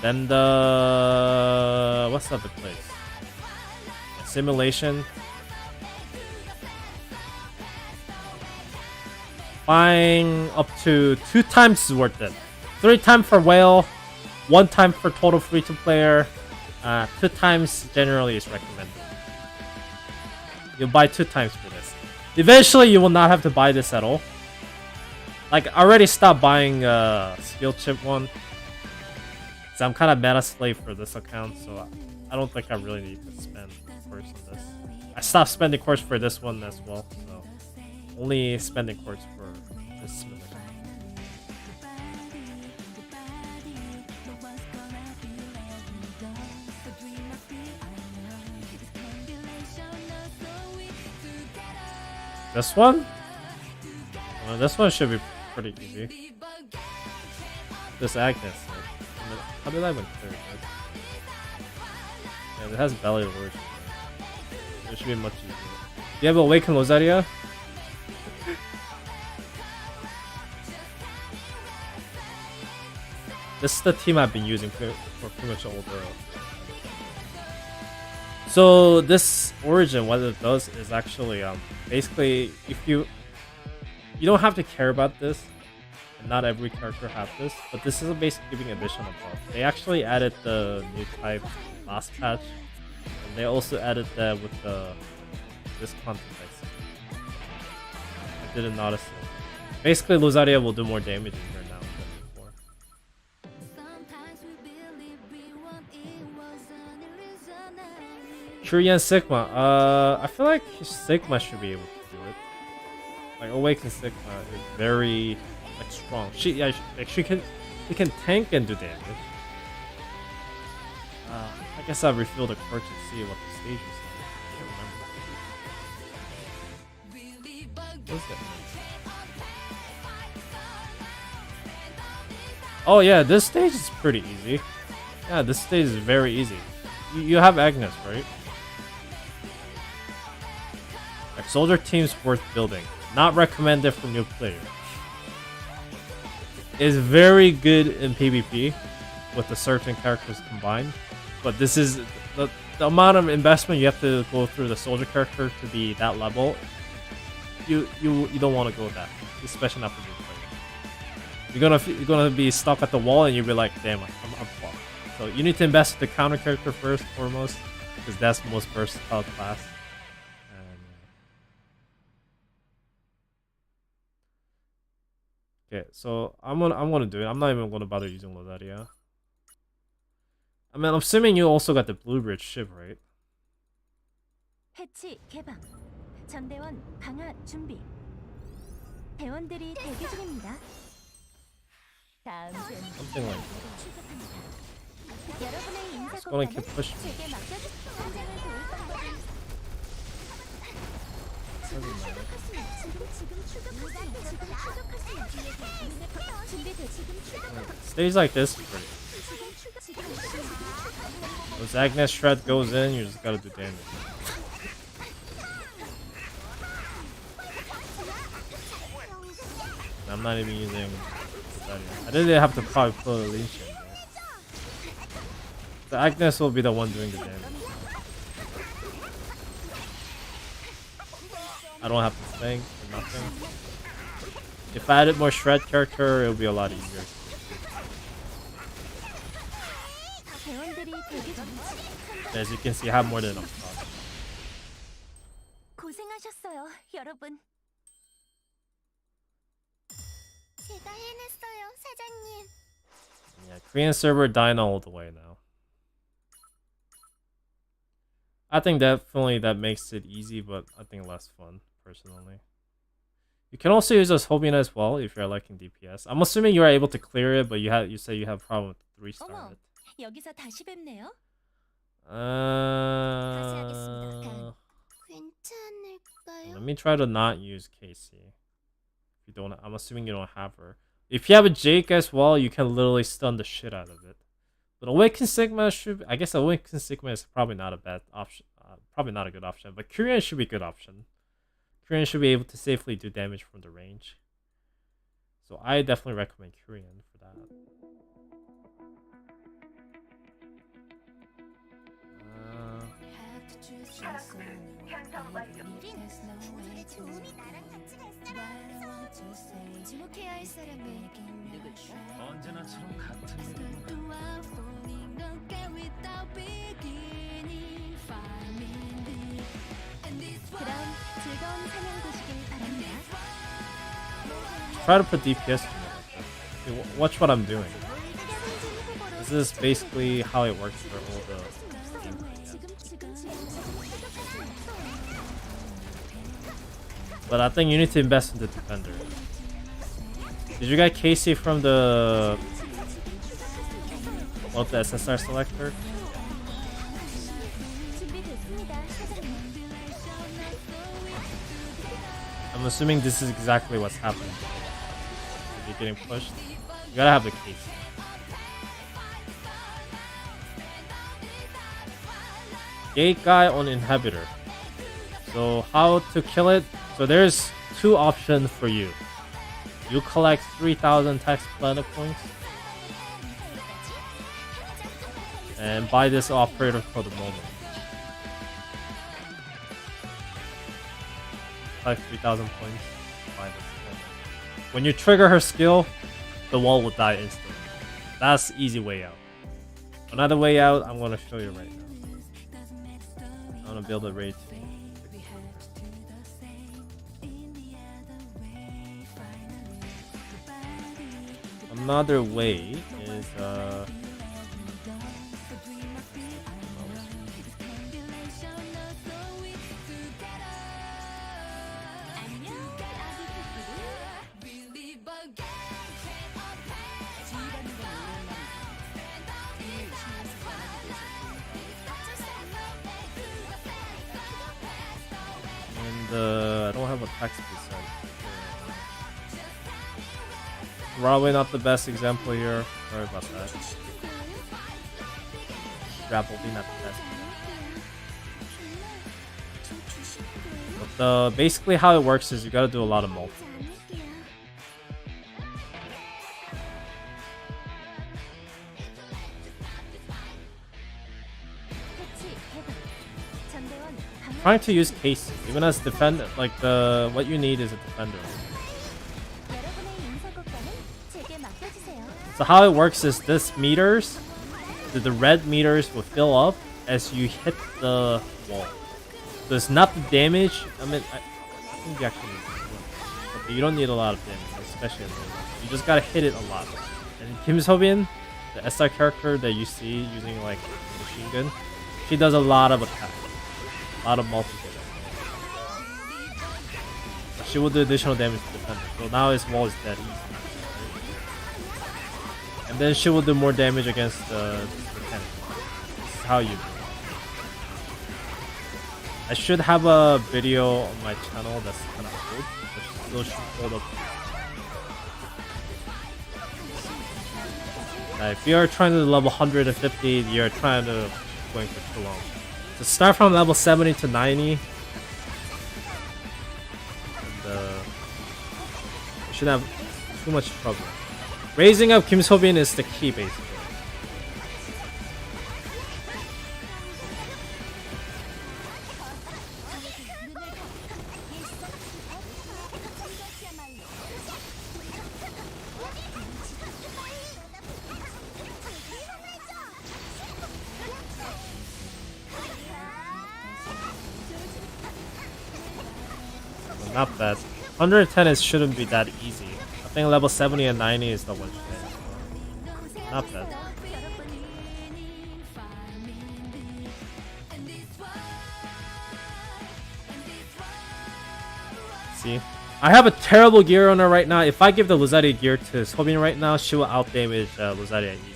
Then the what's the other place? Simulation. Buying up to 2 times is worth it. 3 times for whale, 1 time for total free to player. 2 times generally is recommended. You'll buy 2 times for this. Eventually, you will not have to buy this at all. Like, I already stopped buying skill chip one. So I'm kind of meta slave for this account, so I don't think I really need to spend course on this. I stopped spending course for this one as well, so only spending course for this one. This one? This one should be pretty easy. This Agnes. How did I even clear it? Yeah, it has belly lord. It should be much easier. Do you have Awaken Lozaria? This is the team I've been using for pretty much all the. So this origin, what it does is actually basically if you don't have to care about this. Not every character has this, but this is basically giving additional buff. They actually added the new type last patch, and they also added that with this content. I didn't notice it. Basically, Lozaria will do more damage in here now than before. Korean Sigma. I feel like Sigma should be able to do it. Like Awaken Sigma is very strong. She can tank and do damage. I guess I'll refill the card to see what the stage is like. I can't remember. What is that? Oh yeah, this stage is pretty easy. Yeah, this stage is very easy. You have Agnes, right? Like, soldier team's worth building. Not recommended for new players. Is very good in PvP with the certain characters combined, but this is the amount of investment you have to go through the soldier character to be that level. You don't want to go that, especially not for new players. You're gonna be stuck at the wall and you'll be like, damn, I'm fucked. So you need to invest in the counter character first, foremost, because that's the most versatile class. Okay, so I'm gonna do it. I'm not even gonna bother using Lozaria. I mean, I'm assuming you also got the Blue Bridge ship, right? 패치 개방. 전대원 강화 준비. 대원들이 대기 중입니다. 다음 Something like that. 여러분의 인사 It's gonna keep pushing. 제게 맡겨주세요. 전쟁을 도울 방법은 Stays like this. Once Agnes Shred goes in, you just gotta do damage. I'm not even using I didn't have to probably put a leash in there. The Agnes will be the one doing the damage. I don't have to think or nothing. If I added more Shred character, it would be a lot easier. As you can see, I have more than enough stock. 고생하셨어요, 여러분. 제가 해냈어요, 사장님. Yeah, Korean server dying all the way now. I think definitely that makes it easy, but I think less fun, personally. You can also use as Hobina as well if you're liking DPS. I'm assuming you are able to clear it, but you say you have a problem with the restart it. 여기서 다시 뵙네요. Let me try to not use Casey. If you don't, I'm assuming you don't have her. If you have a Jake as well, you can literally stun the shit out of it. But Awakened Sigma should, I guess Awakened Sigma is probably not a bad option. Probably not a good option, but Korean should be a good option. Korean should be able to safely do damage from the range. So I definitely recommend Korean for that. 주목해야 할 사람은 누굴까? 언제나처럼 같은 그럼 즐거운 사냥 되시길 바랍니다. Try to put DPS in it. Okay, watch what I'm doing. This is basically how it works for all the but I think you need to invest in the defender. Did you get Casey from the SSR selector? 준비됐습니다, 사장님. I'm assuming this is exactly what's happening. If you're getting pushed, you gotta have the Casey. Gate guy on inhibitor. So how to kill it? So there's two options for you. You collect 3,000 tax planet points and buy this operator for the moment. Collect 3,000 points. Buy this moment. When you trigger her skill, the wall will die instantly. That's the easy way out. Another way out, I'm gonna show you right now. I'm gonna build a raid team. Another way is I don't have a text beside. Probably not the best example here. Sorry about that. Grapple be not the best. But basically how it works is you gotta do a lot of multi. Trying to use Casey, even as defender, like what you need is a defender. So how it works is this meters, the red meters will fill up as you hit the wall. So it's not the damage. I mean, I think you actually need it, but you don't need a lot of damage, especially in the you just gotta hit it a lot. And Kim So-bin, the SR character that you see using like machine gun, she does a lot of attack, a lot of multi-hit. She will do additional damage to the defender. So now his wall is dead easy. And then she will do more damage against the mechanic. This is how you do it. I should have a video on my channel that's kind of old, but still should hold up. Now, if you're trying to level 150, you're trying to going for too long. So start from level 70 to 90. And you shouldn't have too much trouble. Raising up Kim So-bin is the key, basically. Not bad. 110 shouldn't be that easy. I think level 70 and 90 is the one. Not bad. See? I have a terrible gear on her right now. If I give the Luzaria gear to So-bin right now, she will outdamage Luzaria easily.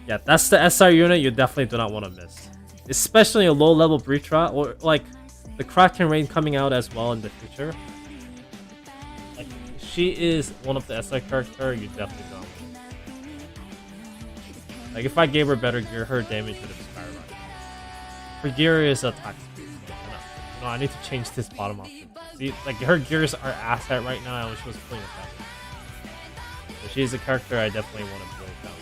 Yeah, that's the SR unit you definitely do not want to miss. Especially a low level Breatra or like the Kraken Rain coming out as well in the future. Like, she is one of the SR character you definitely don't want. Like if I gave her better gear, her damage would have skyrocketed. Her gear is a attack speed. No, I need to change this bottom option. See, like her gears are asset right now. I wish she was playing attack. So she's a character I definitely want to build down.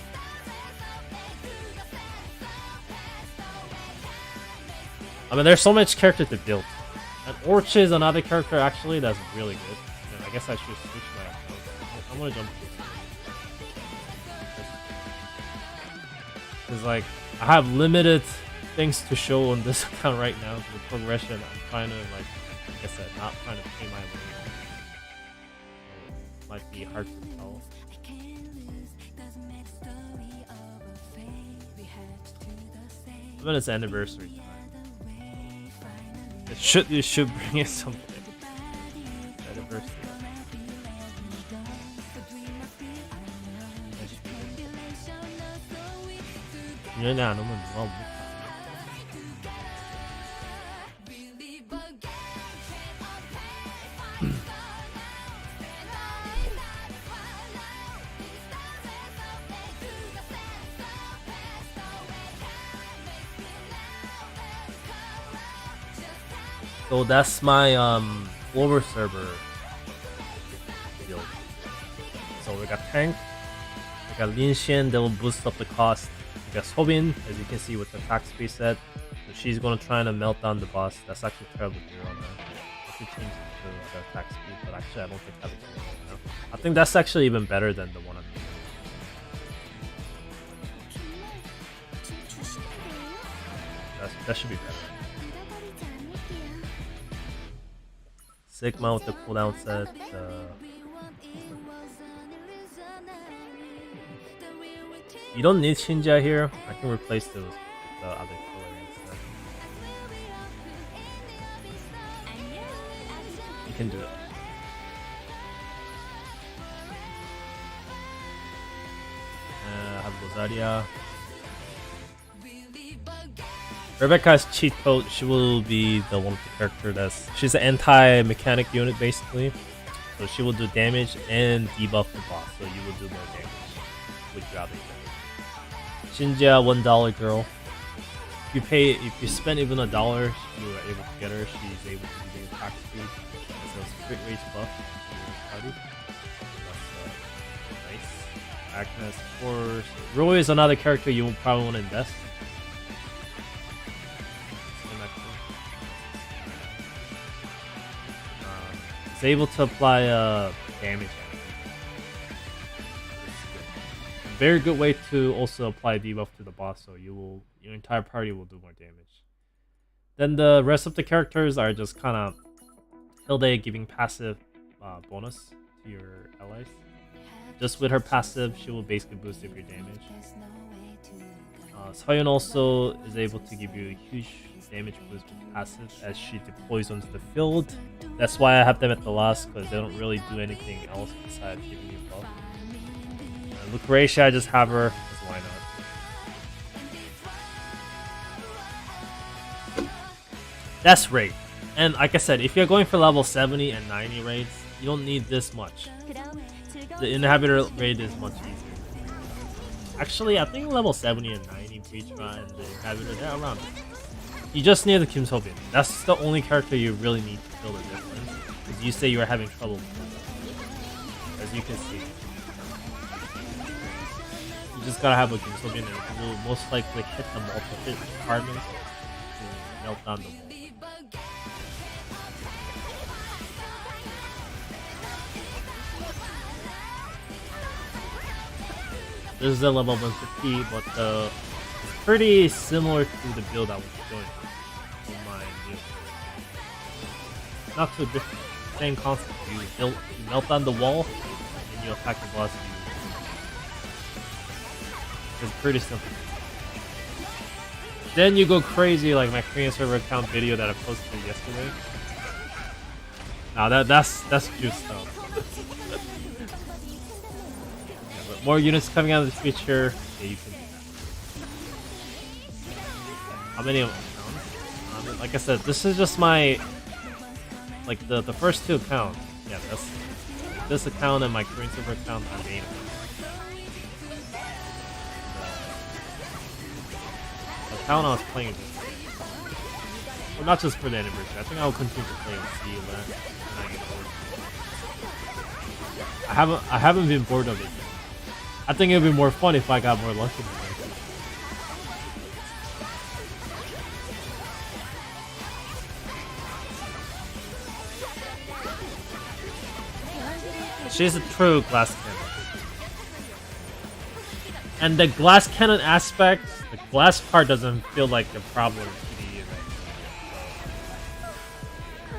I mean, there's so much character to build. And Orch is another character actually that's really good. And I guess I should switch my account. I'm gonna jump. Because like I have limited things to show on this account right now. The progression, I'm trying to like I said, not trying to pay my way. So, might be hard to tell. But it's anniversary time. You should bring it something. Anniversary. 년이 안 오면 누가 못 가. So that's my lower server build. So we got tank, we got Lin Xian that will boost up the cost. We got Sobin, as you can see with the attack speed set. So she's gonna try and melt down the boss. That's actually terrible here on that. I should change it to the attack speed, but actually I don't think that's good enough. I think that's actually even better than the one I'm doing. That should be better. Sigma with the cooldown set. You don't need Shinja here. I can replace those with the other killer instead. You can do it. I have Rosaria. Rebecca's cheat code, she will be the one of the character she's an anti-mechanic unit basically. So she will do damage and debuff the boss, so you will do more damage with your other character. Shinja, $1 girl. If you spend even $1, you are able to get her. She's able to do the attack speed. So it's a quick rage buff to your party. That's nice. Agnes, of course. Roy is another character you will probably want to invest. It's able to apply damage. Very good way to also apply debuff to the boss, so your entire party will do more damage. Then the rest of the characters are just kind of Hilde giving passive bonus to your allies. Just with her passive, she will basically boost up your damage. Soyeon also is able to give you a huge damage boost with passive as she deploys onto the field. That's why I have them at the last, because they don't really do anything else besides giving you buff. Lucretia, I just have her, because why not? That's raid. And like I said, if you're going for level 70 and 90 raids, you don't need this much. The inhabitor raid is much easier. Actually, I think level 70 and 90 Preachma and the inhabitor, they're around. You just need the Kim Sobin. That's the only character you really need to feel the difference. Because you say you are having trouble with them. As you can see. You just gotta have a Kim Sobin and it will most likely hit the multiple departments to melt down the wall. This is a level 150, but it's pretty similar to the build I was doing on my new. Not too different. Same concept. You melt down the wall, and you attack the boss. It's pretty simple. Then you go crazy like my Korean server account video that I posted yesterday. Now that's juice stuff. More units coming out of this feature. Yeah, you can do that. How many of them? Like I said, this is just my the first two accounts. Yeah, that's this account and my Korean server account. I made them. how when I was playing this. Well, not just for the anniversary. I think I will continue to play and see when I get bored. I haven't been bored of it yet. I think it would be more fun if I got more lucky. She's a true glass cannon. And the glass cannon aspect, the glass part doesn't feel like a problem in PvE.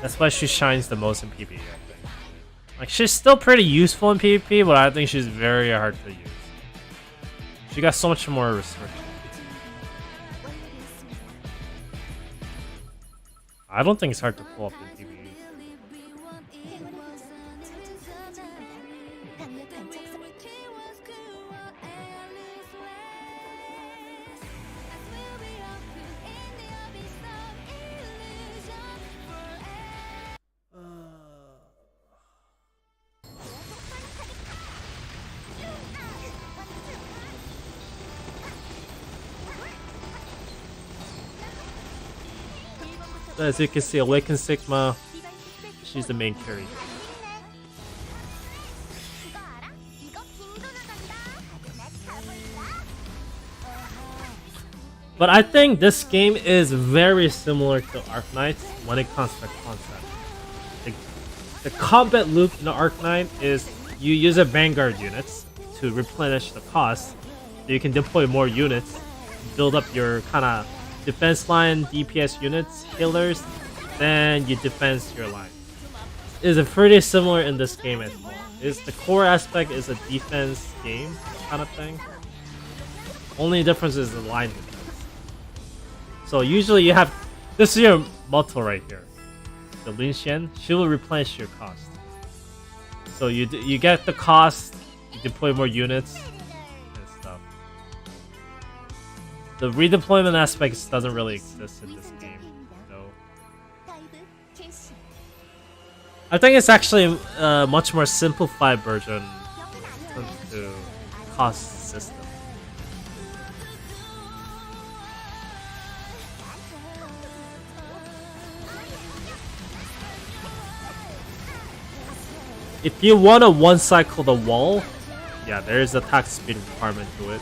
That's why she shines the most in PvE, I think. Like, she's still pretty useful in PvP, but I think she's very hard to use. She got so much more restrictions. I don't think it's hard to pull up in PvE. As you can see, Awaken Sigma, she's the main carry. But I think this game is very similar to Arknight when it comes to concept. The combat loop in the Arknight is you use a Vanguard units to replenish the cost, so you can deploy more units, build up your kind of defense line, DPS units, healers, then you defense your line. It's pretty similar in this game as well. The core aspect is a defense game kind of thing. Only difference is the line defense. So usually you have this is your motto right here. The Lin Xian, she will replenish your cost. So you get the cost, you deploy more units and stuff. The redeployment aspect doesn't really exist in this game, no. I think it's actually a much more simplified version when it comes to cost system. If you want to one cycle the wall, yeah, there is attack speed requirement to it.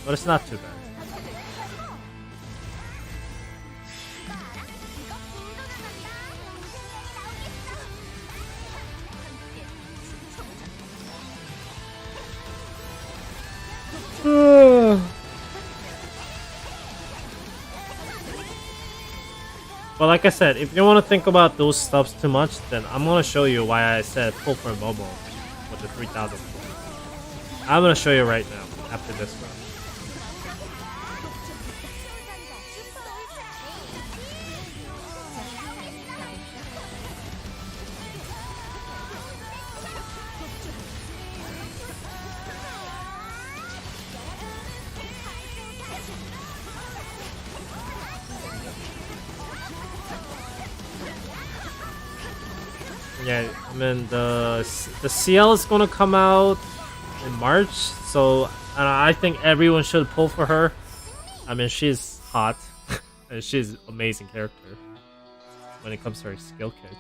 But it's not too bad. But like I said, if you want to think about those stuffs too much, then I'm going to show you why I said pull for Momo with the 3,000 points. I'm going to show you right now, after this one. Yeah, I mean the CL is gonna come out in March, so I think everyone should pull for her. I mean, she's hot and she's an amazing character when it comes to her skill kits.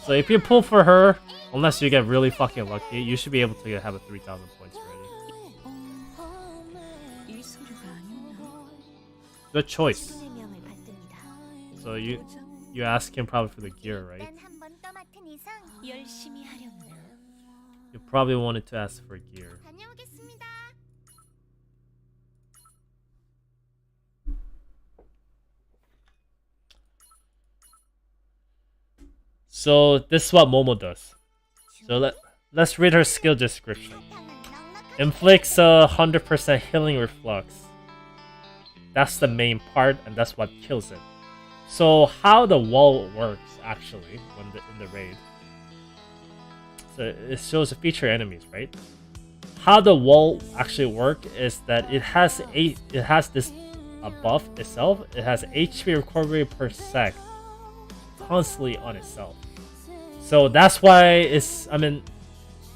So if you pull for her, unless you get really fucking lucky, you should be able to have a 3,000 points ready. Good choice. So you ask him probably for the gear, right? You probably wanted to ask for gear. So this is what Momo does. So let's read her skill description. Inflicts 100% healing reflux. That's the main part, and that's what kills it. So how the wall works actually when in the raid. So it shows the feature enemies, right? How the wall actually work is that it has this buff itself. It has HP recovery per sec constantly on itself. So that's why it's, I mean,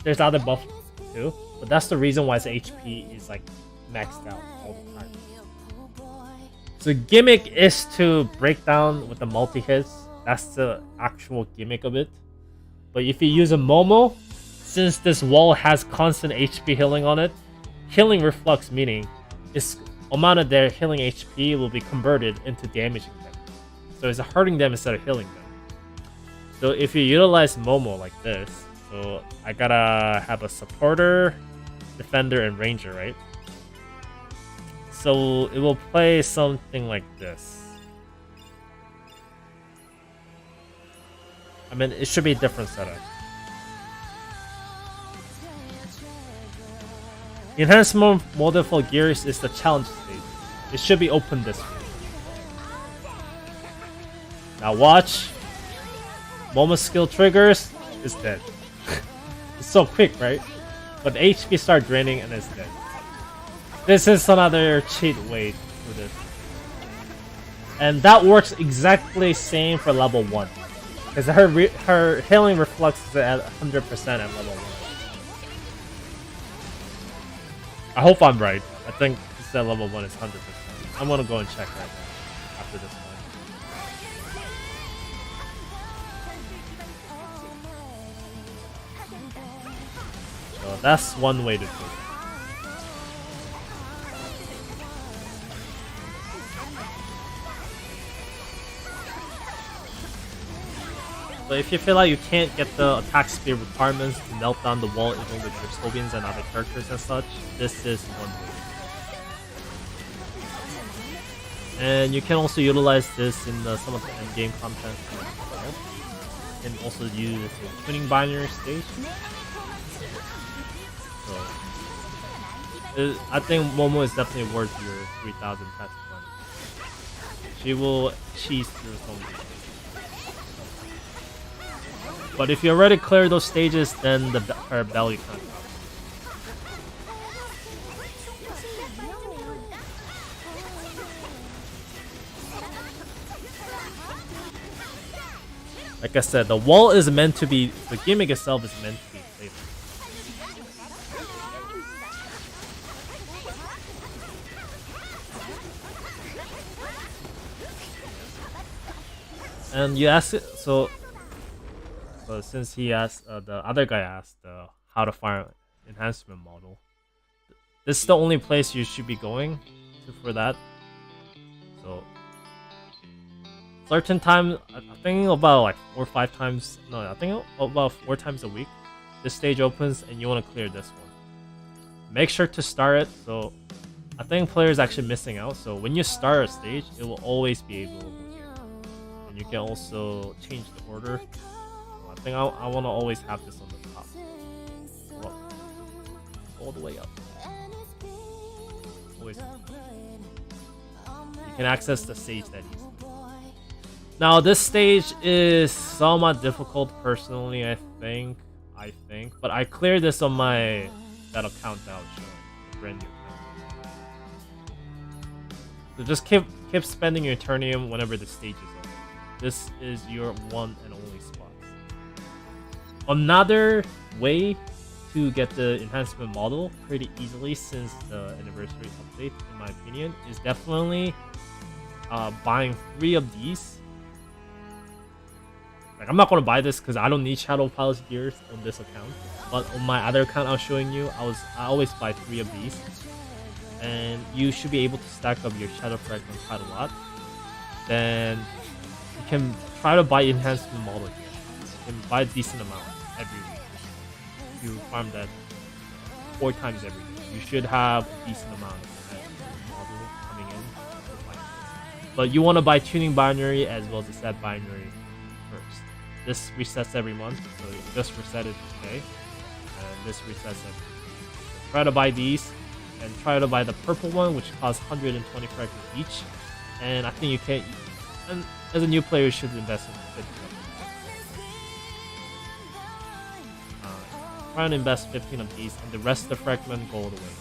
there's other buff too, but that's the reason why its HP is like maxed out all the time. So gimmick is to break down with the multi-hits. That's the actual gimmick of it. But if you use a Momo, since this wall has constant HP healing on it, healing reflux, meaning its amount of their healing HP will be converted into damaging them. So it's hurting them instead of healing them. So if you utilize Momo like this, so I gotta have a supporter, defender, and ranger, right? So it will play something like this. I mean, it should be a different setup. Enhancement model for gears is the challenge stage. It should be open this way. Now watch. Momo skill triggers, it's dead. It's so quick, right? But the HP start draining and it's dead. This is another cheat way for this. And that works exactly same for level 1. Because her healing reflux is at 100% at level 1. I hope I'm right. I think this at level 1 is 100%. I'm gonna go and check right now after this one. So that's one way to do it. So if you feel like you can't get the attack speed requirements to melt down the wall even with your Sobians and other characters and such, this is one way. And you can also utilize this in some of the endgame content. You can also use it in tuning binary stage. So I think Momo is definitely worth your 3,000 test money. She will cheese through something. But if you already clear those stages, then her belly comes out. Like I said, the wall is meant to be, the gimmick itself is meant to be playful. And you ask it, so since he asked, the other guy asked how to find enhancement model, this is the only place you should be going for that. So certain time, I think about like 4 or 5 times. No, I think about 4 times a week. This stage opens, and you want to clear this one. Make sure to start it. So I think players actually missing out. So when you start a stage, it will always be available here, and you can also change the order. I think I want to always have this on the top. Well, all the way up. Always. You can access the stage that easily. Now this stage is somewhat difficult personally, I think. But I cleared this on that account that I was showing. The brand new account. So just keep spending your Eternium whenever the stage is over. This is your one and only spot. Another way to get the enhancement model pretty easily since the anniversary update, in my opinion, is definitely buying 3 of these. Like, I'm not going to buy this because I don't need Shadow Palace gears on this account. But on my other account I was showing you, I always buy 3 of these. And you should be able to stack up your Shadow Fragment quite a lot. Then you can try to buy enhancement model here. You can buy a decent amount every week. If you farm that 4 times every week, you should have a decent amount of enhancement model coming in. But you want to buy tuning binary as well as the set binary first. This resets every month, so you just reset it today, and this resets every month. So try to buy these, and try to buy the purple one, which costs 120 fragments each. And I think you can, and as a new player, you should invest in 50. Try and invest 15 of these, and the rest of the fragment go all the way.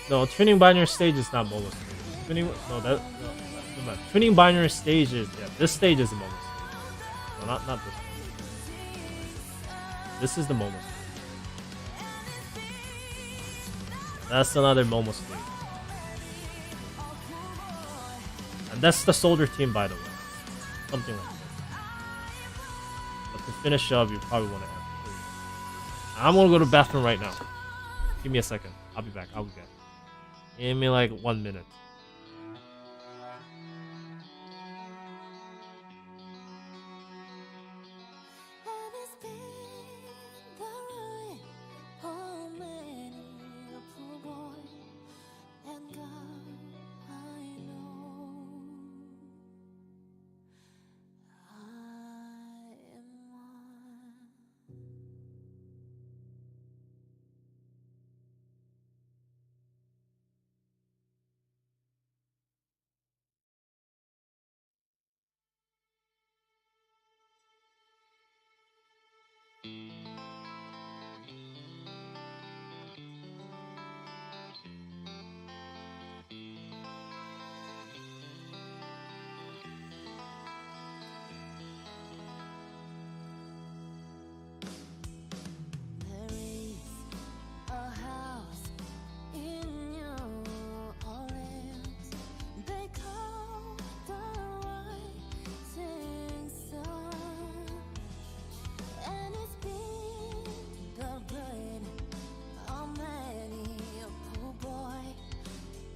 No, tuning binary stage is not Momo stage. Tuning binary stage is, yeah, this stage is a Momo stage. No, not this one. This is the Momo sleeve. That's another Momo sleeve. And that's the soldier team, by the way. Something like that. But to finish up, you probably want to have 3. I'm gonna go to the bathroom right now. Give me a second. I'll be back. Give me like 1 minute. And it's been the ruin. Oh, many a poor boy. And God, I know I am one. There is a house in New Orleans. They call the rising sun, and it's been the blood of many a poor boy.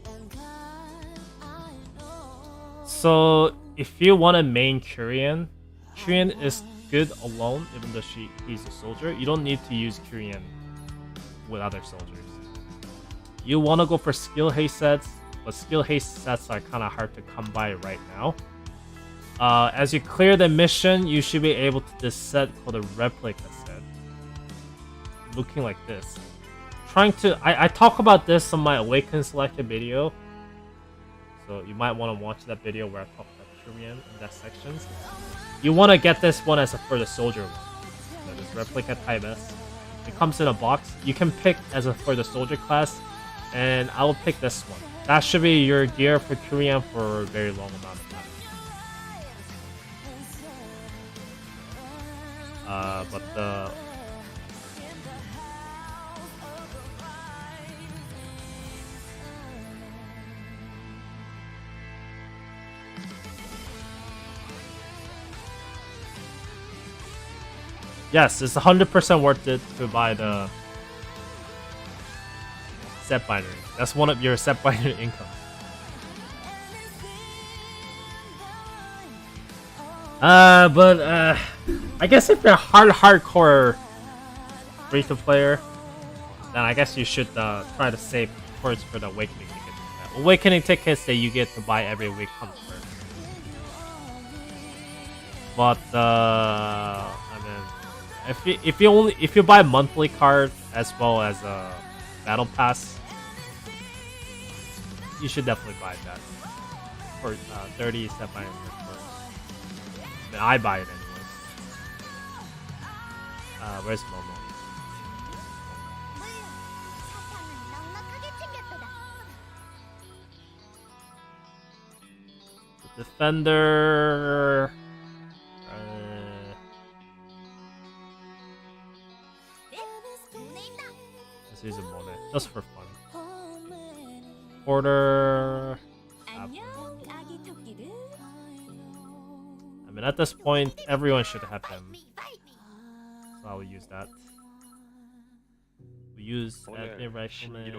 And God, I know. So if you want a main Korean, Korean is good alone, even though he's a soldier. You don't need to use Korean with other soldiers. You want to go for skill haste sets, but skill haste sets are kind of hard to come by right now. As you clear the mission, you should be able to this set called a replica set, looking like this. I talk about this on my Awaken Selected video, so you might want to watch that video where I talk about Korean in that section. You want to get this one for the soldier one. So this replica type S. It comes in a box. You can pick for the soldier class, and I will pick this one. That should be your gear for Korean for a very long amount of time. But the yes, it's 100% worth it to buy the set binary. That's one of your set binary income. But I guess if you're hardcore free-to-player, then I guess you should try to save towards for the awakening tickets. Awakening tickets that you get to buy every week comes first. But I mean, if you buy a monthly card as well as a battle pass, you should definitely buy that for 30 set binary first. I mean, I buy it anyways. Where's Momo? The defender. Let's use a moment just for fun. Order. I mean, at this point, everyone should have them. So I will use that. We use admin rifleman.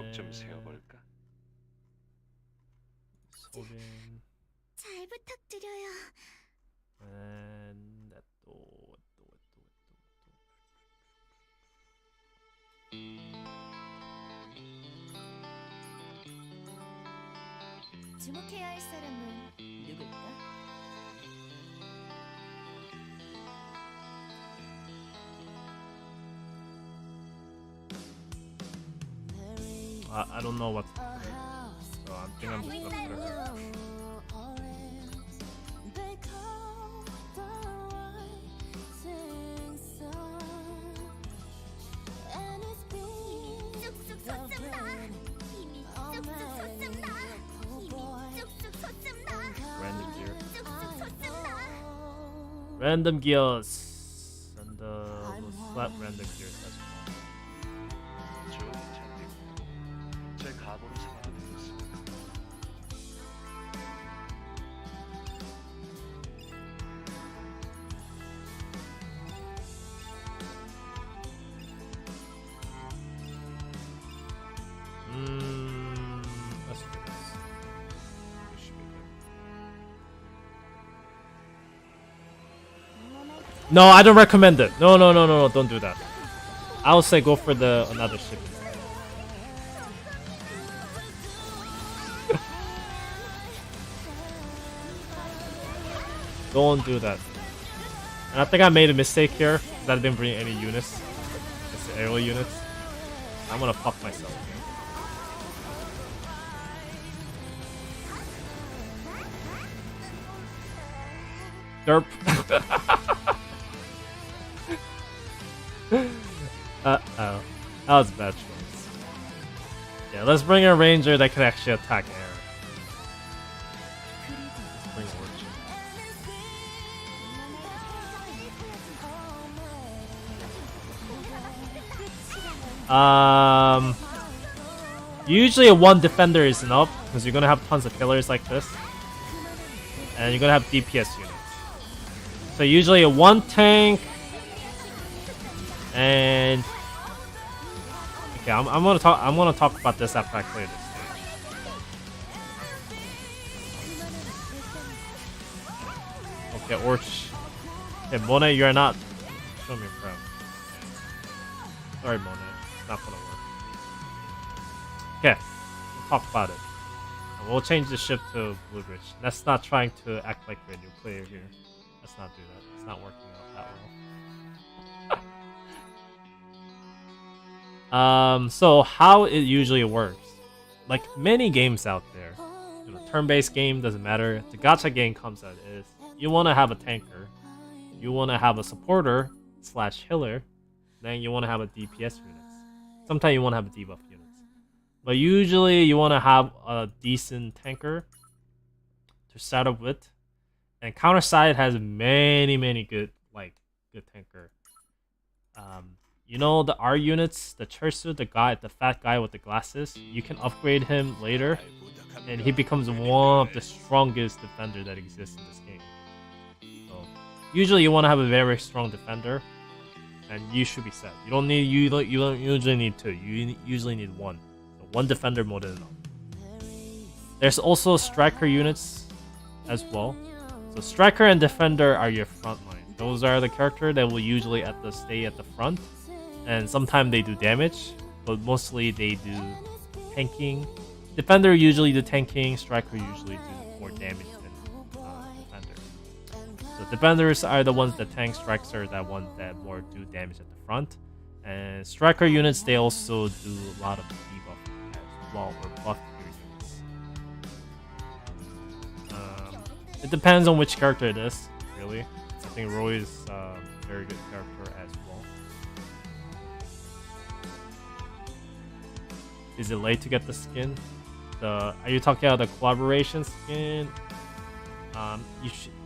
Soldier. 잘 부탁드려요. And that 주목해야 할 사람은 누굴까? I don't know what to put her. So I think I'm just gonna put her. 쑥쑥 솟습니다. 힘이 쑥쑥 솟습니다. 힘이 쑥쑥 솟습니다. Random gear. 쑥쑥 솟습니다. Random gears. And flat random gears as well. 좋은 선택. 제 가보로 생각하고 있습니다. Let's do this. This should be good. No, I don't recommend it. No, don't do that. I would say go for the another ship. Don't do that. And I think I made a mistake here that I didn't bring any units. Just aerial units. I'm gonna fuck myself. Derp. Uh-oh. That was a bad choice. Yeah, let's bring a ranger that can actually attack air. Let's bring Orchid. Usually one defender is enough, because you're gonna have tons of killers like this. And you're gonna have DPS units. So usually a one tank and okay, I'm gonna talk about this after I clear this stage. Okay, Orch. Okay, Monet, you're not. Show me, bro. Sorry, Monet. It's not gonna work. Okay, we'll talk about it. And we'll change the ship to Blue Bridge. Let's not trying to act like we're a new player here. Let's not do that. It's not working out that well. So how it usually works, like many games out there, turn-based game doesn't matter. The gacha game comes out is you want to have a tanker, you want to have a supporter / healer, then you want to have a DPS units. Sometimes you want to have a debuff units, but usually you want to have a decent tanker to start up with. And counter side has many good tanker. You know the R units, the Chursu, the fat guy with the glasses. You can upgrade him later, and he becomes one of the strongest defender that exists in this game. So usually you want to have a very strong defender, and you should be set. You don't usually need two. You usually need one. So one defender more than enough. There's also striker units as well. So striker and defender are your front line. Those are the character that will usually stay at the front, and sometimes they do damage, but mostly they do tanking. Defender usually do tanking. Striker usually do more damage than defender. So defenders are the ones that tank. Strikers are the ones that more do damage at the front. And striker units, they also do a lot of debuff as well, or buff your units. It depends on which character it is, really. I think Roy is a very good character as well. Is it late to get the skin? Are you talking about the collaboration skin? The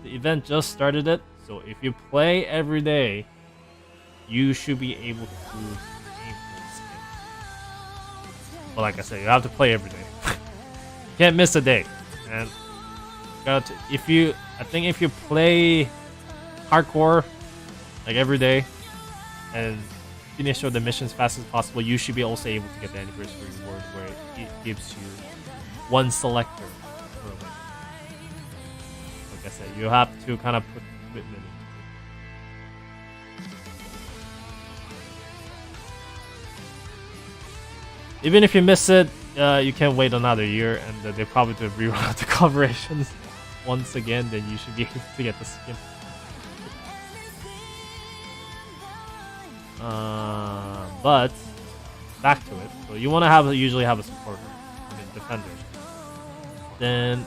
event just started it, so if you play every day, you should be able to aim for the skin. But like I said, you have to play every day. You can't miss a day. And if you play hardcore like every day and finish all the missions as fast as possible, you should be also able to get the anniversary reward where it gives you one selector per win. Like I said, you have to kind of put commitment into it. Even if you miss it, you can wait another year, and they probably do rerun the collaborations once again. Then you should be able to get the skin. But back to it. So you want to usually have a supporter, defender. Then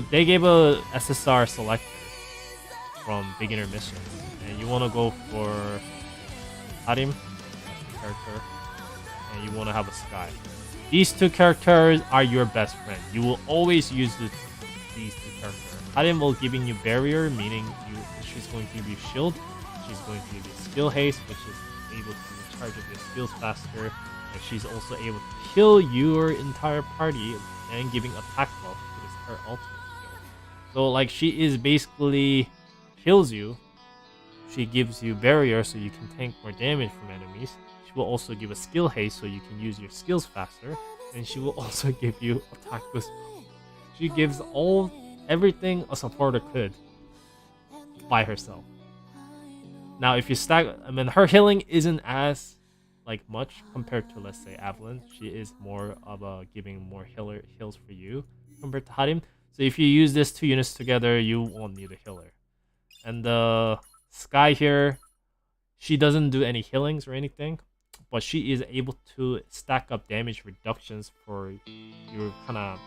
they gave a SSR selector from beginner missions, and you want to go for Harim character, and you want to have a Sky. These two characters are your best friend. You will always use these two characters. Harim will giving you barrier, meaning she's going to give you shield, she's going to give you skill haste, which is able to recharge up your skills faster, and she's also able to heal your entire party and giving attack buff with her ultimate skill. So like she is basically heals you. She gives you barrier so you can tank more damage from enemies. She will also give a skill haste so you can use your skills faster, and she will also give you attack boost. She gives everything a supporter could by herself. Now, if you stack, I mean, her healing isn't as like much compared to, let's say, Evelyn. She is more of a giving more heals for you compared to Harim. So if you use these 2 units together, you won't need a healer. And the Sky here, she doesn't do any healings or anything, but she is able to stack up damage reductions for your kind of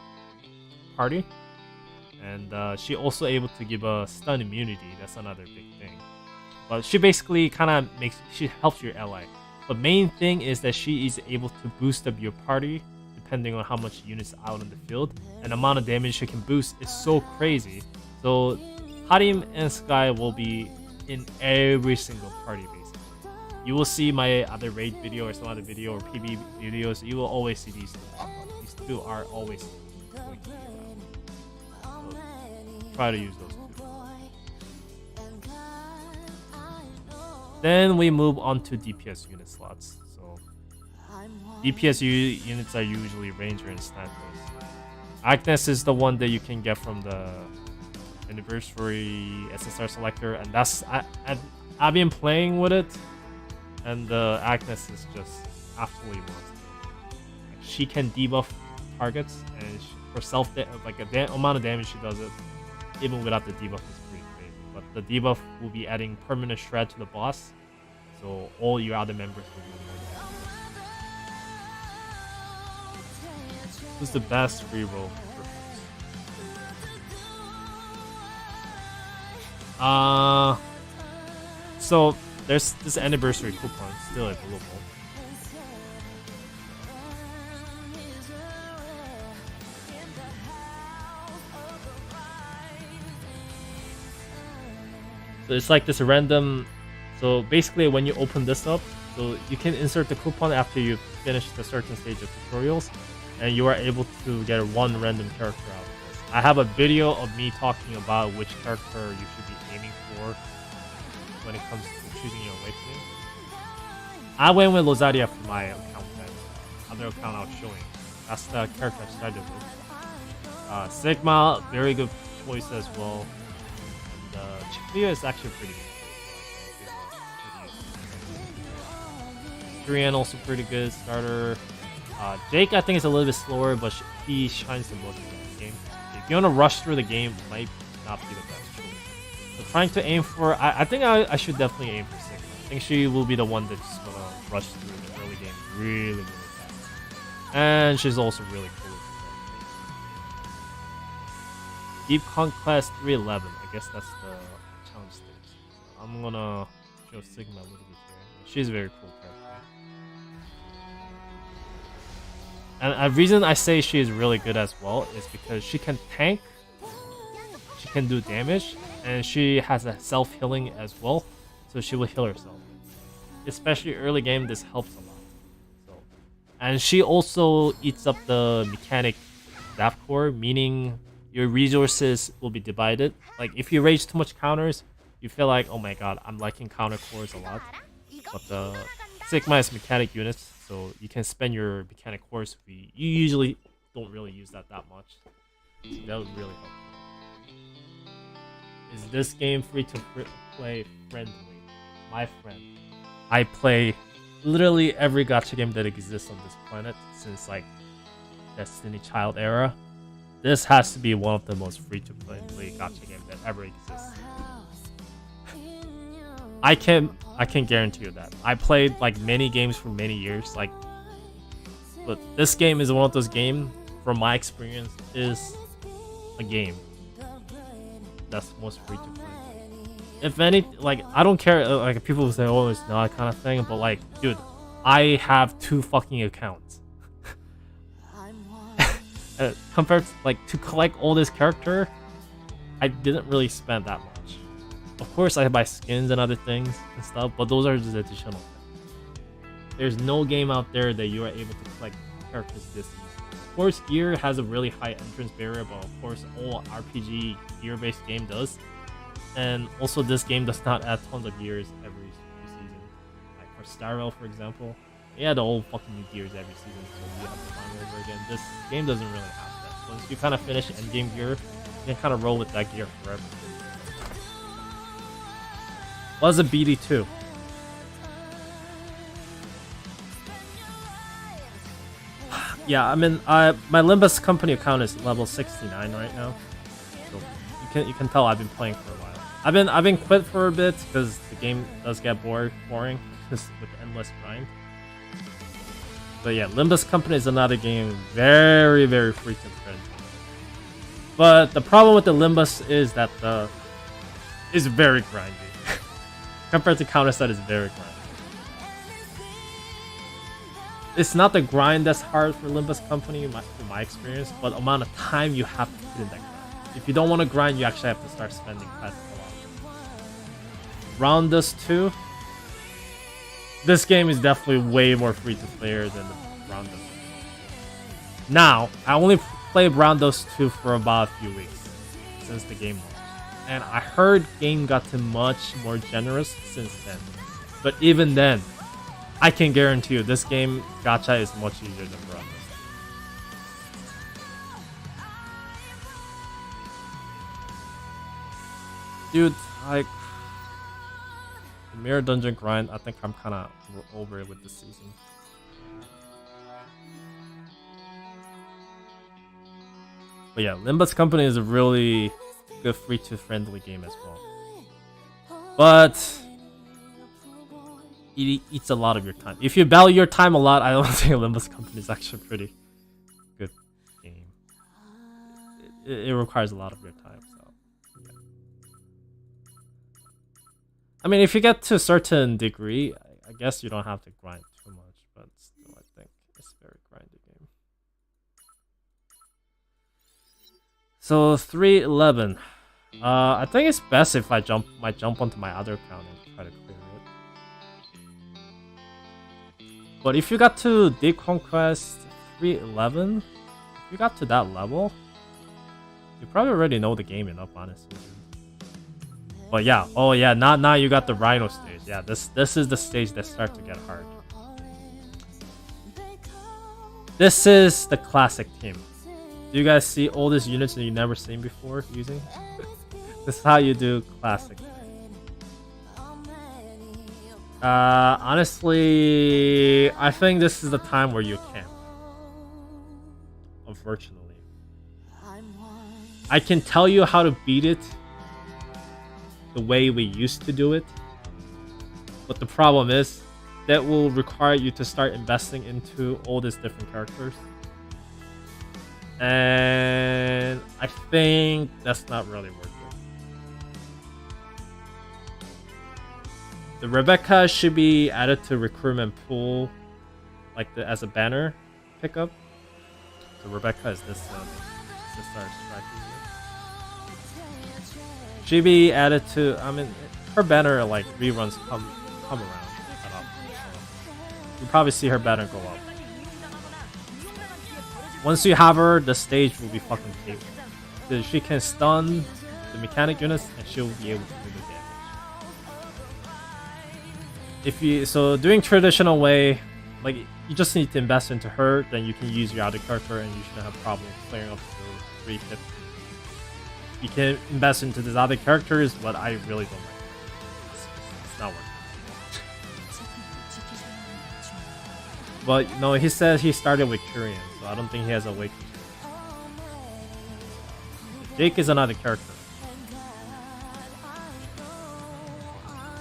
party. And she also able to give a stun immunity. That's another big thing. But she basically kind of she helps your ally. The main thing is that she is able to boost up your party depending on how much units out in the field, and the amount of damage she can boost is so crazy. So Harim and Sky will be in every single party basically. You will see my other raid video or some other video or PB videos. You will always see these 2 pop up. These 2 are always going to be around. So try to use those 2. Then we move on to DPS unit slots. So DPS units are usually Ranger and Snipers. Agnes is the one that you can get from the Anniversary SSR selector, and that's I've been playing with it, and Agnes is just absolutely monster. Like, she can debuff targets, and for like the amount of damage she does it, even without the debuff, is pretty crazy. But the debuff will be adding permanent shred to the boss, so all your other members will do more damage. This is the best free roll. So there's this anniversary coupon still available. So it's like this random. So basically, when you open this up, so you can insert the coupon after you finish the certain stage of tutorials, and you are able to get 1 random character out of this. I have a video of me talking about which character you should be aiming for when it comes to choosing your awakening. I went with Rosaria for my account, that other account I was showing. That's the character I started with. Sigma, very good choice as well. And Chiklia is actually pretty good. Korean also pretty good starter. Jake I think is a little bit slower, but he shines the most in the game. If you want to rush through the game, it might not be the best choice. So trying to aim for, I think I should definitely aim for Sigma. I think she will be the one that's gonna rush through the early game really fast. And she's also really cool. Deep Conquest 311. I guess that's the challenge stage. I'm gonna show Sigma a little bit here. She's a very cool character. And a reason I say she is really good as well is because she can tank, she can do damage, and she has a self-healing as well, so she will heal herself. Especially early game, this helps a lot. So, and she also eats up the mechanic death core, meaning your resources will be divided. Like if you rage too much counters, you feel like, oh my god, I'm liking counter cores a lot. But the Sigma is mechanic units, so you can spend your mechanic cores. You usually don't really use that much. So that would really help. Is this game free to play friendly? My friend, I play literally every gacha game that exists on this planet since like Destiny Child era. This has to be one of the most free to play gacha games that ever exists. I can guarantee you that. I played like many games for many years, but this game is one of those games, from my experience, is a game that's most free to play. If any, like, I don't care, like people will say, oh, it's not kind of thing, but like, dude, I have 2 fucking accounts. Compared to, like, to collect all this character, I didn't really spend that much. Of course, I buy skins and other things and stuff, but those are just additional things. There's no game out there that you are able to collect characters this easy. Of course, gear has a really high entrance barrier, but of course, all RPG gear-based game does. And also, this game does not add tons of gears every season. Like for Starrel, for example, they add all fucking new gears every season, so you have to find over again. This game doesn't really have that. Once you kind of finish endgame gear, you can kind of roll with that gear forever. Was a BD2. Yeah, I mean, my Limbus company account is level 69 right now, so you can tell I've been playing for a while. I've been quit for a bit because the game does get boring with endless grind. But yeah, Limbus company is another game very frequent friendly. But the problem with the Limbus is that is very grindy. Compared to Counter-Strike, is very grindy. It's not the grind that's hard for Limbus company, in my experience, but the amount of time you have to put in that grind. If you don't want to grind, you actually have to start spending quite a lot. Roundus 2. This game is definitely way more free to play than the Roundus. Now, I only played Roundus 2 for about a few weeks since the game launched. And I heard game got to much more generous since then. But even then, I can guarantee you this game gacha is much easier than Roundus. Dude, like the Mirror Dungeon grind, I think I'm kinda over it with this season. But yeah, Limbus Company is a really good free-to-friendly game as well. But it eats a lot of your time. If you value your time a lot, I don't think Limbus Company is actually a pretty good game. It requires a lot of your time. So, yeah. I mean, if you get to a certain degree, I guess you don't have to grind too much. But still, I think it's a very grindy game. So 311. I think it's best if I might jump onto my other account and try to clear it. But if you got to Deep Conquest 311, if you got to that level, you probably already know the game enough, honestly. But yeah, oh yeah, now you got the Rhino stage. Yeah, this is the stage that starts to get hard. This is the classic team. Do you guys see all these units that you've never seen before using? This is how you do classic. Honestly, I think this is the time where you camp. Unfortunately. I can tell you how to beat it the way we used to do it. But the problem is, that will require you to start investing into all these different characters. And I think that's not really worth it. The Rebecca should be added to recruitment pool, like as a banner pickup. So Rebecca is this our striker. Should be added to. I mean, her banner like reruns come around. You'll probably see her banner go up. Once you have her, the stage will be fucking caved. She can stun the mechanic units, and she'll be able to do the damage. Doing traditional way, like you just need to invest into her, then you can use your other character, and you shouldn't have problems clearing up to 350. You can invest into these other characters, but I really don't like it. It's not working. But no, he says he started with Kyrian, so I don't think he has a wake. Jake is another character.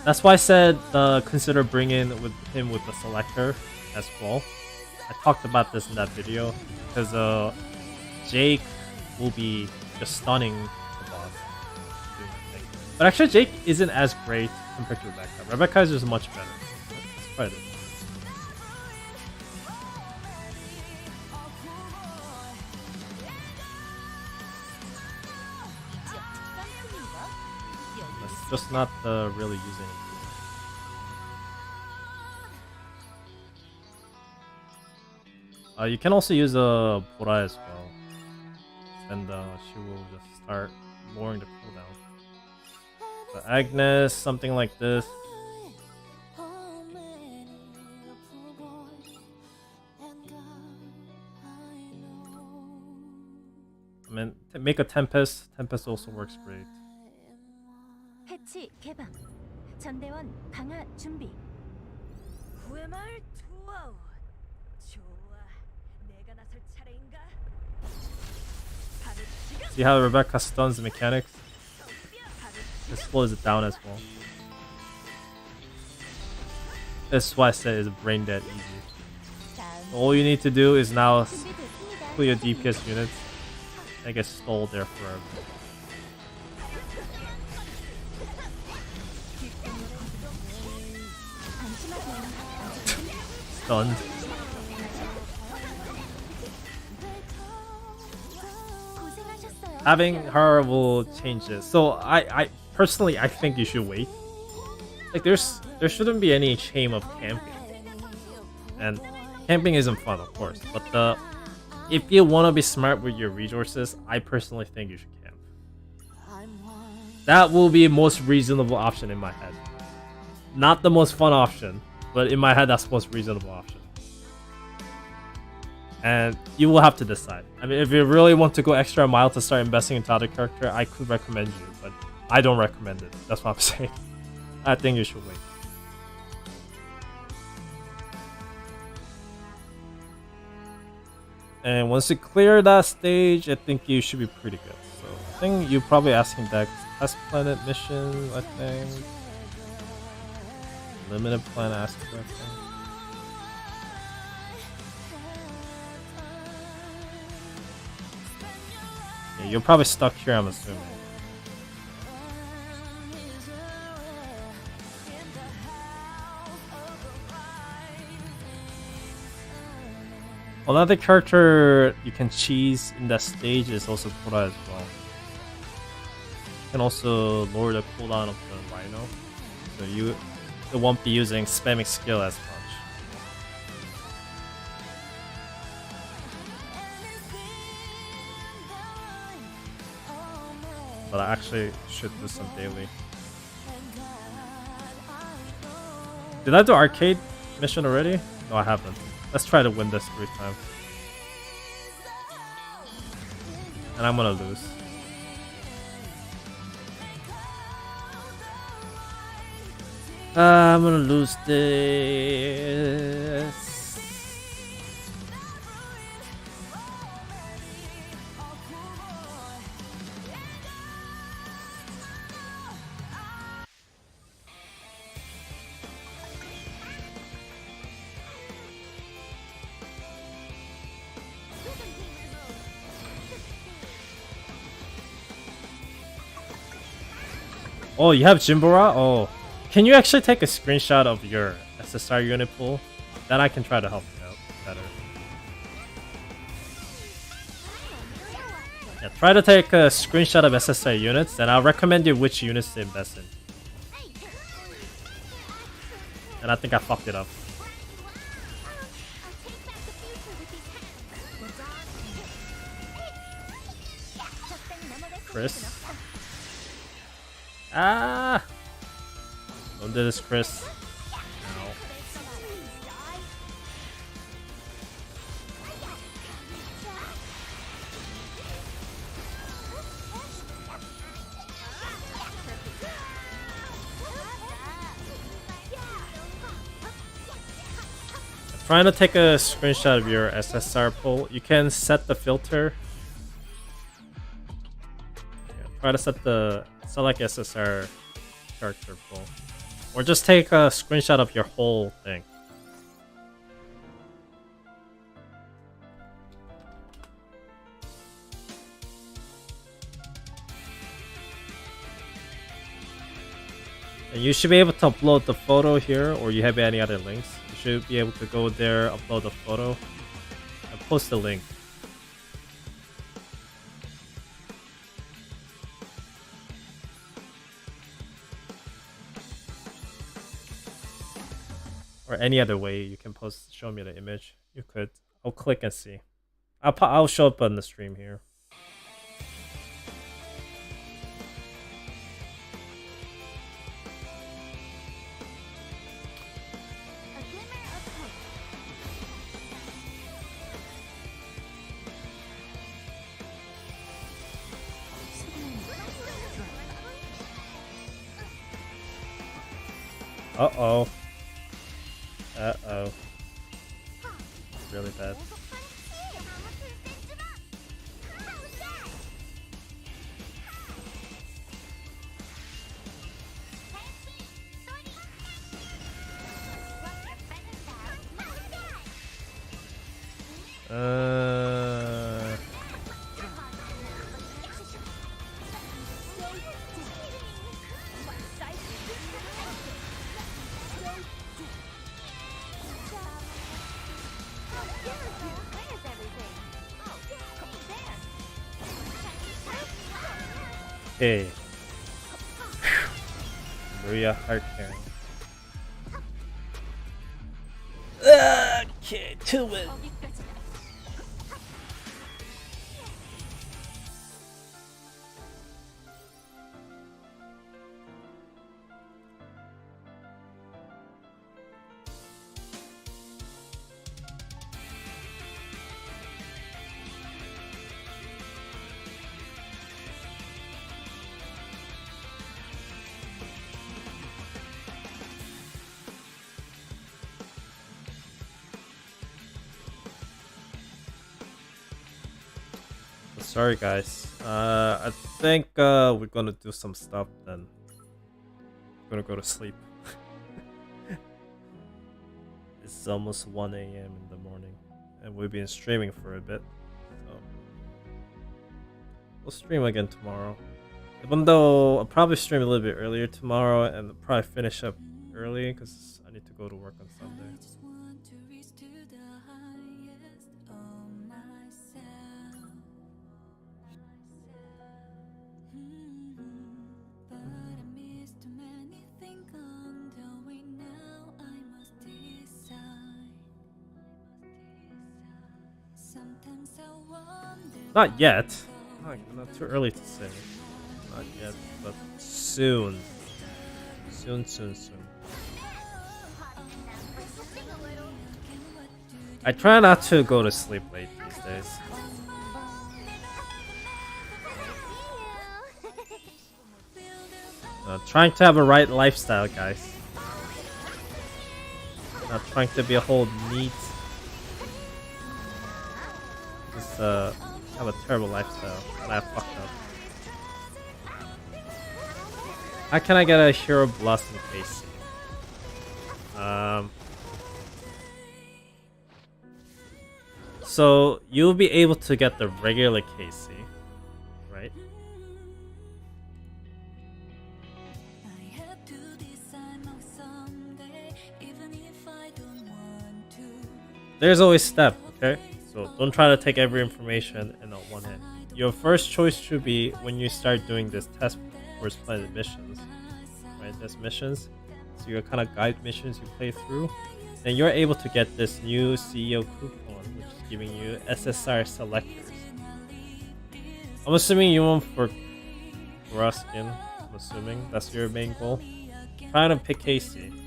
That's why I said consider bringing him with the selector as well. I talked about this in that video because Jake will be just stunning the boss. But actually, Jake isn't as great compared to Rebecca. Rebecca is just much better. Let's try this. just not really using it. You can also use a Bora as well, and she will just start lowering the cooldown. But Agnes, something like this. I mean, make a Tempest. Tempest also works great. 해치 개방. 전대원 강화 준비. 후회말 투아웃. 좋아. 내가 나설 차례인가? 바로 지금. See how Rebecca stuns the mechanics? It slows it down as well. That's why I said it's brain dead easy. 다음 All you need to do is now 준비됐습니다. put your DPS units and get stalled there forever. 안심하세요. Stunned. 고생하셨어요. Having her will change it. So I personally I think you should wait. Like there shouldn't be any shame of camping. And camping isn't fun, of course. But if you want to be smart with your resources, I personally think you should camp. That will be the most reasonable option in my head. Not the most fun option, but in my head that's the most reasonable option. And you will have to decide. I mean, if you really want to go extra mile to start investing into other character, I could recommend you, but I don't recommend it. That's what I'm saying. I think you should wait. And once you clear that stage, I think you should be pretty good. So I think you're probably asking that test planet mission, I think. Limited planet aspect, I think. Yeah, you're probably stuck here, I'm assuming. Another character you can cheese in that stage is also Bora as well. You can also lower the cooldown of the Rhino, so you won't be using spamming skill as much. But I actually should do some daily. Did I do arcade mission already? No, I haven't. Let's try to win this 3 times. And I'm gonna lose. I'm gonna lose this. Oh, you have Jimbora? Oh. Can you actually take a screenshot of your SSR unit pool? Then I can try to help you out better. Yeah, try to take a screenshot of SSR units, then I'll recommend you which units to invest in. And I think I fucked it up. Chris? Ah! Don't do this, Chris. No. Trying to take a screenshot of your SSR pool. You can set the filter. Yeah, try to set the select SSR character pool. Or just take a screenshot of your whole thing. And you should be able to upload the photo here, or you have any other links. You should be able to go there, upload the photo, and post the link. or any other way you can show me the image, you could. I'll click and see. I'll show up on the stream here. A glimmer of hope. Uh-oh. Uh-oh. Really bad. Okay. Maria Heart Karen. Okay, 2 wins. Sorry guys. I think we're gonna do some stuff then. I'm gonna go to sleep. It's almost 1 a.m. in the morning, and we've been streaming for a bit, so we'll stream again tomorrow. Even though I'll probably stream a little bit earlier tomorrow, and I'll probably finish up early because I need to go to work on Sunday. I just want to reach to the highest of myself. But I miss too many things on the way now. I must decide. Sometimes I wonder. Not yet. Not too early to say. Not yet, but soon. Soon. I try not to go to sleep late these days. Trying to have a right lifestyle, guys. Not trying to be a whole neat. Just have a terrible lifestyle that I fucked up. How can I get a Hero Blossom case? So you'll be able to get the regular KC, right? I have to decide now someday, even if I don't want to. There's always step, okay? So don't try to take every information in one hit. Your first choice should be when you start doing this test force planet missions, right? There's missions, so your kind of guide missions you play through. Then you're able to get this new CEO coupon, which is giving you SSR selectors. I'm assuming you want for raw skin. I'm assuming that's your main goal. Try to pick KC. Okay.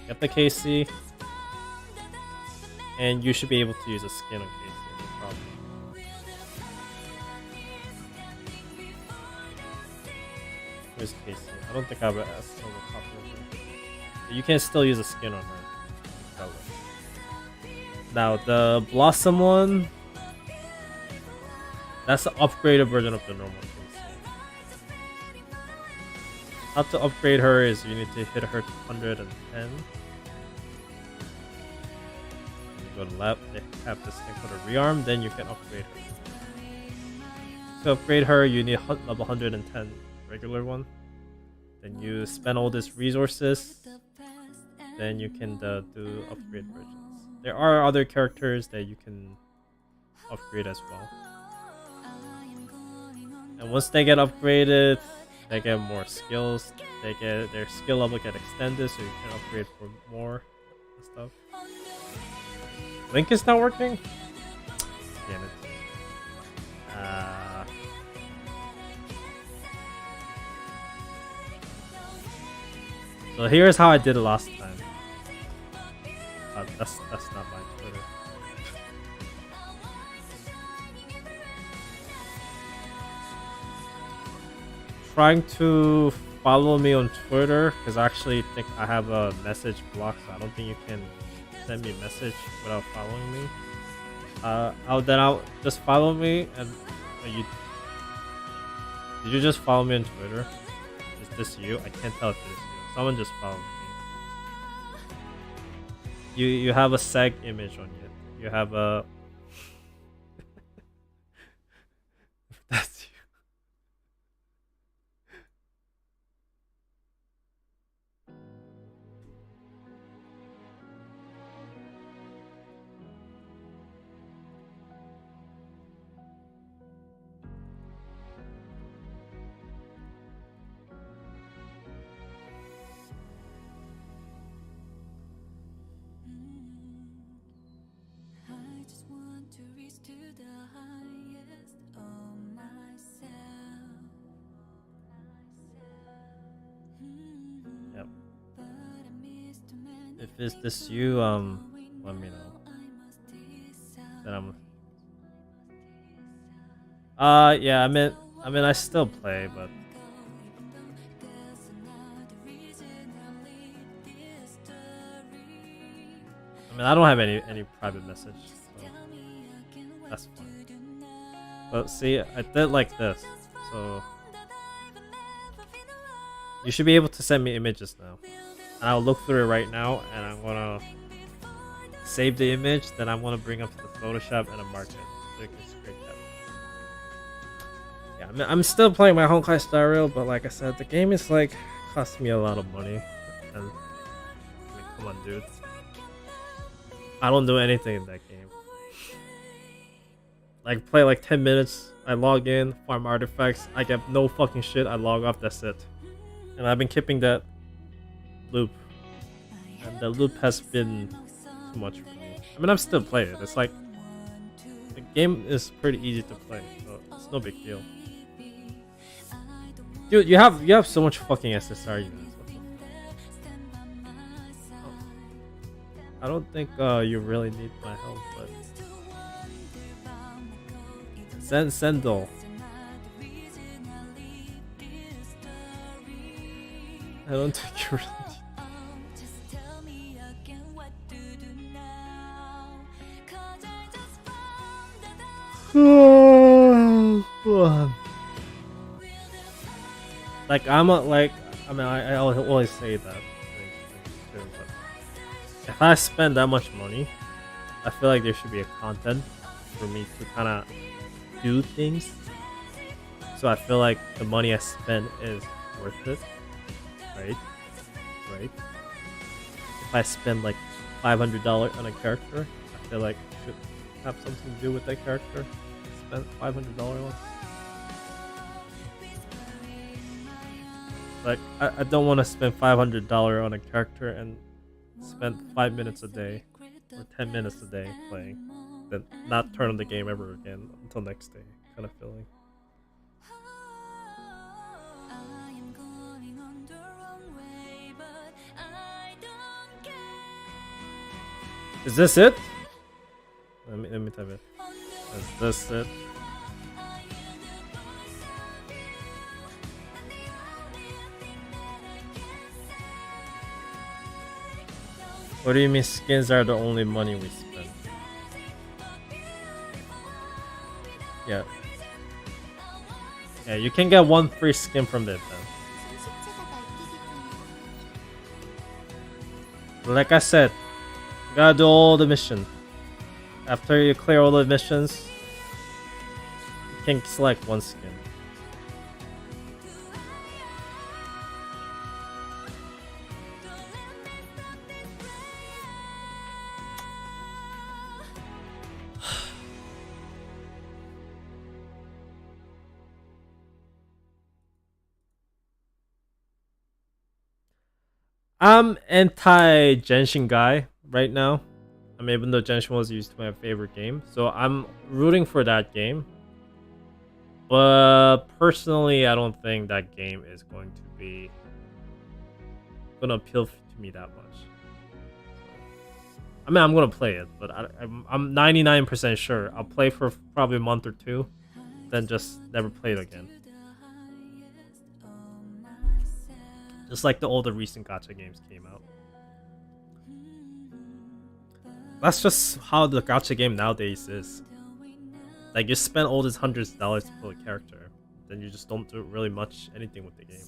Get the KC, and you should be able to use a skin on KC. No problem. Where's KC? I don't think I have a single copy of her. But you can still use a skin on her. Now the Blossom one, that's the upgraded version of the normal KC. How to upgrade her is you need to hit her to 110. Go to left, they have this thing called a rearm, then you can upgrade her. To upgrade her, you need level 110 regular one. Then you spend all these resources, then you can do upgrade versions. There are other characters that you can upgrade as well. And once they get upgraded, They get more skills. They get their skill level get extended, so you can upgrade for more and stuff. Link is not working. Damn it. So here's how I did it last time. That's not my Twitter. Trying to follow me on Twitter because I actually think I have a message block, so I don't think you can send me a message without following me. I'll just follow me and did you just follow me on Twitter? Is this you? I can't tell if it is you. Someone just followed me. You have a seg image on you. You have a that's you. I just want to reach to the highest of myself. Yep. But I miss too many If it's this you, let me know. Then yeah, I mean, I still play, but I mean, I don't have any private message, so that's fine. But see, I did like this, so you should be able to send me images now. And I'll look through it right now, and I'm gonna save the image, then I'm gonna bring up to the Photoshop and mark it so you can scrape that. Yeah, I mean, I'm still playing my Honkai Star Rail, but like I said, the game is like costing me a lot of money, and I mean, come on, dude. I don't do anything in that game. Like, play like 10 minutes, I log in, farm artifacts, I get no fucking shit, I log off, that's it. And I've been keeping that loop. And the loop has been too much for me. I mean, I'm still playing it. It's like, the game is pretty easy to play, so it's no big deal. Dude, you have so much fucking SSR units. I don't think you really need my help, but Sendol. I don't think you really need. Like I mean I always say that. If I spend that much money, I feel like there should be a content for me to kind of do things. So I feel like the money I spend is worth it, right? Right? If I spend like $500 on a character, I feel like it should have something to do with that character. Spend $500 on. Like I don't want to spend $500 on a character and spend 5 minutes a day or 10 minutes a day playing, then not turn on the game ever again until next day kind of feeling. Is this it? Let me type it. Is this it? What do you mean skins are the only money we spend? Yeah. Yeah, you can get one free skin from the event. Like I said, you gotta do all the missions. After you clear all the missions, you can select one skin. I'm anti Genshin guy right now. I mean, even though Genshin was used to my favorite game, so I'm rooting for that game. But personally, I don't think that game is going to appeal to me that much. I mean, I'm gonna play it, but I'm 99% sure I'll play for probably a month or two, then just never play it again. Just like the older recent Gacha games came out. That's just how the Gacha game nowadays is. Like, you spend all these hundreds of dollars to build a character, then you just don't do really much anything with the game.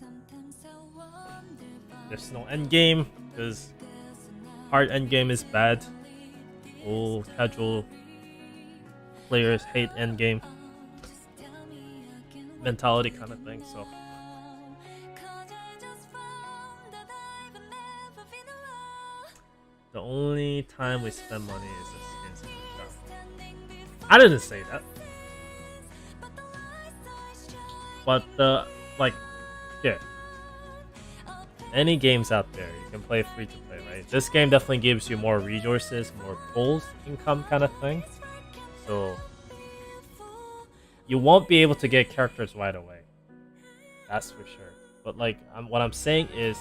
There's no end game because hard end game is bad. All casual players hate end game mentality kind of thing. So the only time we spend money is the skins in the shop. I didn't say that, but yeah. Any games out there, you can play free to play, right? This game definitely gives you more resources, more pulls, income kind of thing. So you won't be able to get characters right away. That's for sure. But like, what I'm saying is,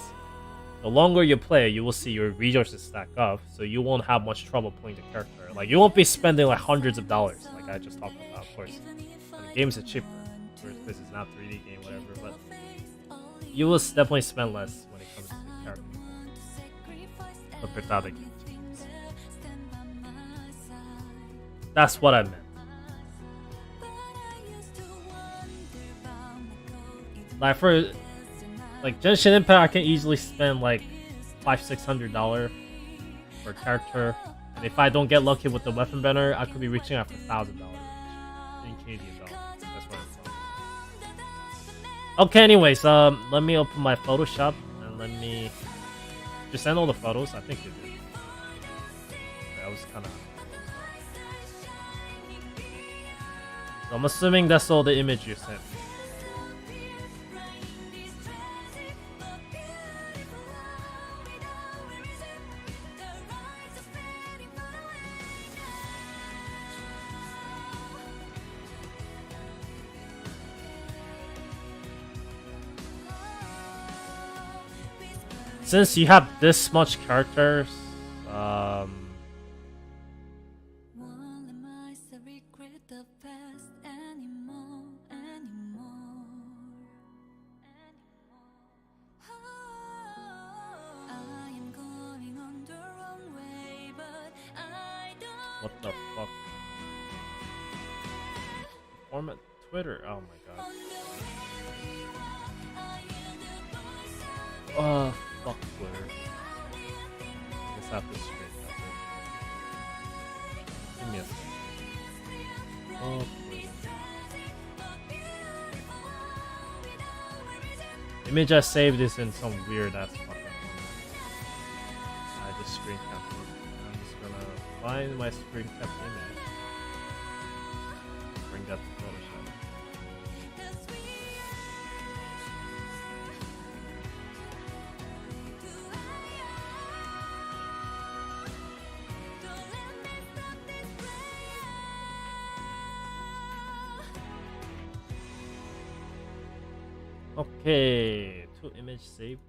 the longer you play, you will see your resources stack up, so you won't have much trouble playing the character. Like, you won't be spending like hundreds of dollars, like I just talked about. Of course, the games are cheaper because it's not 3D game, whatever. But you will definitely spend less when it comes to the character compared to other games. That's what I meant. Like for Genshin Impact, I can easily spend like $500-600 for a character, and if I don't get lucky with the weapon banner, I could be reaching out for $1,000 in Canadian dollars. That's what I'm saying. Okay, anyways, let me open my Photoshop and let me just send all the photos. I think you did. Okay, I was kind of. So I'm assuming that's all the image you sent. Since you have this much characters, Won't let myself regret the past anymore. I am going on the wrong way, but I don't what the fuck? Format Twitter. Oh my god. Oh, fuck Twitter. Let's have this straight up. Give me a second. Oh, Twitter. Image I saved is in some weird ass fucking thing. I just screen capped it. I'm just gonna find my screen capped image. Bring that to Photoshop. Okay, two image saved.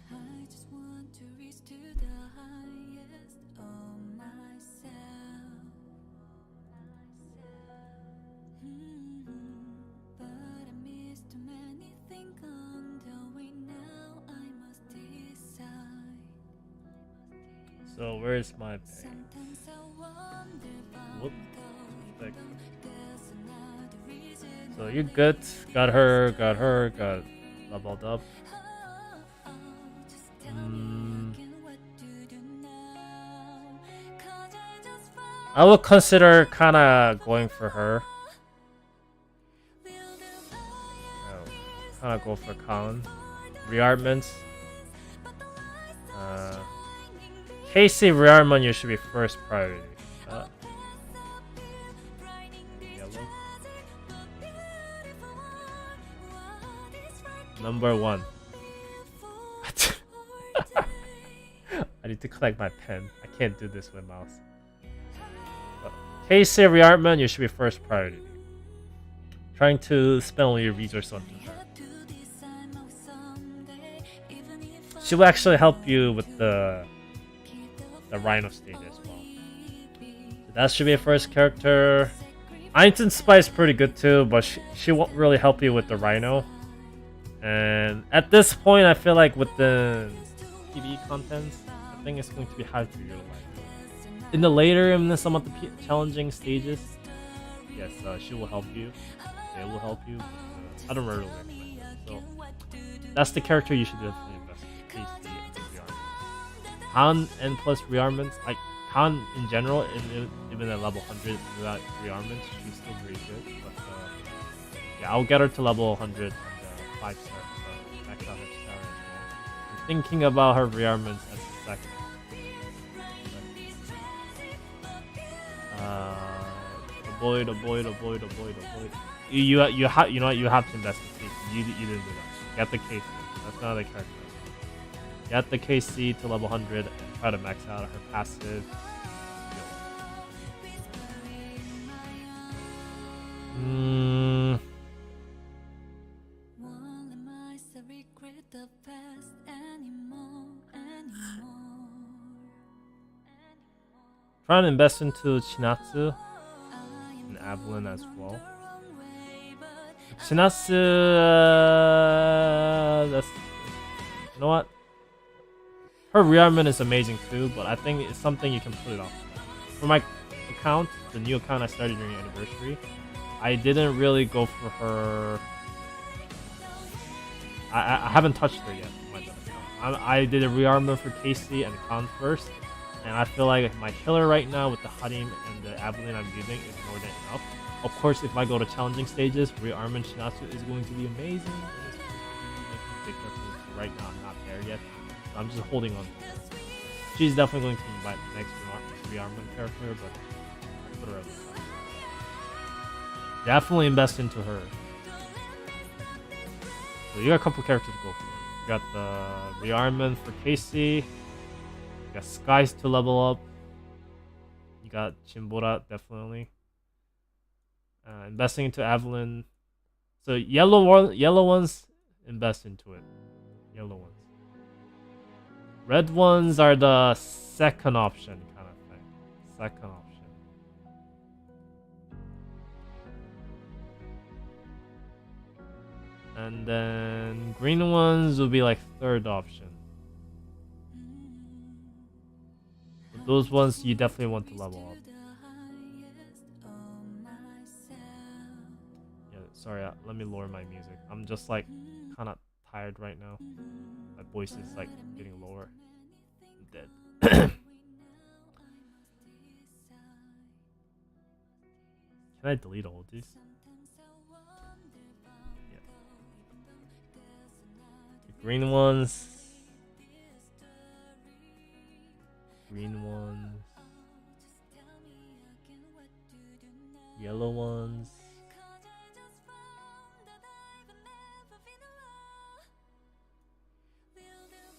I just want to reach to the highest of myself. But I miss too many things on the way now. I must decide. So where's my pay? Sometimes I wonder about Whoop. going, there's another reason. So you're good. Got her, got leveled up. Just tell me again what to do now. I would consider kind of going for her. Kind of go for Colin. Rearmaments. Casey rearmament you should be first priority. Yellow. Number 1. I need to collect my pen. I can't do this with mouse. Casey rearmament you should be first priority. Trying to spend all your resources on her. She will actually help you with the Rhino stage as well. So that should be a first character. Einstein Spy is pretty good too, but she won't really help you with the Rhino. And at this point, I feel like with the TV contents, I think it's going to be hard to utilize. In the later and some of the challenging stages, yes, she will help you. They will help you. But, I don't really recommend it. So that's the character you should definitely invest in. Casey and rearmaments. Han and plus rearmaments, like Han in general, even at level 100 without rearmaments, she's still very good. But yeah, I'll get her to level 100 and 5 star. Max out her star as well. I'm thinking about her rearmaments as a second. Avoid. You know what, you have to invest in Casey. You didn't do that. Get the Casey. That's not the character. Get the KC to level 100 and try to max out her passive. Try to invest into Chinatsu and Evelyn as well. Chinatsu, that's, you know what? Her rearmament is amazing too, but I think it's something you can put it off. For my account, the new account I started during anniversary, I didn't really go for her. I haven't touched her yet. I did a rearmament for Casey and Khan first, and I feel like my killer right now with the Harim and the Evelyn I'm using is more than enough. Of course, if I go to challenging stages, rearmament Shinatsu is going to be amazing. It's going to be making a big difference. Right now, I'm not there yet. So I'm just holding on to her. She's definitely going to be my next rearmament character, but put her at the side. Definitely invest into her. So you got a couple characters to go for. You got the rearmament for Casey. You got Skies to level up. You got Chimbora, definitely. Investing into Evelyn. So yellow ones, invest into it. Yellow ones. Red ones are the second option kind of thing. Second option. And then green ones will be like third option. But those ones you definitely want to level up. Yeah, sorry, let me lower my music. I'm just like kind of tired right now. My voice is like getting lower. I'm dead. Can I delete all of these? Yeah. The green ones. Green ones. Yellow ones.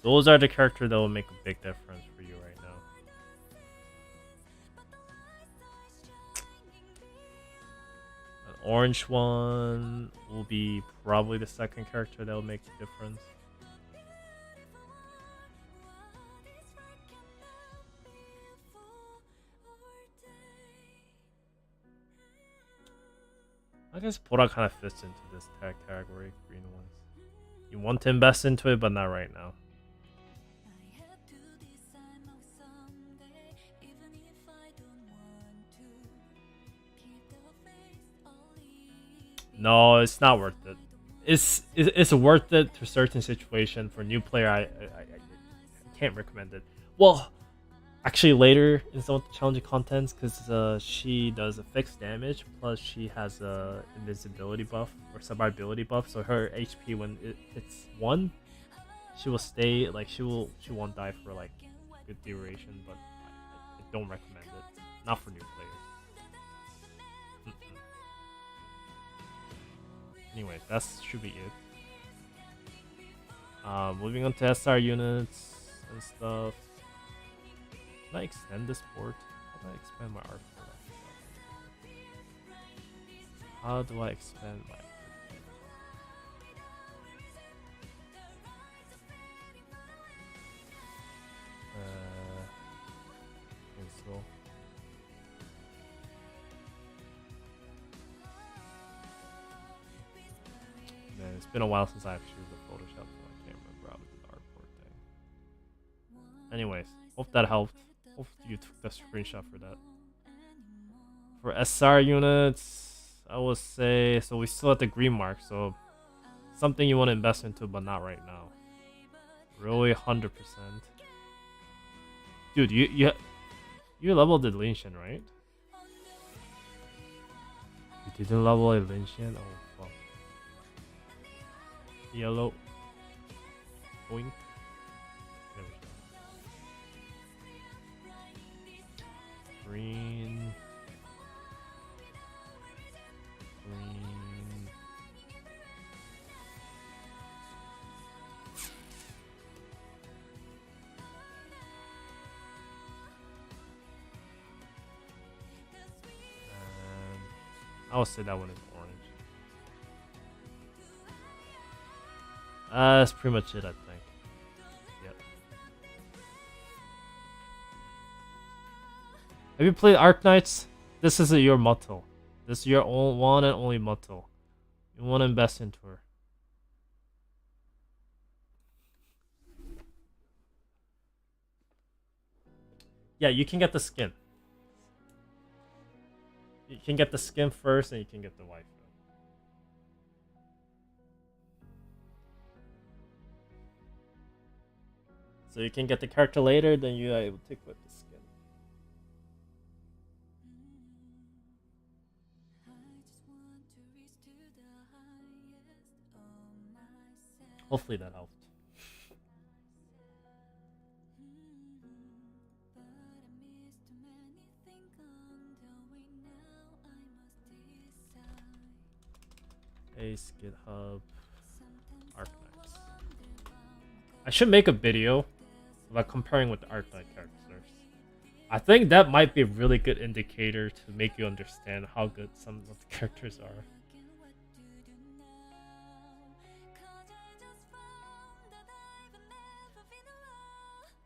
Those are the characters that will make a big difference for you right now. An orange one will be probably the second character that will make the difference. I guess Bora kind of fits into this category, green ones. You want to invest into it, but not right now. No, it's not worth it. It's worth it to a certain situation. For a new player, I can't recommend it. Well, actually later in some of the challenging contents, because she does a fixed damage plus she has a invincibility buff or survivability buff, so her HP when it hits 1, she will stay, like she won't die for like good duration, but I don't recommend it, not for new players. Anyway, that should be it. Moving on to SR units and stuff. Can I extend this port? How do I expand my art port? How do I expand my cancel. Man, it's been a while since I actually used the Photoshop, so I can't remember how to do the art port thing. Anyways, hope that helped. Hope you took the screenshot for that. For SR units, I would say, so we still at the green mark, so something you want to invest into, but not right now. Really, 100%. Dude, you leveled the Lin Shen, right? You didn't level a Lin Shen? Oh fuck. Yellow. Boink. There we go. Green. Green. I would say that one is orange. That's pretty much it, I think. Yep. Have you played Arknights? This is your motto. This is your one and only motto. You want to invest into her. Yeah, you can get the skin. You can get the skin first, and you can get the waifu. So you can get the character later, then you are able to equip the skin. Hopefully that helped. Ace, GitHub, Arknights. I should make a video about comparing with the Arknight characters. I think that might be a really good indicator to make you understand how good some of the characters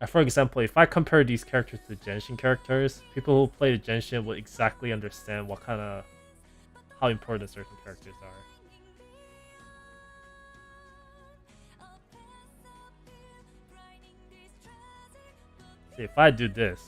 are. For example, if I compare these characters to Genshin characters, people who play Genshin will exactly understand what kind of how important certain characters are. See, if I do this,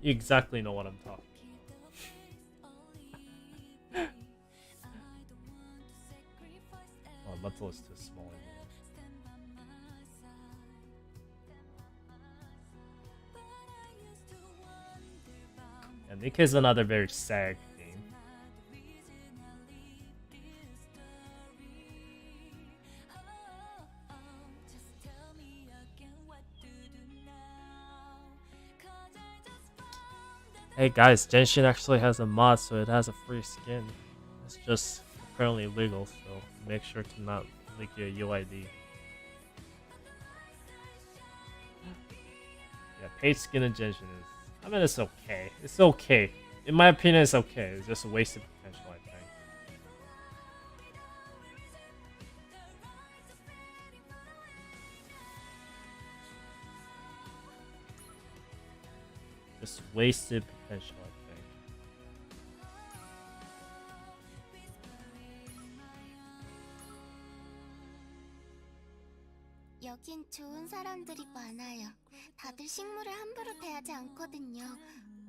you exactly know what I'm talking about. Oh, Metal is too small anymore. And Nika is another very sad game. Hey guys, Genshin actually has a mod, so it has a free skin. It's just apparently illegal, so make sure to not leak your UID. Yeah, paid skin in Genshin is, I mean, it's okay. It's okay. In my opinion, it's okay. It's just a wasted potential, I think. Just wasted potential, I think. 사람들이 많아요. 다들 식물을 함부로 대하지 않거든요.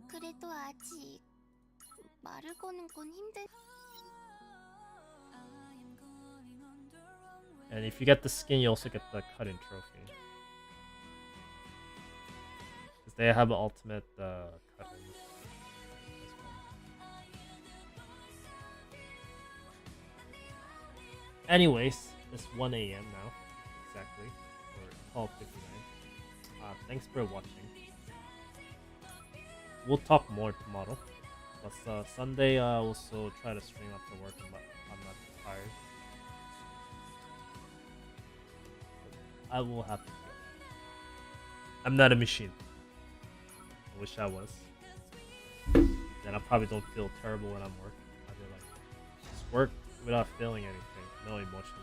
그래도 아직 말을 거는 건 힘들. And if you get the skin, you also get the cut-in trophy. Because they have an ultimate cut-in. Anyways, it's 1 a.m. now, exactly, or 12:59. Thanks for watching. We'll talk more tomorrow. But Sunday, I also try to stream after work. I'm not tired. I will have to go. I'm not a machine. I wish I was. Then I probably don't feel terrible when I'm working. I'd be like, just work without feeling anything, no emotions.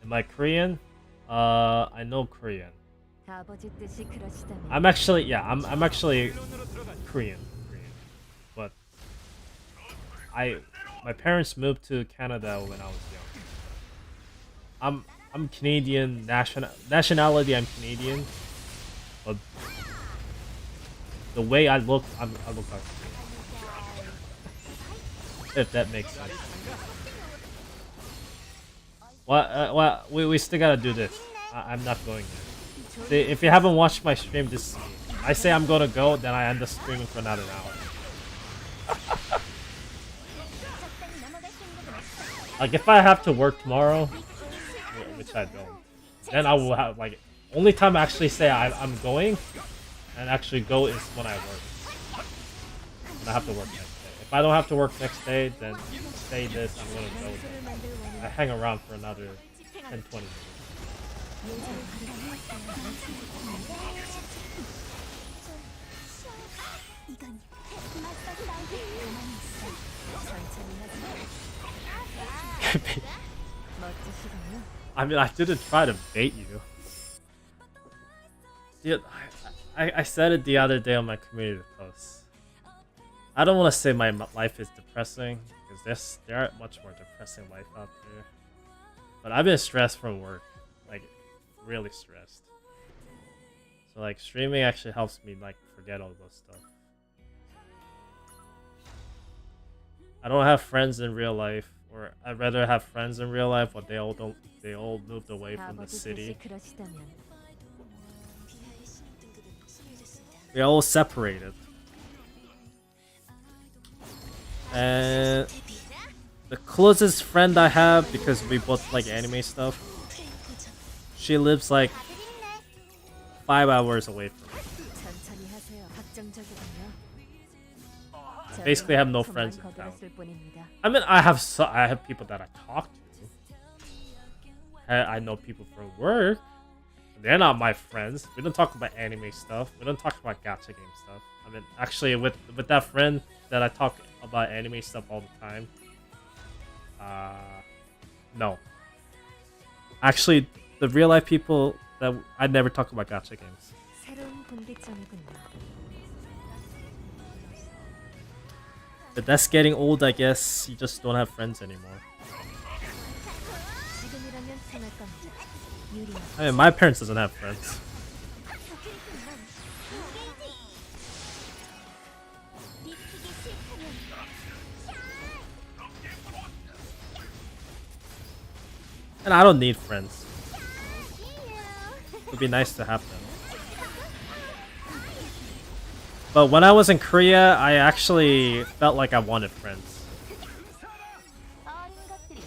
Am I Korean? I know Korean. I'm actually, yeah, I'm actually Korean, but my parents moved to Canada when I was young. I'm Canadian nationality. I'm Canadian, but the way I look like Korean. If that makes sense. Well, we still gotta do this. I'm not going there. See, if you haven't watched my stream, this I say I'm gonna go, then I end up streaming for another hour. Like if I have to work tomorrow, which I don't, then I will have like only time I actually say I'm going and actually go is when I work. And I have to work next day. If I don't have to work next day, then say this I'm gonna go there. I hang around for another 10-20 minutes. I mean, I didn't try to bait you. Dude, I said it the other day on my community post. I don't want to say my life is depressing, because there are much more depressing life out there. But I've been stressed from work, like really stressed. So like streaming actually helps me like forget all those stuff. I don't have friends in real life, or I'd rather have friends in real life, but they all moved away from the city. We all separated. And the closest friend I have, because we both like anime stuff, she lives like 5 hours away from me. I basically have no friends in town. I mean, I have people that I talk to. I know people from work. They're not my friends. We don't talk about anime stuff. We don't talk about gacha game stuff. I mean, actually, with that friend that I talk about anime stuff all the time. No. Actually, the real life people that I never talk about gacha games. But that's getting old, I guess. You just don't have friends anymore. I mean, my parents doesn't have friends. And I don't need friends. It would be nice to have them. But when I was in Korea, I actually felt like I wanted friends.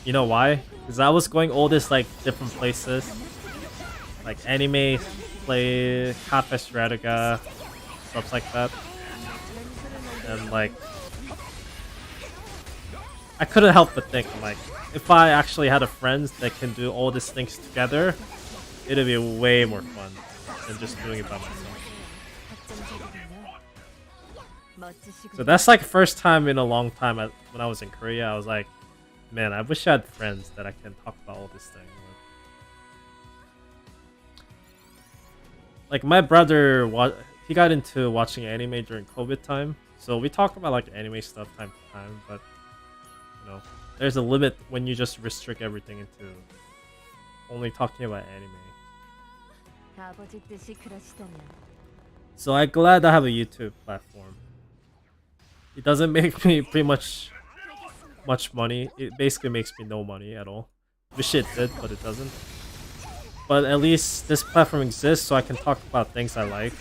You know why? Because I was going all this like different places. Like anime, play, Cafe Strategia, stuff like that. And like, I couldn't help but think, like, if I actually had a friends that can do all these things together, it'd be way more fun than just doing it by myself. So that's like the first time in a long time when I was in Korea, I was like, man, I wish I had friends that I can talk about all this thing with. Like my brother, he got into watching anime during COVID time, so we talk about like anime stuff time to time, but you know, there's a limit when you just restrict everything into only talking about anime. 아버지 뜻이 그러시다면 So I'm glad I have a YouTube platform. It doesn't make me pretty much money. It basically makes me no money at all. Wish it did, but it doesn't. But at least this platform exists so I can talk about things I like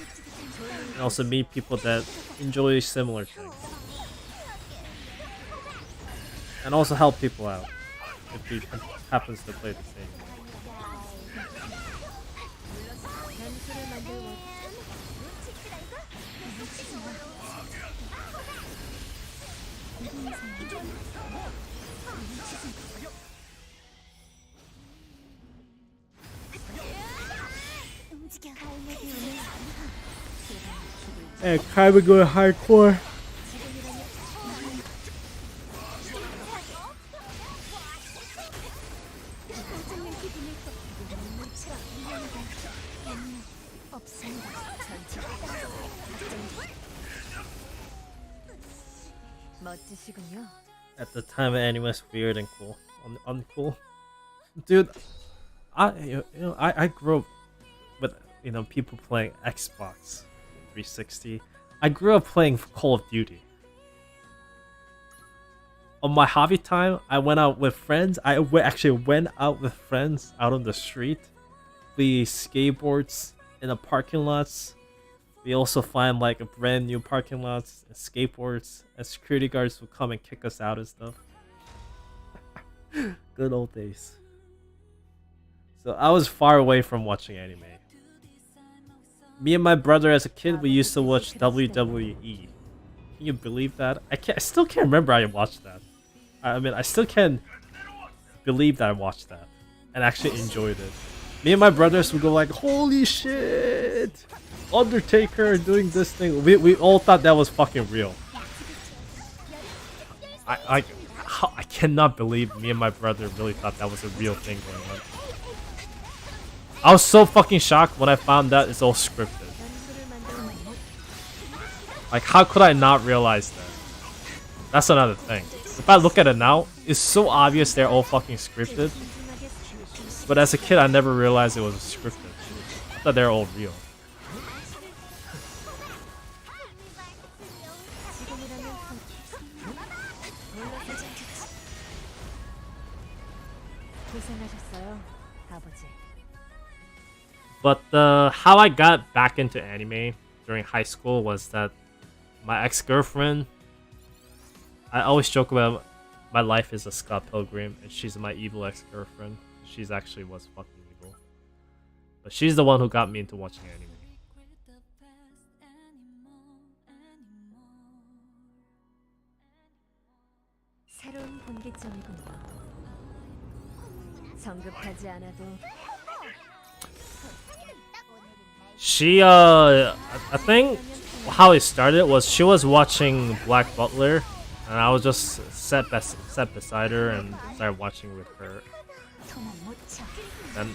and also meet people that enjoy similar things. And also help people out if he happens to play the same. 변수를 만들고 움직여 갈매기 오늘 Hey, kind of going hardcore. 고정된 기분일 것 눈물처럼 없습니다. 전체 멋지시군요. At the time, anime was weird and cool. Uncool. Dude, I grew up with, you know, people playing Xbox 360. I grew up playing Call of Duty. On my hobby time, I went out with friends. Actually went out with friends out on the street. We skateboards in the parking lots. We also find like a brand new parking lots and skateboards, and security guards would come and kick us out and stuff. Good old days. So I was far away from watching anime. Me and my brother as a kid, we used to watch WWE. Can you believe that? I still can't remember I watched that. I mean, I still can't believe that I watched that and actually enjoyed it. Me and my brothers would go like, holy shit! Undertaker doing this thing. We all thought that was fucking real. I cannot believe me and my brother really thought that was a real thing going on. I was so fucking shocked when I found out it's all scripted. Like, how could I not realize that? That's another thing. If I look at it now, it's so obvious they're all fucking scripted. But as a kid, I never realized it was scripted. I thought they're all real. 고생하셨어요, 아버지. But how I got back into anime during high school was that my ex-girlfriend, I always joke about my life is a Scott Pilgrim and she's my evil ex-girlfriend. She's actually was fucking evil. But she's the one who got me into watching anime. 새로운 분기점이군요. 성급하지 않아도 She I think how it started was she was watching Black Butler and I was just sat beside her and started watching with her. 도망 못 쳐. And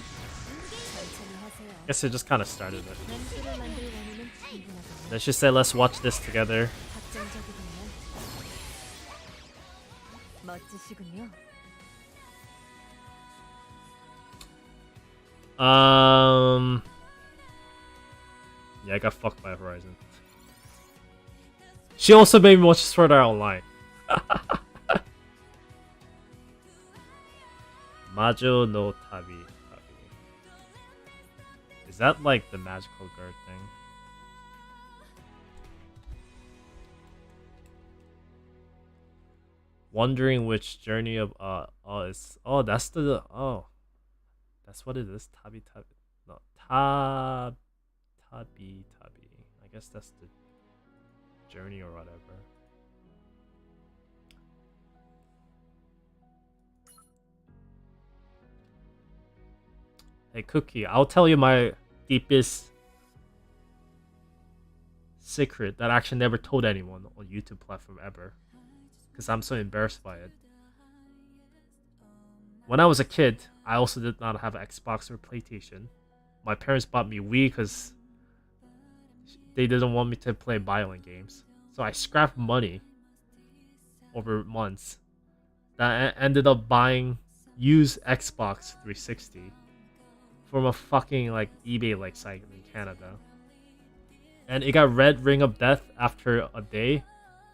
천천히 하세요. I guess it just kind of started it. 변수를 만들 원인은 충분하군요. Then she said, let's watch this together. 확정적이군요. 멋지시군요. Yeah, I got fucked by Horizon. She also made me watch Sword Art Online. Majo no Tabi. Is that like the magical girl thing? Wondering which journey of that's what it is. Tabi. No, Tabi. I guess that's the journey or whatever. Hey Cookie, I'll tell you my deepest secret that I actually never told anyone on YouTube platform ever, because I'm so embarrassed by it. When I was a kid, I also did not have an Xbox or PlayStation. My parents bought me Wii because they didn't want me to play violent games. So I scrapped money over months, that ended up buying used Xbox 360 from a fucking like eBay like site in Canada. And it got red ring of death after a day.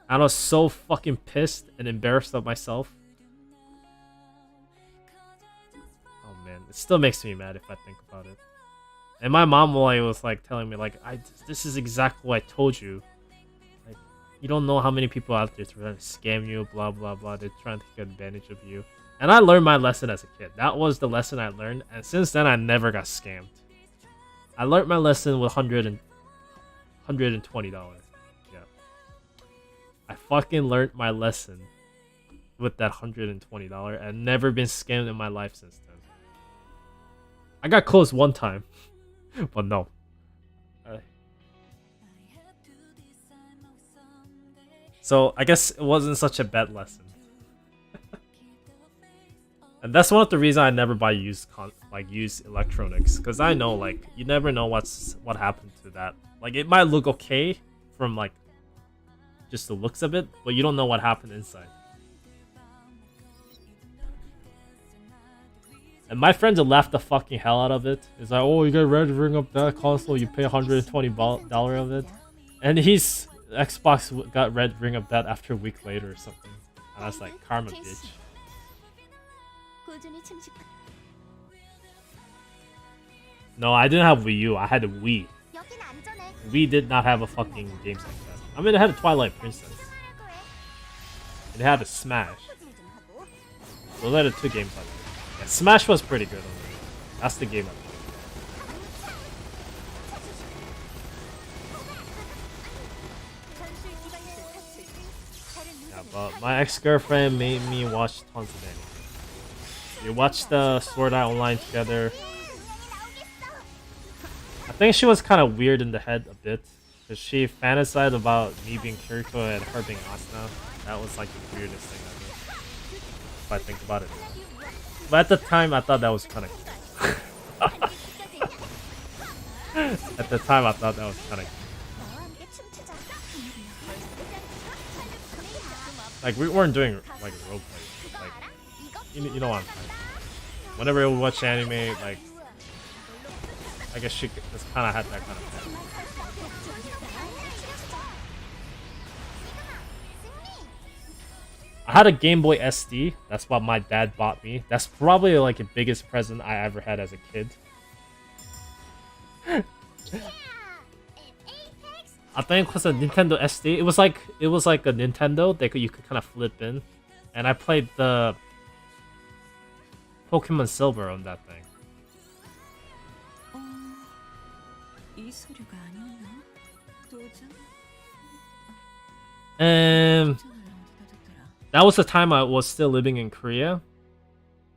I was so fucking pissed and embarrassed of myself. Oh man, it still makes me mad if I think about it. And my mom was like telling me like, this is exactly what I told you. Like, you don't know how many people out there trying to scam you, blah blah blah. They're trying to take advantage of you. And I learned my lesson as a kid. That was the lesson I learned, and since then I never got scammed. I learned my lesson with $120. Yeah. I fucking learned my lesson with that $120 and never been scammed in my life since then. I got close one time, but no. So I guess it wasn't such a bad lesson. And that's one of the reasons I never buy used electronics, because I know like you never know what happened to that. Like it might look okay from like just the looks of it, but you don't know what happened inside. And my friends have laughed the fucking hell out of it. It's like, oh, you got red ring up that console, you pay $120 of it, and his Xbox got red ring of that after a week later or something. And I was like, karma, bitch. No, I didn't have Wii U. I had a Wii. Wii did not have a fucking games like that. I mean, it had a Twilight Princess. It had a Smash. Those are the two games I played. Yeah, Smash was pretty good. That's the game I played. Yeah, but my ex-girlfriend made me watch tons of anime. We watched the Sword Art Online together. I think she was kind of weird in the head a bit, because she fantasized about me being Kirito and her being Asuna. That was like the weirdest thing ever, if I think about it. But at the time, I thought that was kind of cute. At the time, I thought that was kind of cute. Like, we weren't doing like roleplay. Like, you know what I'm saying. Whenever we watch anime, like, I guess she just kind of had that kind of thing. I had a Game Boy SD. That's what my dad bought me. That's probably like the biggest present I ever had as a kid. I think it was a Nintendo SD. It was like a Nintendo that you could kind of flip in, and I played the Pokemon Silver on that thing. And that was the time I was still living in Korea.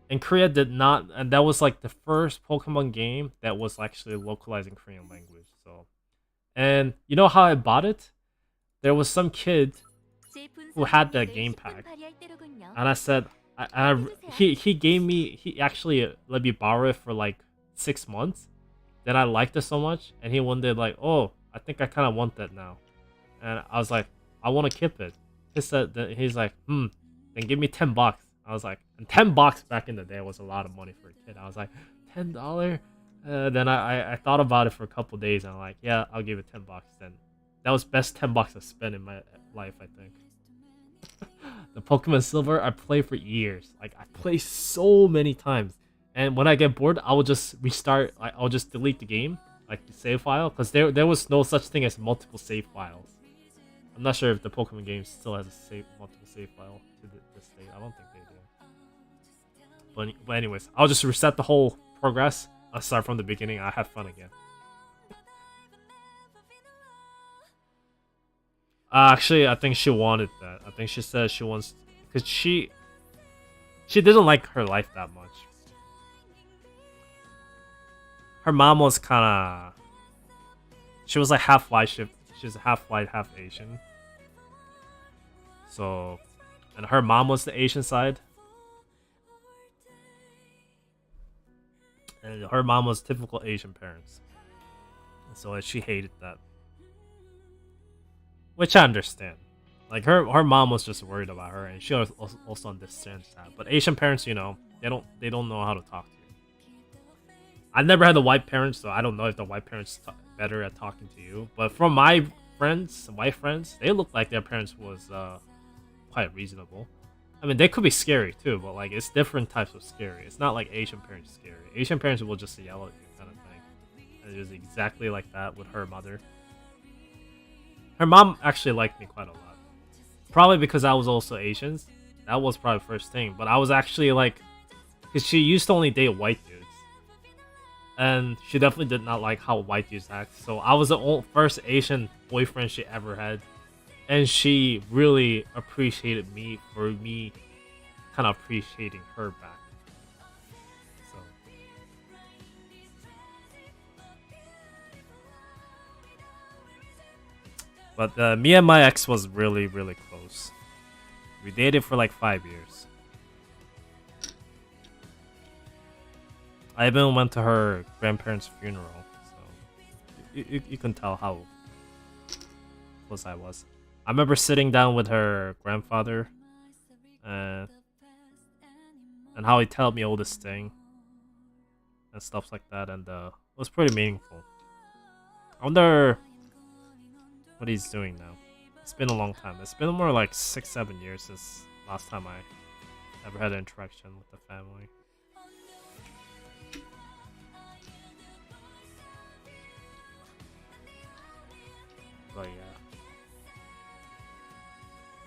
And Korea did not, and that was like the first Pokemon game that was actually localized in Korean language. So, and you know how I bought it? There was some kid who had the game pack, and I said, he actually let me borrow it for like 6 months. Then I liked it so much, and he one day like, oh, I think I kind of want that now, and I was like, I want to keep it. He said that he's like, then give me $10. I was like, and $10 back in the day was a lot of money for a kid. I was like, $10. Then I thought about it for a couple days, and I'm like, yeah, I'll give it $10. Then that was best $10 I spent in my life, I think. The Pokemon Silver I played for years. Like I played so many times, and when I get bored, I will just restart. I'll just delete the game, like the save file, because there was no such thing as multiple save files. I'm not sure if the Pokemon game still has a multiple save file to this day. I don't think they do. But anyways, I'll just reset the whole progress. I'll start from the beginning. I'll have fun again. Actually, I think she wanted that. I think she said she wants, because she didn't like her life that much. Her mom was kind of, she was like half white. She was half white, half Asian. So, and her mom was the Asian side, and her mom was typical Asian parents. So she hated that, which I understand. Like her mom was just worried about her, and she also understands that. But Asian parents, you know, they don't know how to talk to you. I've never had the white parents, so I don't know if the white parents better at talking to you. But from my friends, white friends, they look like their parents was quite reasonable. I mean, they could be scary too, but like it's different types of scary. It's not like Asian parents scary. Asian parents will just yell at you, kind of thing. And it was exactly like that with her mother. Her mom actually liked me quite a lot. Probably because I was also Asian. That was probably the first thing. But I was actually like, because she used to only date white dudes. And she definitely did not like how white dudes act. So I was the first Asian boyfriend she ever had. And she really appreciated me for me kind of appreciating her back. So. But me and my ex was really, really close. We dated for like 5 years. I even went to her grandparents' funeral. So you can tell how close I was. I remember sitting down with her grandfather and how he told me all this thing and stuff like that, and it was pretty meaningful. I wonder what he's doing now. It's been a long time. It's been more like 6-7 years since last time I ever had an interaction with the family. But yeah.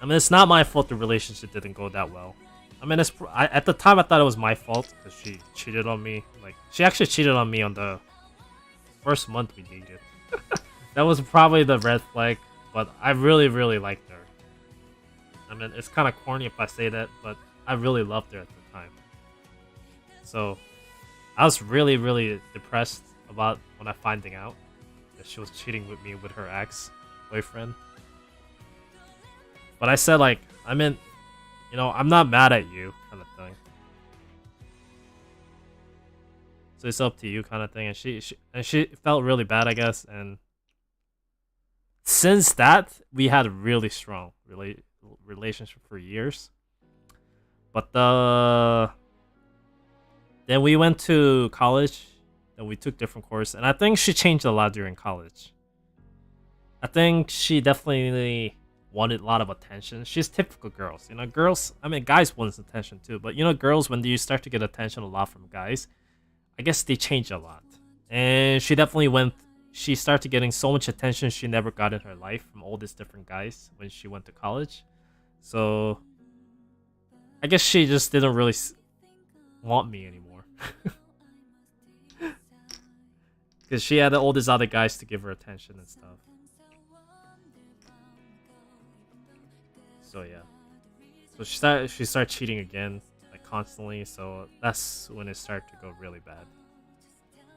I mean, it's not my fault the relationship didn't go that well. I mean, at the time I thought it was my fault because she cheated on me. Like, she actually cheated on me on the first month we dated. That was probably the red flag, but I really, really liked her. I mean, it's kind of corny if I say that, but I really loved her at the time. So, I was really, really depressed about when I finding out that she was cheating with me with her ex-boyfriend. But I said, like, I mean, you know, I'm not mad at you, kind of thing. So it's up to you, kind of thing. And she felt really bad, I guess. And since that, we had a really strong relationship for years. But then we went to college, and we took different courses. And I think she changed a lot during college. I think she definitely wanted a lot of attention. She's typical girls. You know, girls, I mean, guys want attention too. But, you know, girls, when you start to get attention a lot from guys, I guess they change a lot. And she definitely she started getting so much attention she never got in her life from all these different guys when she went to college. So, I guess she just didn't really want me anymore. Because she had all these other guys to give her attention and stuff. So yeah, so she started cheating again, like constantly. So that's when it started to go really bad.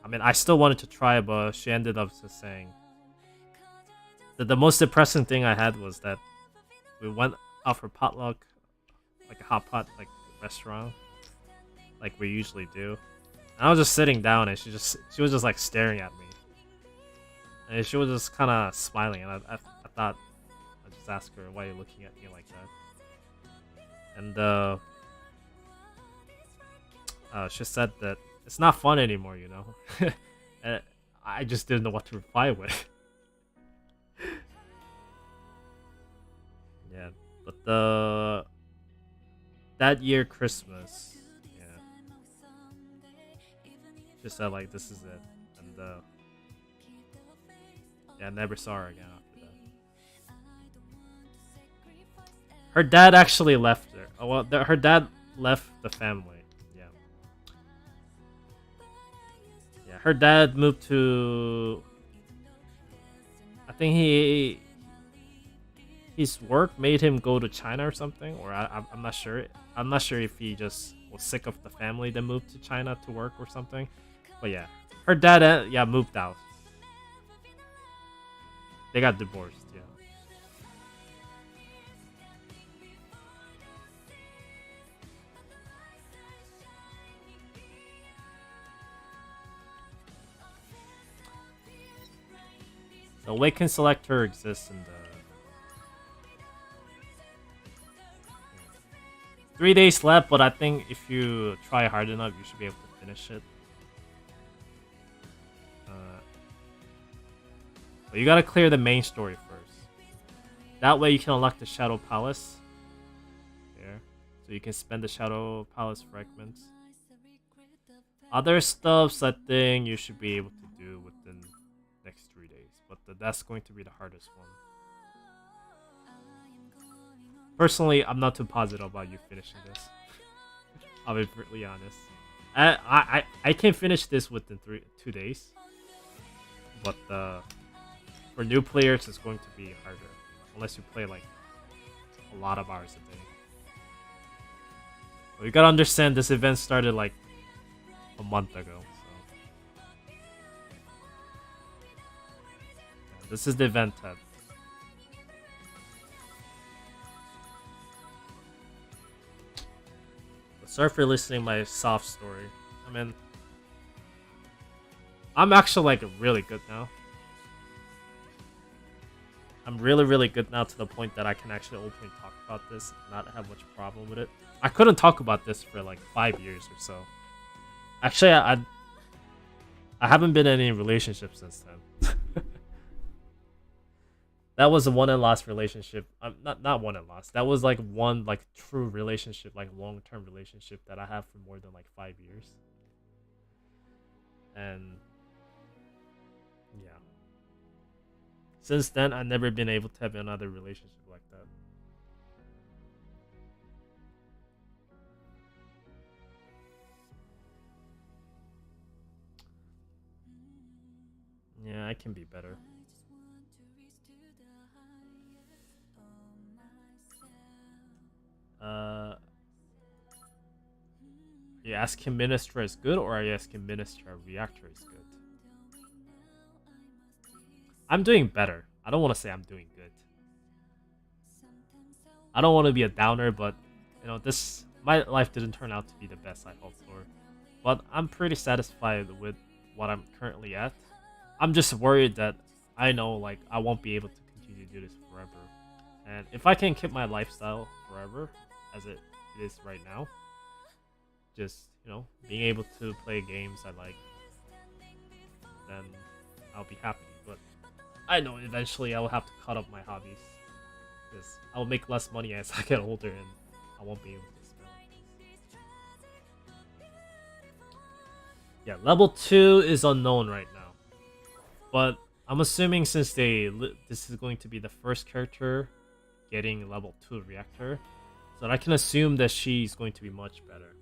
I mean, I still wanted to try, but she ended up just saying that the most depressing thing I had was that we went out for potluck, like a hot pot like restaurant, like we usually do. And I was just sitting down, and she was just like staring at me, and she was just kind of smiling, and I thought. Just ask her, why are you looking at me like that? And she said that it's not fun anymore, you know. And I just didn't know what to reply with. Yeah, but that year Christmas, yeah, she said like this is it, and yeah, I never saw her again. Her dad actually left her. Oh, well, her dad left the family. Yeah. Yeah, her dad moved to. I think his work made him go to China or something, or I'm not sure. I'm not sure if he just was sick of the family that moved to China to work or something. But yeah, her dad moved out. They got divorced. Yeah. The Awakened Selector exists in 3 days left, but I think if you try hard enough, you should be able to finish it. But you gotta clear the main story first. That way you can unlock the Shadow Palace. There. So you can spend the Shadow Palace fragments. Other stuffs I think you should be able to do within next 3 days. But that's going to be the hardest one. Personally, I'm not too positive about you finishing this. I'll be brutally honest. I can finish this within 2 days. But for new players, it's going to be harder. Unless you play like a lot of hours a day. But you gotta understand this event started like a month ago. So. Yeah, this is the event tab. Sorry for listening to my soft story. I mean, I'm actually like really good now. I'm really good now to the point that I can actually openly talk about this and not have much problem with it. I couldn't talk about this for like 5 years or so. Actually, I haven't been in any relationships since then. That was a won and lost relationship. Not won and lost. That was like one like true relationship, like long-term relationship that I have for more than like 5 years. And yeah. Since then, I've never been able to have another relationship like that. Yeah, I can be better. Are you asking Minister is good, or are you asking Minister Reactor is good? I'm doing better. I don't want to say I'm doing good. I don't want to be a downer, but you know, my life didn't turn out to be the best I hoped for. But I'm pretty satisfied with what I'm currently at. I'm just worried that I know like I won't be able to continue to do this forever. And if I can keep my lifestyle forever, as it is right now, just, you know, being able to play games I like, then I'll be happy. But I know eventually I will have to cut up my hobbies, because I will make less money as I get older and I won't be able to spend. Yeah, level 2 is unknown right now, but I'm assuming since this is going to be the first character getting level 2 reactor, so I can assume that she's going to be much better.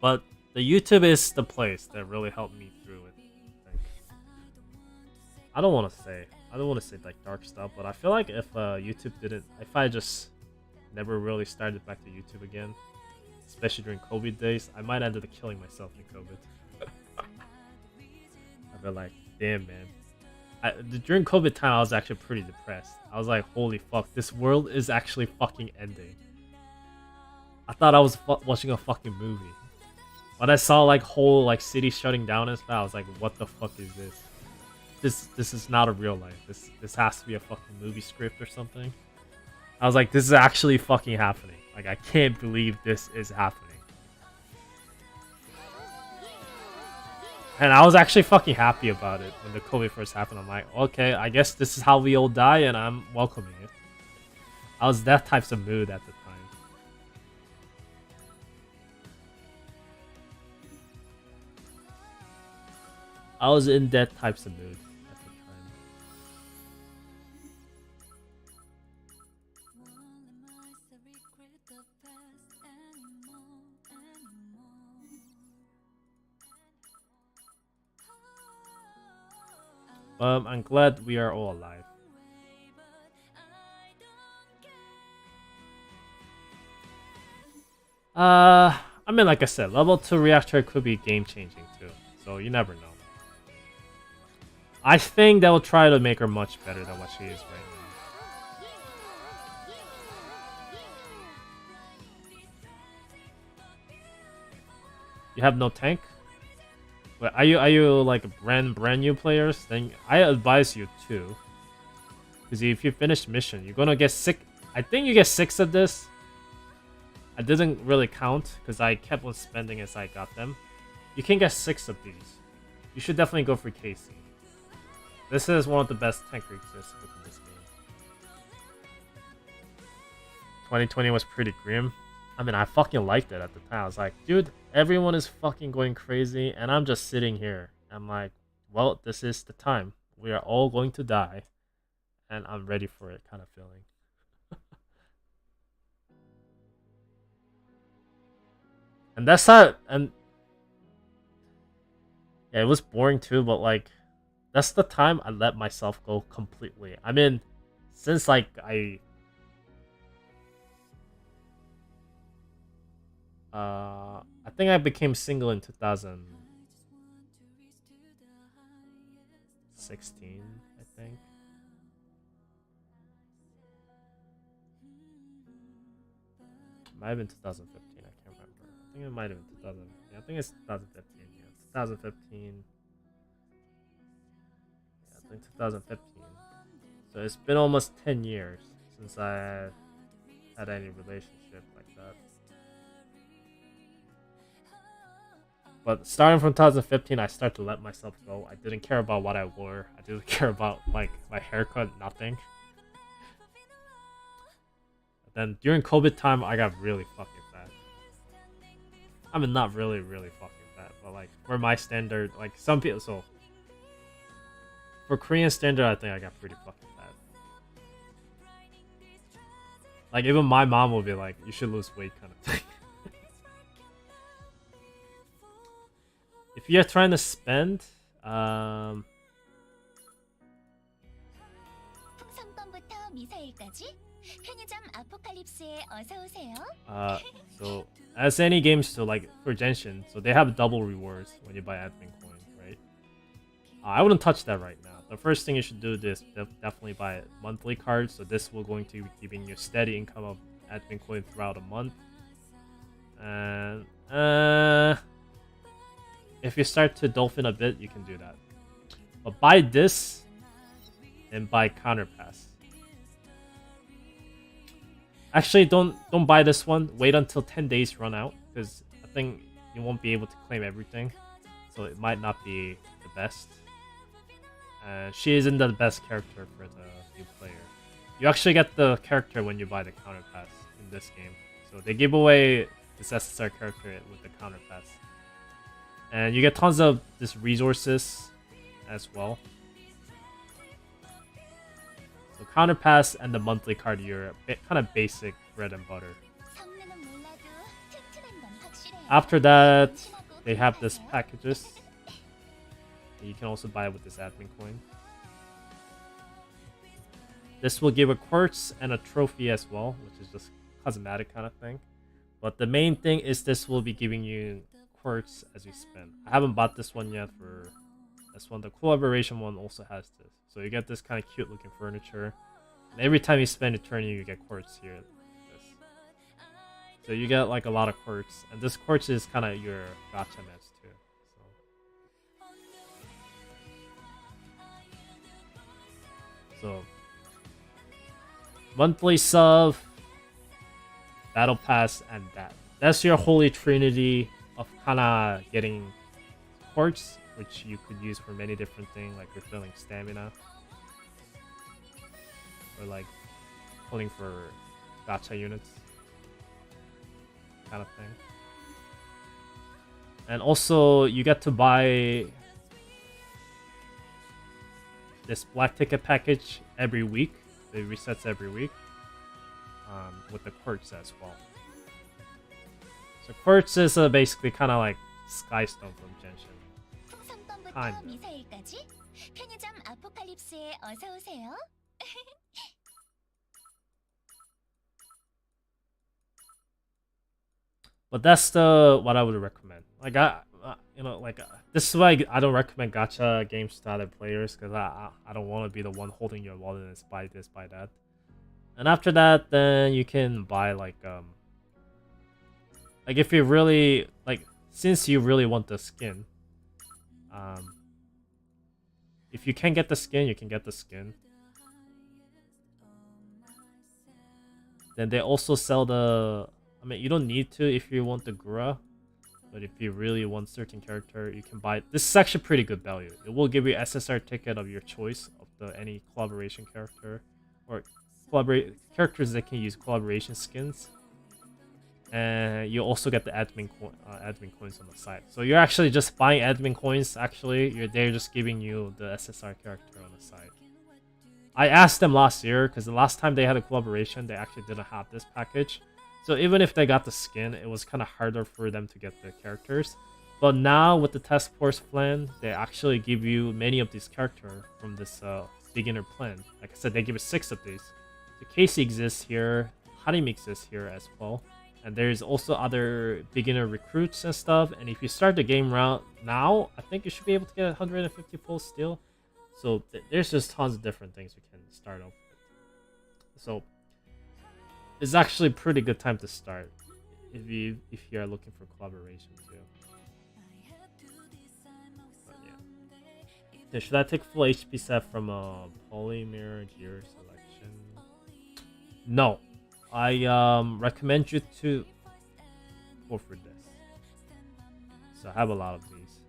But the YouTube is the place that really helped me through it. I don't want to say like dark stuff, but I feel like if if I just never really started back to YouTube again, especially during COVID days, I might end up killing myself in COVID. I feel like, damn man. During COVID time, I was actually pretty depressed. I was like, holy fuck, this world is actually fucking ending. I thought I was watching a fucking movie. When I saw like whole like city shutting down and stuff, I was like, what the fuck is this? This is not a real life. This has to be a fucking movie script or something. I was like, this is actually fucking happening. Like, I can't believe this is happening. And I was actually fucking happy about it when the COVID first happened. I'm like, okay, I guess this is how we all die, and I'm welcoming it. I was that types of mood at the time. I was in that types of mood at the time. I'm glad we are all alive. I mean, like I said, level 2 reactor could be game changing too, so you never know. I think they'll try to make her much better than what she is right now. You have no tank? But are you like a brand new players? Then I advise you to. Because if you finish mission, you're gonna get 6. I think you get 6 of this. I didn't really count because I kept on spending as I got them. You can get 6 of these. You should definitely go for Casey. This is one of the best tanker exists within this game. 2020 was pretty grim. I mean, I fucking liked it at the time. I was like, dude, everyone is fucking going crazy, and I'm just sitting here. I'm like, well, this is the time. We are all going to die, and I'm ready for it kind of feeling. And that's not, and yeah, it was boring too, but like, that's the time I let myself go completely. I mean, since like I think I became single in 2016, I think. Might have been 2015, I can't remember. I think it might have been 2000. Yeah, I think it's 2015. Yeah, 2015. Yeah, I think 2015. So it's been almost 10 years since I had any relationship like that. But starting from 2015, I started to let myself go. I didn't care about what I wore. I didn't care about like my haircut, nothing. Then during COVID time, I got really fucking fat. I mean, not really fucking fat, but like for my standard, like some people. So for Korean standard, I think I got pretty fucking fat. Like even my mom will be like, "You should lose weight," kind of thing. If you're trying to spend, 풍선껌부터 미사일까지 편의점 아포칼립스에 어서 오세요. so as any games, so like for Genshin, so they have double rewards when you buy admin coin, right? I wouldn't touch that right now. The first thing you should do is definitely buy a monthly card. So this will going to be giving you steady income of admin coin throughout a month. And if you start to dolphin a bit, you can do that. But buy this and buy counter pass. Actually, don't buy this one. Wait until 10 days run out, because I think you won't be able to claim everything, so it might not be the best. She isn't the best character for the new player. You actually get the character when you buy the counter pass in this game. So they give away this SSR character with the counter pass. And you get tons of these resources as well. So counter pass and the monthly card, you're kind of basic bread and butter. After that, they have this packages. You can also buy it with this admin coin. This will give a quartz and a trophy as well, which is just cosmetic kind of thing. But the main thing is this will be giving you quartz as you spend. I haven't bought this one yet for this one. The collaboration one also has this. So you get this kind of cute looking furniture. And every time you spend eternity, you get quartz here. Like this. So you get like a lot of quartz. And this quartz is kind of your gacha mats too. So monthly sub, battle pass, and that. That's your holy trinity of kind of getting quartz, which you could use for many different things, like refilling stamina, or like pulling for gacha units, kind of thing. And also, you get to buy this black ticket package every week. It resets every week with the quartz as well. So quartz is basically kind of like Sky Stone from Genshin. Kind of. 편의점 아포칼립스에 어서 오세요. But that's what I would recommend. Like this is why I don't recommend gacha games to other players, because I don't want to be the one holding your wallet and buy this, buy that. And after that, then you can buy like if you really since you really want the skin, If you can get the skin, you can get the skin. Then they also sell the... I mean, you don't need to if you want the Gura. But if you really want certain character, you can buy it. This is actually pretty good value. It will give you SSR ticket of your choice of any collaboration character. Or characters that can use collaboration skins. And you also get the admin coins on the side. So you're actually just buying admin coins. Actually, they're just giving you the SSR character on the side. I asked them last year because the last time they had a collaboration, they actually didn't have this package. So even if they got the skin, it was kind of harder for them to get the characters. But now with the task force plan, they actually give you many of these characters from this beginner plan. Like I said, they give you 6 of these. So Casey exists here, Harim exists here as well. And there's also other beginner recruits and stuff. And if you start the game round now, I think you should be able to get 150 pulls still. So there's just tons of different things you can start off with. So it's actually a pretty good time to start if you are looking for collaboration too. But yeah. Should I take full HP set from a polymer gear selection? No. I recommend you to go for this. So I have a lot of these.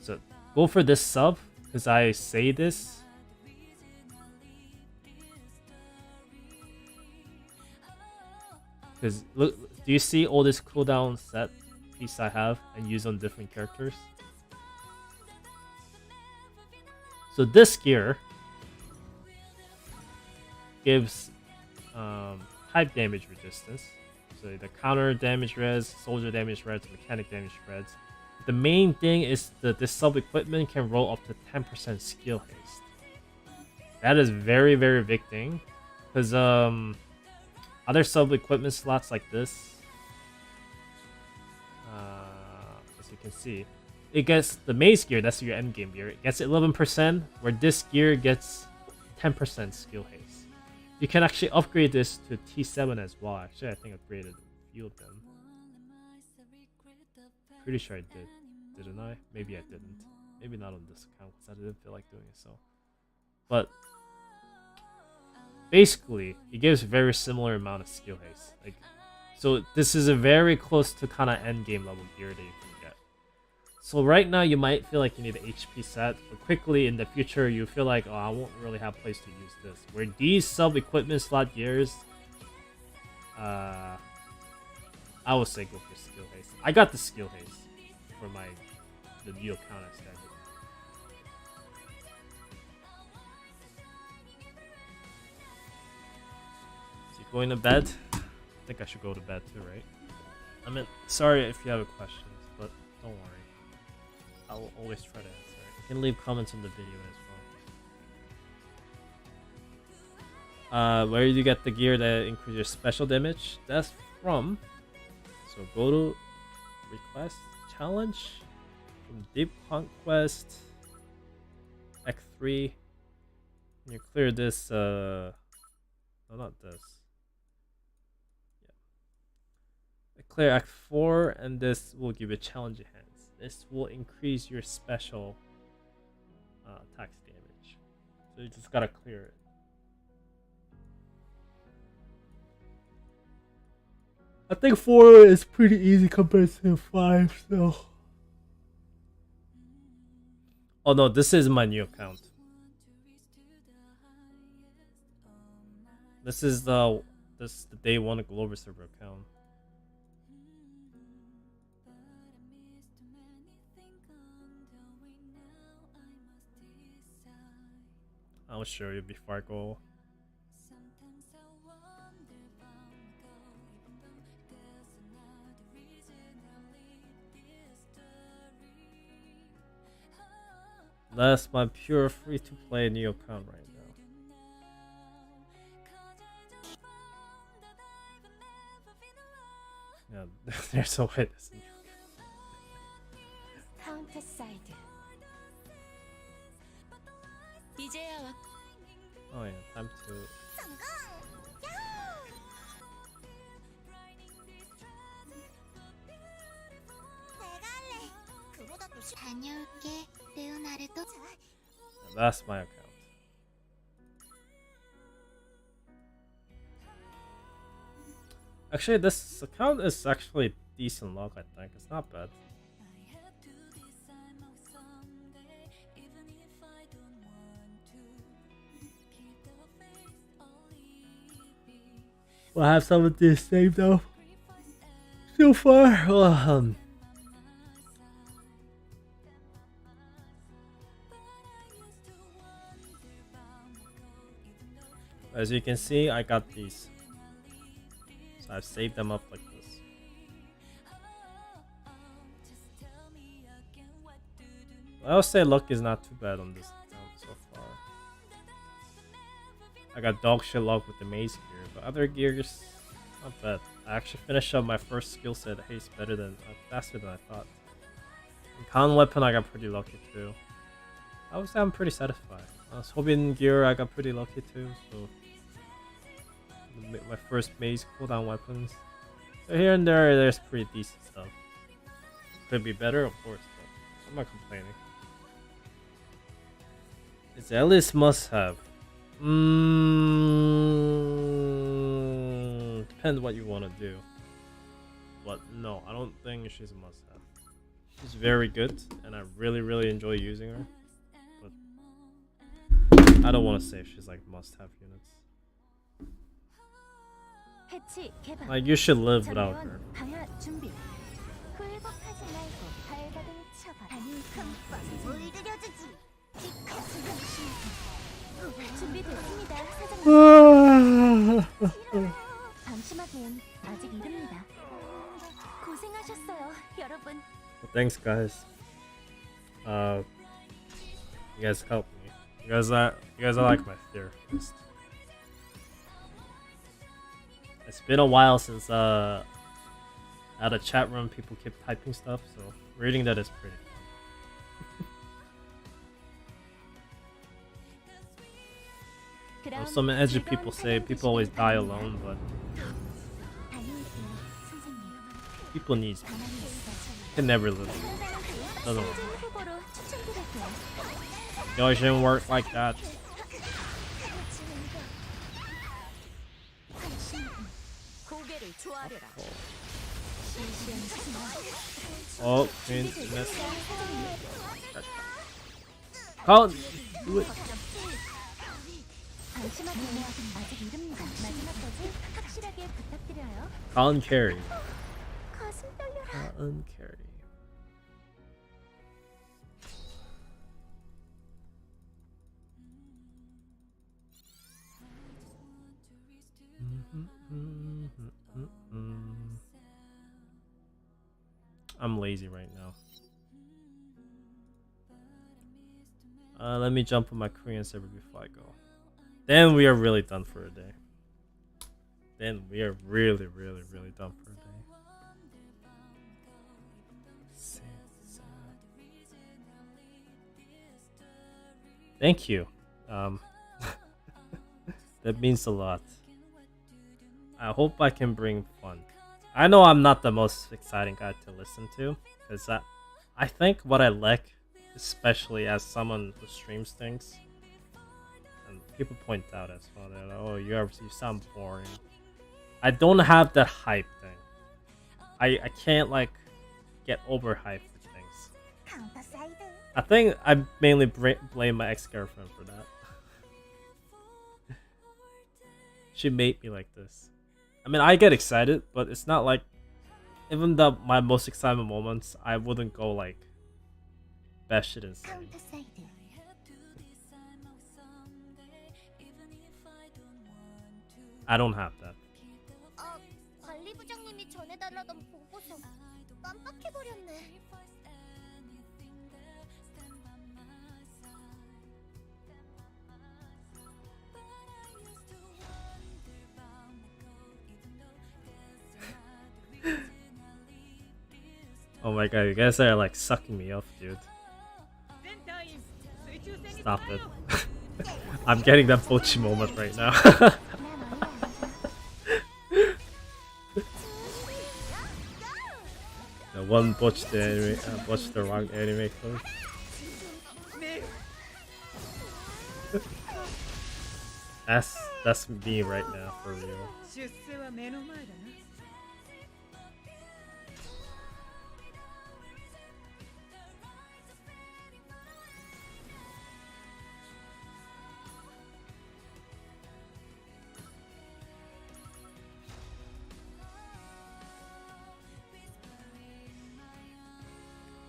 So go for this sub because I say this. Because look, do you see all this cooldown set piece I have and use on different characters? So this gear gives type damage resistance. So the counter damage res, soldier damage res, mechanic damage res. The main thing is that this sub equipment can roll up to 10% skill haste. That is very, very big thing. Because other sub equipment slots like this, as you can see, it gets the maze gear, that's your end game gear, it gets 11%, where this gear gets 10% skill haste. You can actually upgrade this to T7 as well. Actually, I think I upgraded a few of them. Pretty sure I did. Didn't I? Maybe I didn't. Maybe not on this account because I didn't feel like doing it so. But basically, it gives very similar amount of skill haste. Like, so this is a very close to kind of end game level gear that you can get. So right now you might feel like you need an HP set, but quickly in the future you feel like, oh, I won't really have place to use this. Where these sub equipment slot gears, I would say go for skill haste. I got the skill haste for the new account I started. So you going to bed? I think I should go to bed too, right? I mean, sorry if you have questions, but don't worry. I will always try to answer. You can leave comments on the video as well. Where do you get the gear that increases your special damage? That's from. So go to request challenge from Deep Conquest Act 3. And you clear this. No, not this. Yeah. Clear Act 4, and this will give you challenge hands. This will increase your special attack damage. So you just gotta clear it. I think 4 is pretty easy compared to 5, so. Oh no, this is my new account. This is the day 1 global server account. I'll show you before I go. That's my pure free-to-play new account right now. Yeah, there's no way this. 카운터 사이드. Oh yeah, time to. 다녀올게, 레오나르도. That's my account. Actually, this account is actually decent luck, I think. It's not bad. We'll have some of this saved though. So far, as you can see, I got these. So I've saved them up like this. I would say luck is not too bad on this account so far. I got dog shit luck with the maze gear, but other gears, not bad. I actually finished up my first skill set haste faster than I thought. In con weapon, I got pretty lucky too. I would say I'm pretty satisfied. Sobin gear, I got pretty lucky too. So my first maze cooldown weapons. So here and there, there's pretty decent stuff. Could be better, of course, but I'm not complaining. It's at least must have. Depends what you want to do. But no, I don't think she's a must have. She's very good, and I really enjoy using her. But I don't want to say she's like must have units. 해치, 개방. Like you should live without her. 방야 준비. 굴복하지 말고 발버둥 쳐봐. 흠뻑 물들여주지. 준비됐습니다, 사장님. 방심하기엔 아직 이릅니다. 고생하셨어요, 여러분. Well, thanks, guys. You guys helped me. You guys are like my therapist. It's been a while since at a chat room people keep typing stuff, so reading that is pretty fun. Some edgy people say people always die alone, but people need me. Can never live. Doesn't work. It shouldn't work like that. Oh, miss. Oh, do it. Colin Carey. Colin Carey. I'm lazy right now. Let me jump on my Korean server before I go. Then we are really done for a day. Then we are really done for a day. Thank you. That means a lot. I hope I can bring fun. I know I'm not the most exciting guy to listen to, because I think what I lack, especially as someone who streams things, and people point out as well that, oh, you sound boring. I don't have that hype thing. I can't like get overhyped with things. I think I mainly blame my ex-girlfriend for that. She made me like this. I mean, I get excited, but it's not like, even my most exciting moments, I wouldn't go like batshit insane. I don't have that. 관리부장님이 전해달라던 보고서 깜빡해버렸네. Oh my god, you guys are like sucking me off, dude. Stop it. I'm getting that Bochi moment right now. one Butch the anime, Butch the wrong anime code. That's me right now for real. 出世は目の前だな。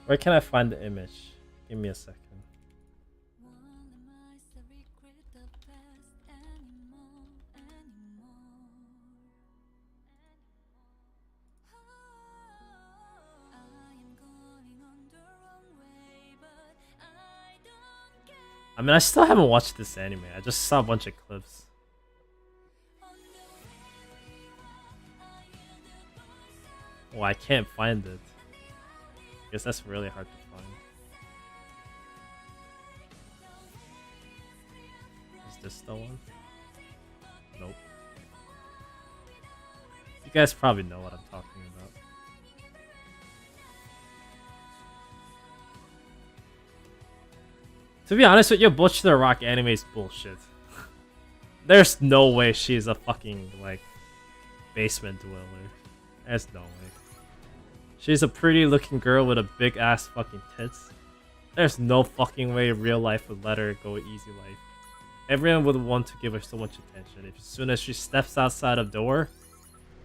Where can I find the image? Give me a second. I mean, I still haven't watched this anime. I just saw a bunch of clips. Oh, I can't find it. Guess that's really hard to find. Is this the one? Nope. You guys probably know what I'm talking about. To be honest with you, Butch the Rock anime is bullshit. There's no way she's a fucking, like, basement dweller. There's no way. She's a pretty looking girl with a big ass fucking tits. There's no fucking way real life would let her go easy life. Everyone would want to give her so much attention. If as soon as she steps outside a door,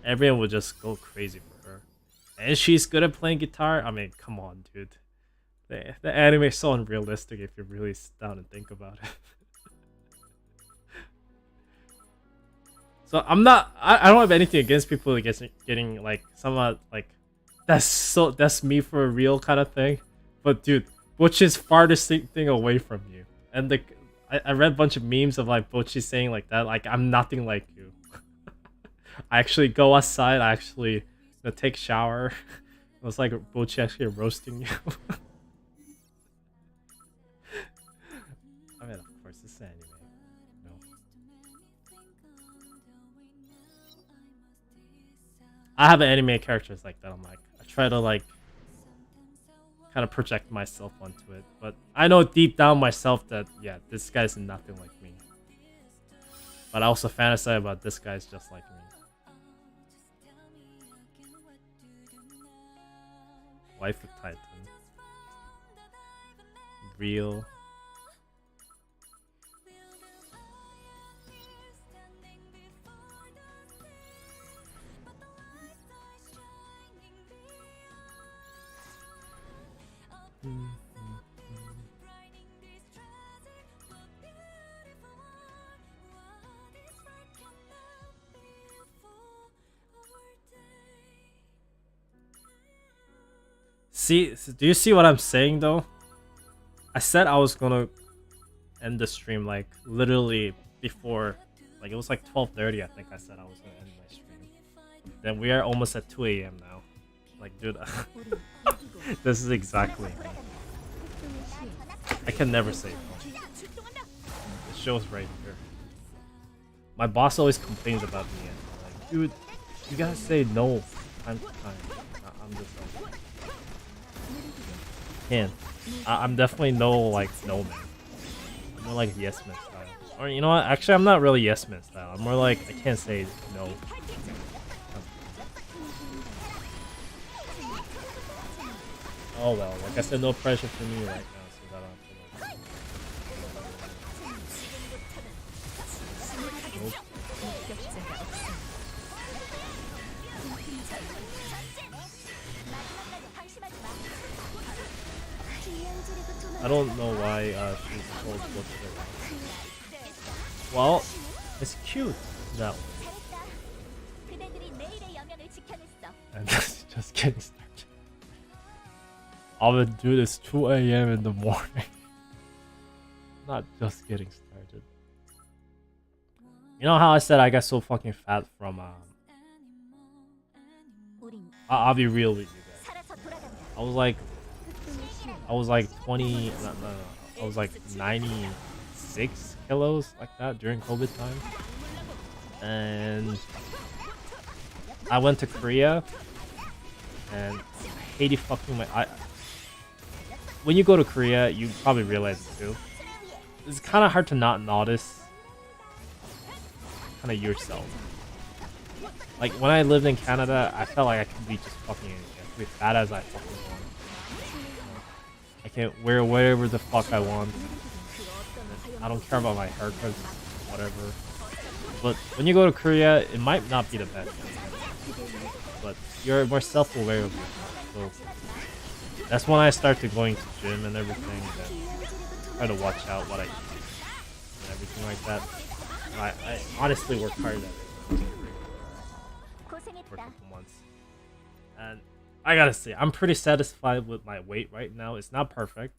everyone would just go crazy for her. And she's good at playing guitar. I mean, come on, dude. The anime is so unrealistic if you really sit down and think about it. So I don't have anything against people getting like somewhat like that's me for real kind of thing. But dude, Butch is farthest thing away from you. And I read a bunch of memes of like Butchie saying like that, like I'm nothing like you. I actually go outside, I actually take shower. It was like Butchie actually roasting you. I mean, of course, it's anime. No. I have anime characters like that. I'm like, I try to like kind of project myself onto it, but I know deep down myself that yeah, this guy's nothing like me. But I also fantasize about this guy's just like me. Wife of Titan. Real. See, do you see what I'm saying though? I said I was gonna end the stream like literally before, like it was like 12:30. I think I said I was gonna end my stream. Then we are almost at 2 a.m. now. Like, dude, this is exactly. I can never say no. It shows right here. My boss always complains about me. And like, dude, you gotta say no time to time. I'm just like, can't. I'm definitely no man. I'm more like yes man style. Or you know what? Actually, I'm not really yes man style. I'm more like I can't say no. Oh well, like I said, no pressure for me right now, so I don't have to like... Nope. I don't know why she's called Butcher. Well, it's cute that way. And that's just getting started. I would do this 2 a.m. in the morning. Not just getting started. You know how I said I got so fucking fat from I'll be real with you guys. I was like 20 no, I was like 96 kilos like that during COVID time. And I went to Korea and hated fucking my. When you go to Korea, you probably realize it too. It's kind of hard to not notice kind of yourself. Like when I lived in Canada, I felt like I could be just fucking anything. I could be fat as I fucking want. I can't wear whatever the fuck I want. I don't care about my haircuts, whatever. But when you go to Korea, it might not be the best. But you're more self-aware of yourself. So that's when I started going to gym and everything. And try to watch out what I eat and everything like that. And I honestly worked hard at it for a couple months. And I gotta say, I'm pretty satisfied with my weight right now. It's not perfect.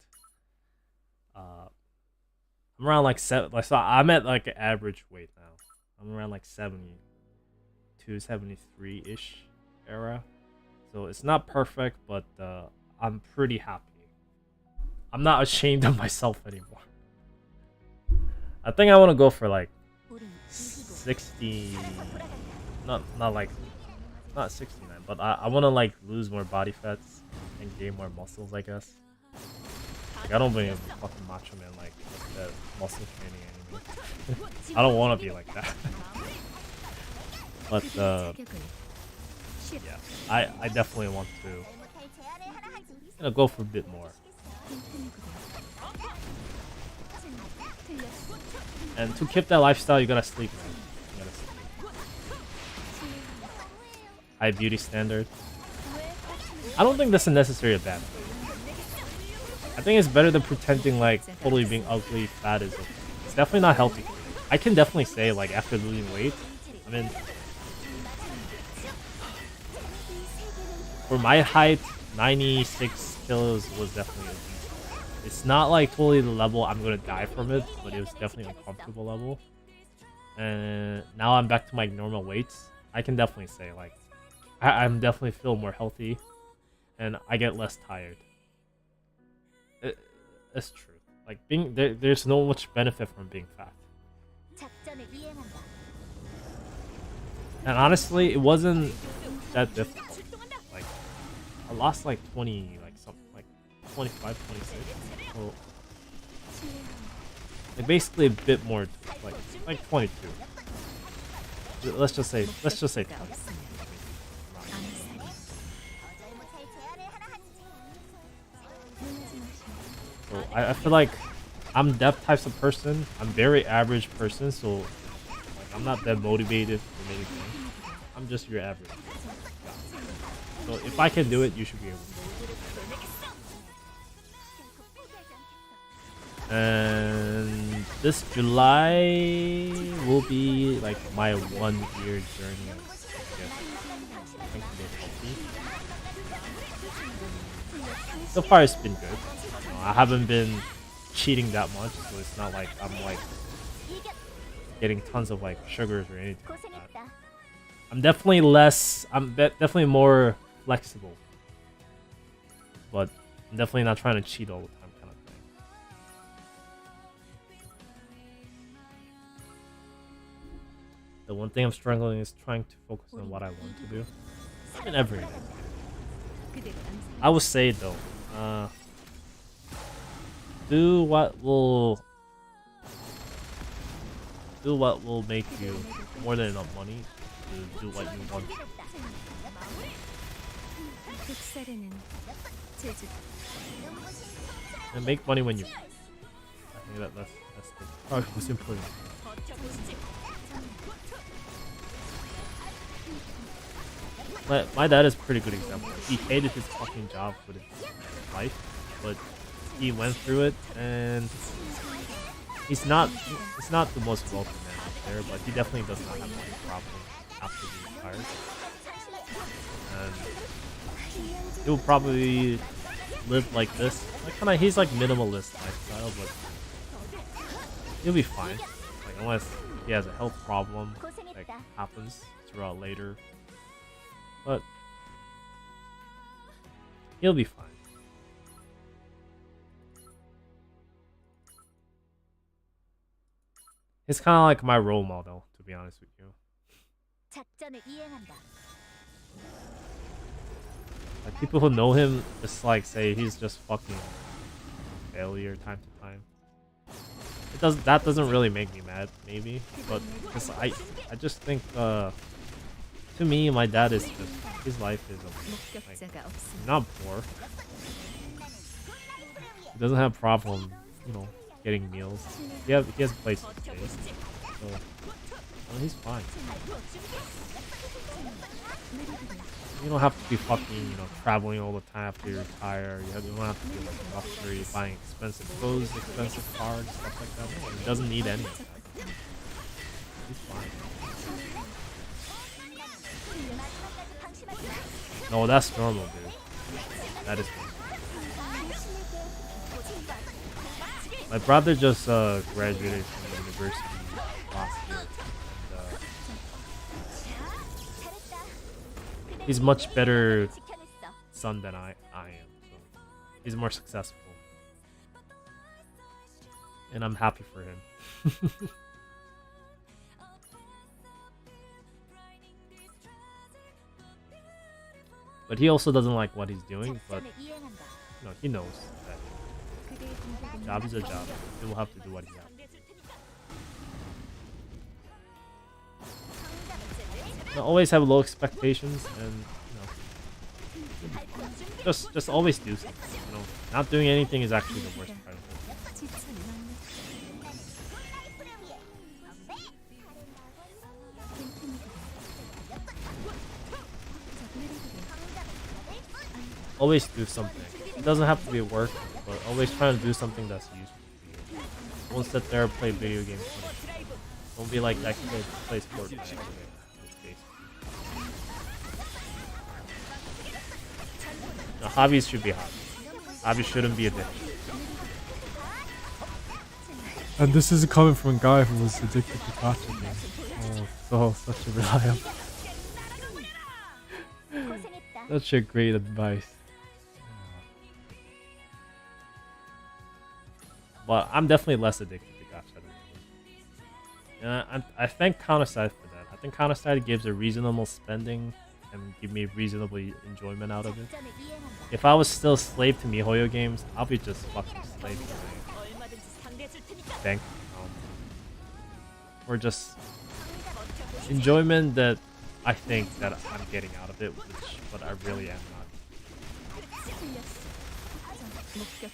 I'm around like so I'm at like an average weight now. I'm around like 72, 73-ish era. So it's not perfect, but I'm pretty happy. I'm not ashamed of myself anymore. I think I want to go for like 60, not 69, but I want to like lose more body fats and gain more muscles, I guess. Like, I don't believe in fucking macho man like the muscle training anymore. I don't want to be like that. But yeah, I definitely want to go for a bit more. And to keep that lifestyle, you gotta sleep, man. You gotta sleep. High beauty standard. I don't think that's a necessarily a bad thing. I think it's better than pretending like totally being ugly, fat is okay. It's definitely not healthy. I can definitely say like after losing weight, I mean, for my height, 96 kilos was definitely obese. It's not like totally the level I'm gonna die from it, but it was definitely an uncomfortable level. And now I'm back to my normal weights. I can definitely say like I'm definitely feel more healthy, and I get less tired. It's true. Like being there's no much benefit from being fat. And honestly, it wasn't that difficult. Like I lost like 20, like something like 25, 26. So like basically a bit more, like 22. Let's just say 20. So I feel like I'm that type of person. I'm very average person, so like, I'm not that motivated for anything. I'm just your average. So if I can do it, you should be able to. And this July will be like my 1-year journey. So far, it's been good. I haven't been cheating that much, so it's not like I'm like getting tons of like sugars or anything like that. I'm definitely less. I'm definitely more flexible, but I'm definitely not trying to cheat all the time, kind of thing. The one thing I'm struggling is trying to focus on what I want to do in every day. I would say though, do what will make you more than enough money to do what you want. And make money when you. I think that's the probably most important. My dad is a pretty good example. He hated his fucking job for his life, but he went through it, and it's not the most wealthy man out there, but he definitely does not have any problems after he retires. And he'll probably live like this. Like he's like minimalist lifestyle, but he'll be fine. Like unless he has a health problem that happens throughout later. But he'll be fine. He's kind of like my role model, to be honest with you. Like people who know him just like say he's just fucking failure time to time. That doesn't really make me mad, maybe, but because I just think to me my dad is just his life is like, not poor. He doesn't have problem, you know, getting meals. He has a place to stay, so he's fine. You don't have to be fucking, you know, traveling all the time after you retire. You don't have to be like luxury, buying expensive clothes, expensive cars, stuff like that. No, he doesn't need any of that. He's fine. No, that's normal, dude. That is normal. My brother just graduated from university last year. He's much better son than I am. So he's more successful. And I'm happy for him. But he also doesn't like what he's doing, but no, he knows that job is a job. He will have to do what he has. You always have low expectations, and you know, just always do something. You know, not doing anything is actually the worst part of it. Always do something. It doesn't have to be work, but always try to do something that's useful for you. Don't sit there and play video games. Don't be like that kid who plays Fortnite. No, hobbies should be hobbies. Hobbies shouldn't be addiction. And this is coming from a guy who was addicted to Gacha games. Oh, such a reliable. Such a great advice. But I'm definitely less addicted to Gacha than him. I thank Counterside for that. I think Counterside gives a reasonable spending and give me reasonable enjoyment out of it. If I was still slave to MiHoYo games, I'll be just fucking slave to my bank account. Or just enjoyment that I think that I'm getting out of it, but I really am not.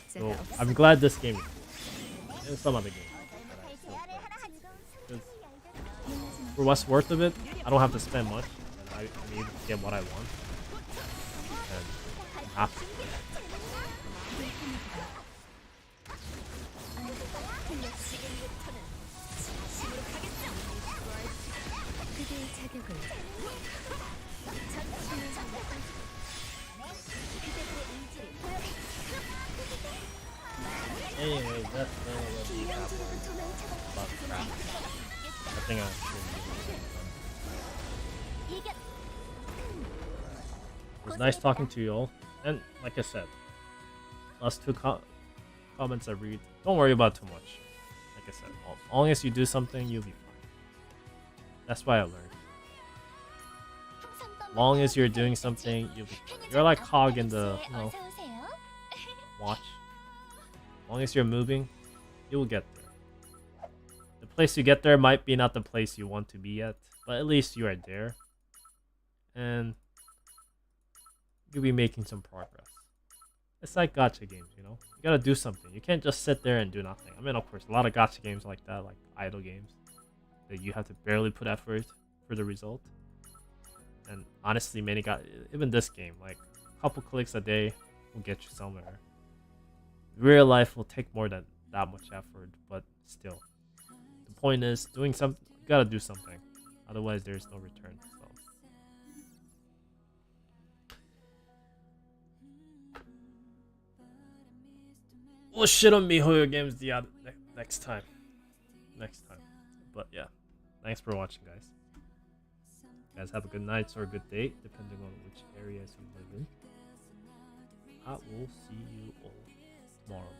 So I'm glad this game is cool. And some other games that I still play. For what's worth of it, I don't have to spend much. I need to get what I want. And I'm happy. Anyway, that's what we have about crap. I think I It was nice talking to you all. And like I said, last two comments I read, don't worry about too much. Like I said, as long as you do something, you'll be fine. That's why I learned. As long as you're doing something, you'll be fine. You're like cog in the, you know, watch. As long as you're moving, you will get there. The place you get there might be not the place you want to be at, but at least you are there. And you'll be making some progress. It's like gacha games, you know? You gotta do something. You can't just sit there and do nothing. I mean, of course, a lot of gacha games like that, like idle games, that you have to barely put effort for the result. And honestly, even this game, like a couple clicks a day will get you somewhere. Real life will take more than that much effort, but still. The point is, doing something, you gotta do something. Otherwise, there's no return. So. We'll shit on MiHoYo games next time. But yeah, thanks for watching, guys. You guys have a good night or a good day, depending on which areas you live in. I will see you all tomorrow.